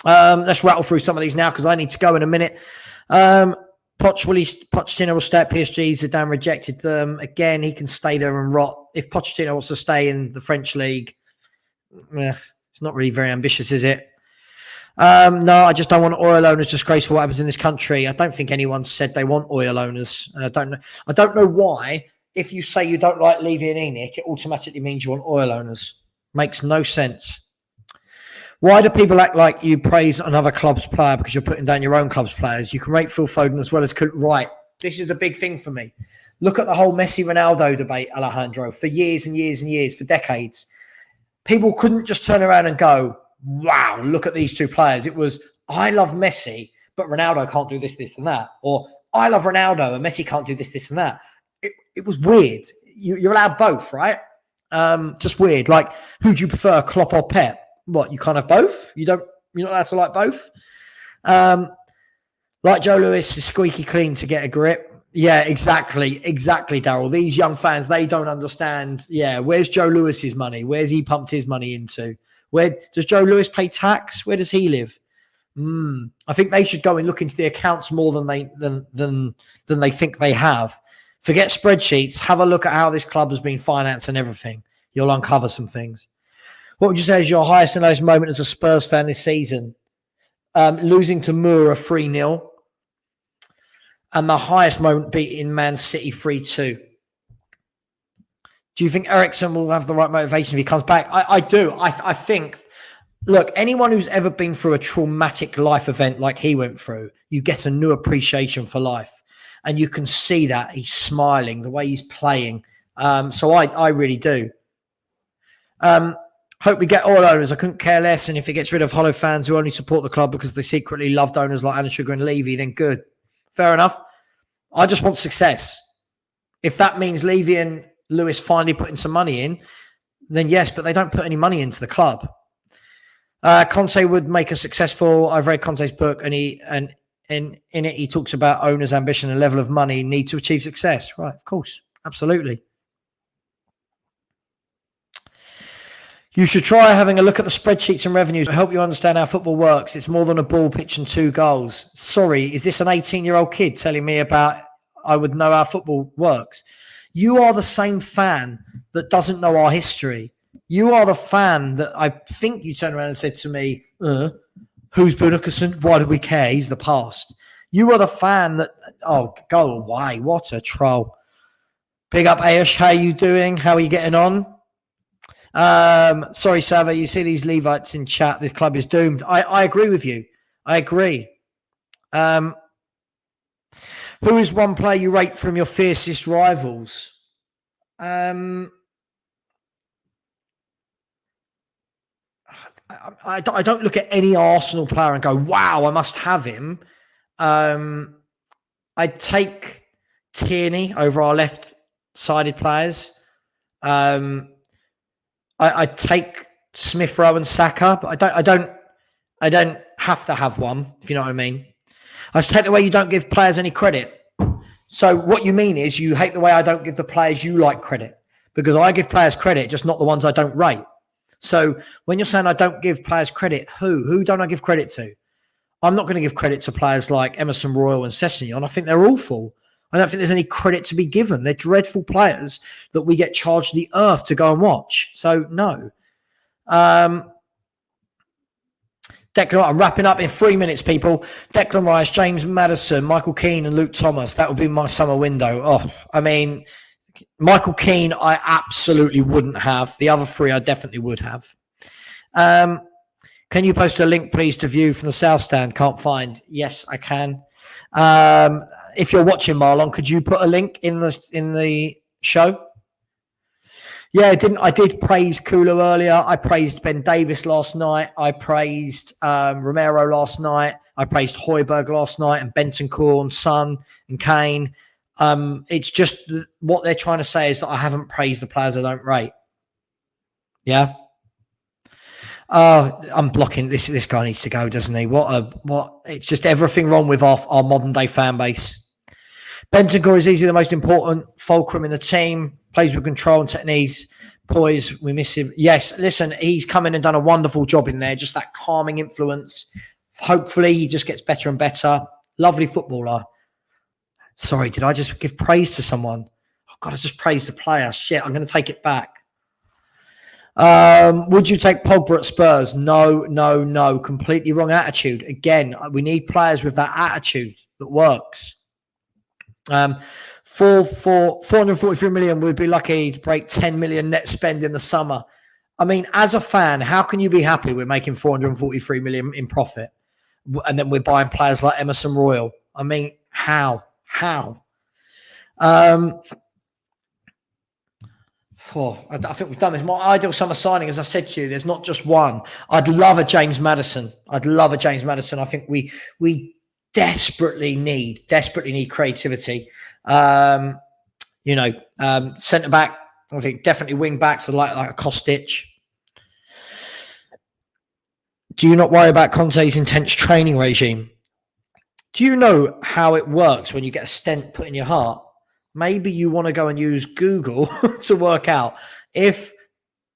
Let's rattle through some of these now because I need to go in a minute. Pochettino will stay at PSG. Zidane rejected them. Again, he can stay there and rot. If Pochettino wants to stay in the French league, it's not really very ambitious, is it? No, I just don't want oil owners. Disgraceful what happens in this country. I don't think anyone said they want oil owners. I don't know why. If you say you don't like Levy and Enoch, it automatically means you want oil owners. Makes no sense. Why do people act like you praise another club's player because you're putting down your own club's players? You can rate Phil Foden as well as... Right. This is the big thing for me. Look at the whole Messi-Ronaldo debate, Alejandro, for years and years and years, for decades. People couldn't just turn around and go, wow, look at these two players. It was, I love Messi, but Ronaldo can't do this, this, and that. Or I love Ronaldo and Messi can't do this, this, and that. It was weird. You're allowed both, right? Just weird. Like, who do you prefer, Klopp or Pep? What, you can't have both? You're not allowed to like both? Like Joe Lewis is squeaky clean to get a grip. Yeah, exactly, Daryl. These young fans, they don't understand. Yeah, where's Joe Lewis's money? Where's he pumped his money into? Where does Joe Lewis pay tax? Where does he live? I think they should go and look into the accounts more than they think they have. Forget spreadsheets. Have a look at how this club has been financed and everything. You'll uncover some things. What would you say is your highest and lowest moment as a Spurs fan this season? Losing to Moura 3-0. And the highest moment beating Man City 3-2. Do you think Eriksen will have the right motivation if he comes back? I do. I think, look, anyone who's ever been through a traumatic life event like he went through, you get a new appreciation for life. And you can see that. He's smiling, the way he's playing. So I really do. Hope we get all owners. I couldn't care less. And if it gets rid of hollow fans who only support the club because they secretly loved owners like Anna Sugar and Levy, then good. Fair enough. I just want success. If that means Levy and Lewis finally putting some money in, then yes, but they don't put any money into the club. Conte would make us successful. I've read Conte's book, and in it he talks about owners' ambition and level of money need to achieve success. Right, of course, absolutely. You should try having a look at the spreadsheets and revenues to help you understand how football works. It's more than a ball pitch and 2 goals. Sorry, is this an 18-year-old kid telling me about I would know how football works? You are the same fan that doesn't know our history. You are the fan that I think you turned around and said to me, who's Bunukerson? Why do we care? He's the past. You are the fan that, oh, go away. What a troll. Big up, Ayush. How are you doing? How are you getting on? Sorry, Savva, you see these Levites in chat. The club is doomed. I agree with you. I agree. Who is one player you rate from your fiercest rivals? I don't look at any Arsenal player and go, wow, I must have him. I'd take Tierney over our left-sided players. I'd take Smith Rowe and Saka, but I don't have to have one, if you know what I mean. I take the way you don't give players any credit. So what you mean is you hate the way I don't give the players you like credit, because I give players credit, just not the ones I don't rate. So when you're saying I don't give players credit, who don't I give credit to? I'm not going to give credit to players like Emerson Royal and Sessegnon. I think they're awful. I don't think there's any credit to be given. They're dreadful players that we get charged the earth to go and watch. So, no. Declan, I'm wrapping up in 3 minutes, people. Declan Rice, James Maddison, Michael Keane and Luke Thomas. That would be my summer window. Oh, I mean, Michael Keane, I absolutely wouldn't have. The other 3, I definitely would have. Can you post a link, please, to view from the South Stand? Can't find. Yes, I can. If you're watching, Marlon, could you put a link in the show? Yeah, I did praise Kulu earlier. I praised Ben Davis last night. I praised Romero last night. I praised Højbjerg last night, and Bentancur and Son and Kane. It's just what they're trying to say is that I haven't praised the players I don't rate. Yeah. I'm blocking this. This guy needs to go, doesn't he? What? It's just everything wrong with our modern day fan base. Bentancur is easily the most important fulcrum in the team. Plays with control and techniques. Poise, we miss him. Yes, listen, he's come in and done a wonderful job in there. Just that calming influence. Hopefully, he just gets better and better. Lovely footballer. Sorry, did I just give praise to someone? Oh God, I just praised the player. Shit, I'm going to take it back. Would you take Pogba at Spurs? No. Completely wrong attitude. Again, we need players with that attitude that works. 443 million, we'd be lucky to break 10 million net spend in the summer. I mean, as a fan, how can you be happy we're making 443 million in profit? And then we're buying players like Emerson Royal. I mean, how? I think we've done this. My ideal summer signing, as I said to you, there's not just one. I'd love a James Maddison. I think we desperately need creativity. Centre back, I think definitely wing backs are like a Kostic. Do you not worry about Conte's intense training regime? Do you know how it works when you get a stent put in your heart? Maybe you want to go and use Google to work out if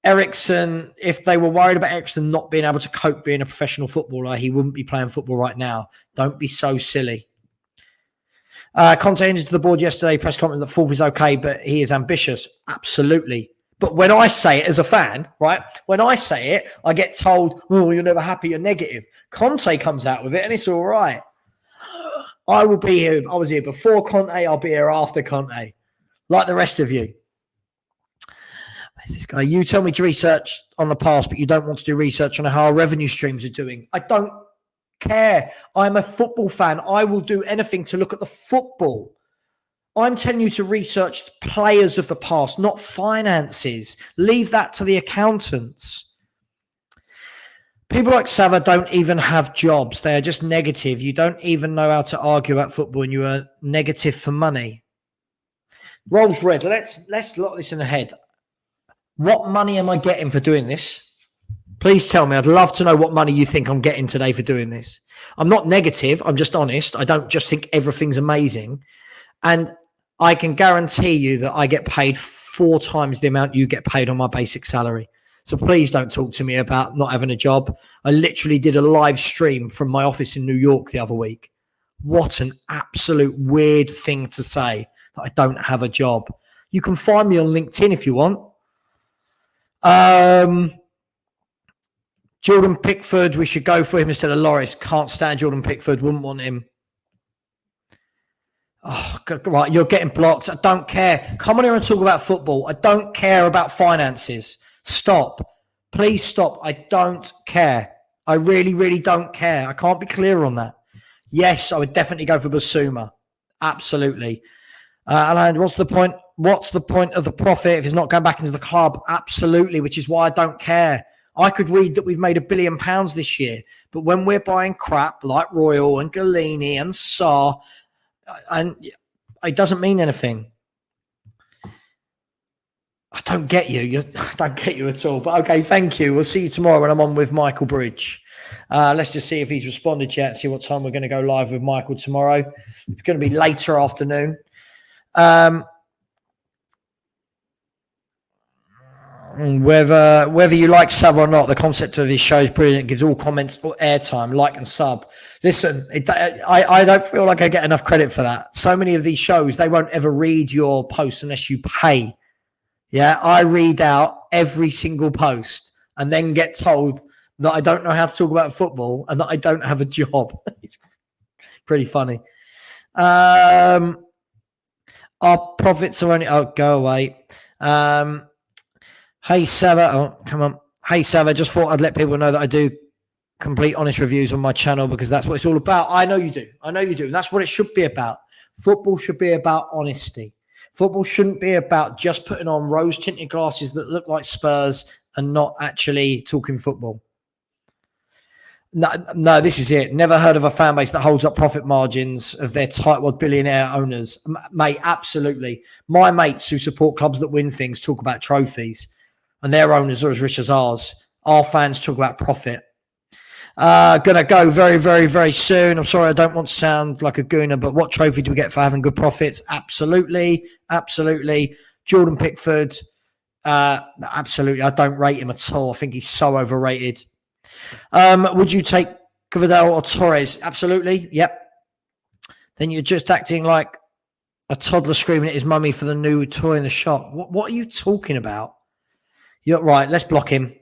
they were worried about Eriksen not being able to cope being a professional footballer, he wouldn't be playing football right now. Don't be so silly. Conte entered to the board yesterday, press conference that fourth is okay, but he is ambitious. Absolutely. But when I say it as a fan, right? When I say it, I get told, oh, you're never happy, you're negative. Conte comes out with it and it's all right. I will be here. I was here before Conte. I'll be here after Conte, like the rest of you. Where's this guy? You tell me to research on the past, but you don't want to do research on how our revenue streams are doing. I don't care. I'm a football fan. I will do anything to look at the football. I'm telling you to research players of the past, not finances. Leave that to the accountants. People like Savva don't even have jobs. They are just negative. You don't even know how to argue about football and you are negative for money. Rolls red. Let's lock this in the head. What money am I getting for doing this? Please tell me. I'd love to know what money you think I'm getting today for doing this. I'm not negative. I'm just honest. I don't just think everything's amazing. And I can guarantee you that I get paid 4 times the amount you get paid on my basic salary. So please don't talk to me about not having a job. I literally did a live stream from my office in New York the other week. What an absolute weird thing to say, that I don't have a job. You can find me on LinkedIn if you want. Jordan Pickford, we should go for him instead of Lloris. Can't stand Jordan Pickford, wouldn't want him. Oh, right, you're getting blocked. I don't care. Come on here and talk about football. I don't care about finances. Stop. Please stop. I don't care. I really, really don't care. I can't be clearer on that. Yes, I would definitely go for Basuma. Absolutely. And what's the point? What's the point of the profit if he's not going back into the club? Absolutely, which is why I don't care. I could read that we've made £1 billion this year, but when we're buying crap like Royal and Galini and Sarr, and it doesn't mean anything. I don't get you. I don't get you at all. But okay, thank you. We'll see you tomorrow when I'm on with Michael Bridge. Let's just see if he's responded yet and see what time we're going to go live with Michael tomorrow. It's going to be later afternoon. Whether you like Savva or not, the concept of his show is brilliant. It gives all comments or airtime, like and sub. Listen, I don't feel like I get enough credit for that. So many of these shows, they won't ever read your posts unless you pay. Yeah, I read out every single post and then get told that I don't know how to talk about football and that I don't have a job. It's pretty funny. Our profits are only... Oh, go away. Hey, Savva. Oh, come on. Hey, Savva. Just thought I'd let people know that I do complete honest reviews on my channel because that's what it's all about. I know you do. That's what it should be about. Football should be about honesty. Football shouldn't be about just putting on rose-tinted glasses that look like Spurs and not actually talking football. No, this is it. Never heard of a fan base that holds up profit margins of their tightwad billionaire owners. Mate, absolutely. My mates who support clubs that win things talk about trophies and their owners are as rich as ours. Our fans talk about profit. Going to go very, very, very soon. I'm sorry, I don't want to sound like a gooner, but what trophy do we get for having good profits? Absolutely. Jordan Pickford, absolutely. I don't rate him at all. I think he's so overrated. Would you take Vidal or Torres? Absolutely. Yep. Then you're just acting like a toddler screaming at his mummy for the new toy in the shop. What are you talking about? You're right. Let's block him.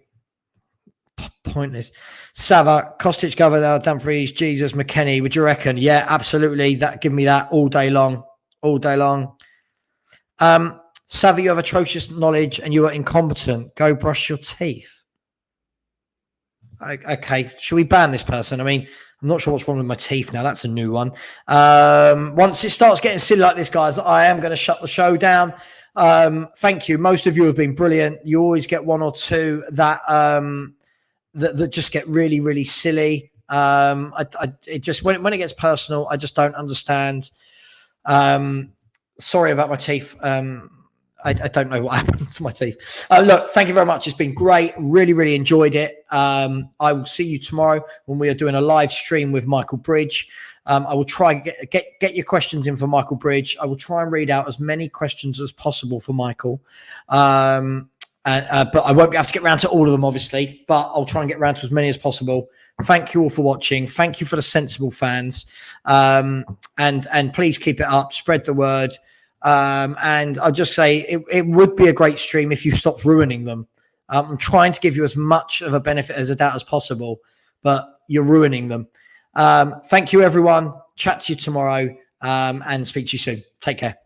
Pointless. Savva, Kostic, Vidal, Dumfries, Jesus, McKennie. Would you reckon? Yeah, absolutely. Give me that all day long. Savva, you have atrocious knowledge and you are incompetent. Go brush your teeth. Okay, should we ban this person? I mean, I'm not sure what's wrong with my teeth now. That's a new one. Once it starts getting silly like this, guys, I am going to shut the show down. Thank you. Most of you have been brilliant. You always get one or two that that just get really, really silly. It just when it gets personal, I just don't understand. Sorry about my teeth. I don't know what happened to my teeth. Look, thank you very much. It's been great. Really, really enjoyed it. I will see you tomorrow when we are doing a live stream with Michael Bridge. I will try and get your questions in for Michael Bridge. I will try and read out as many questions as possible for Michael. But I won't be able to get around to all of them, obviously, but I'll try and get around to as many as possible. Thank you all for watching. Thank you for the sensible fans. And please keep it up. Spread the word. And I'll just say it would be a great stream if you stopped ruining them. I'm trying to give you as much of a benefit as a doubt as possible, but you're ruining them. Thank you, everyone. Chat to you tomorrow, and speak to you soon. Take care.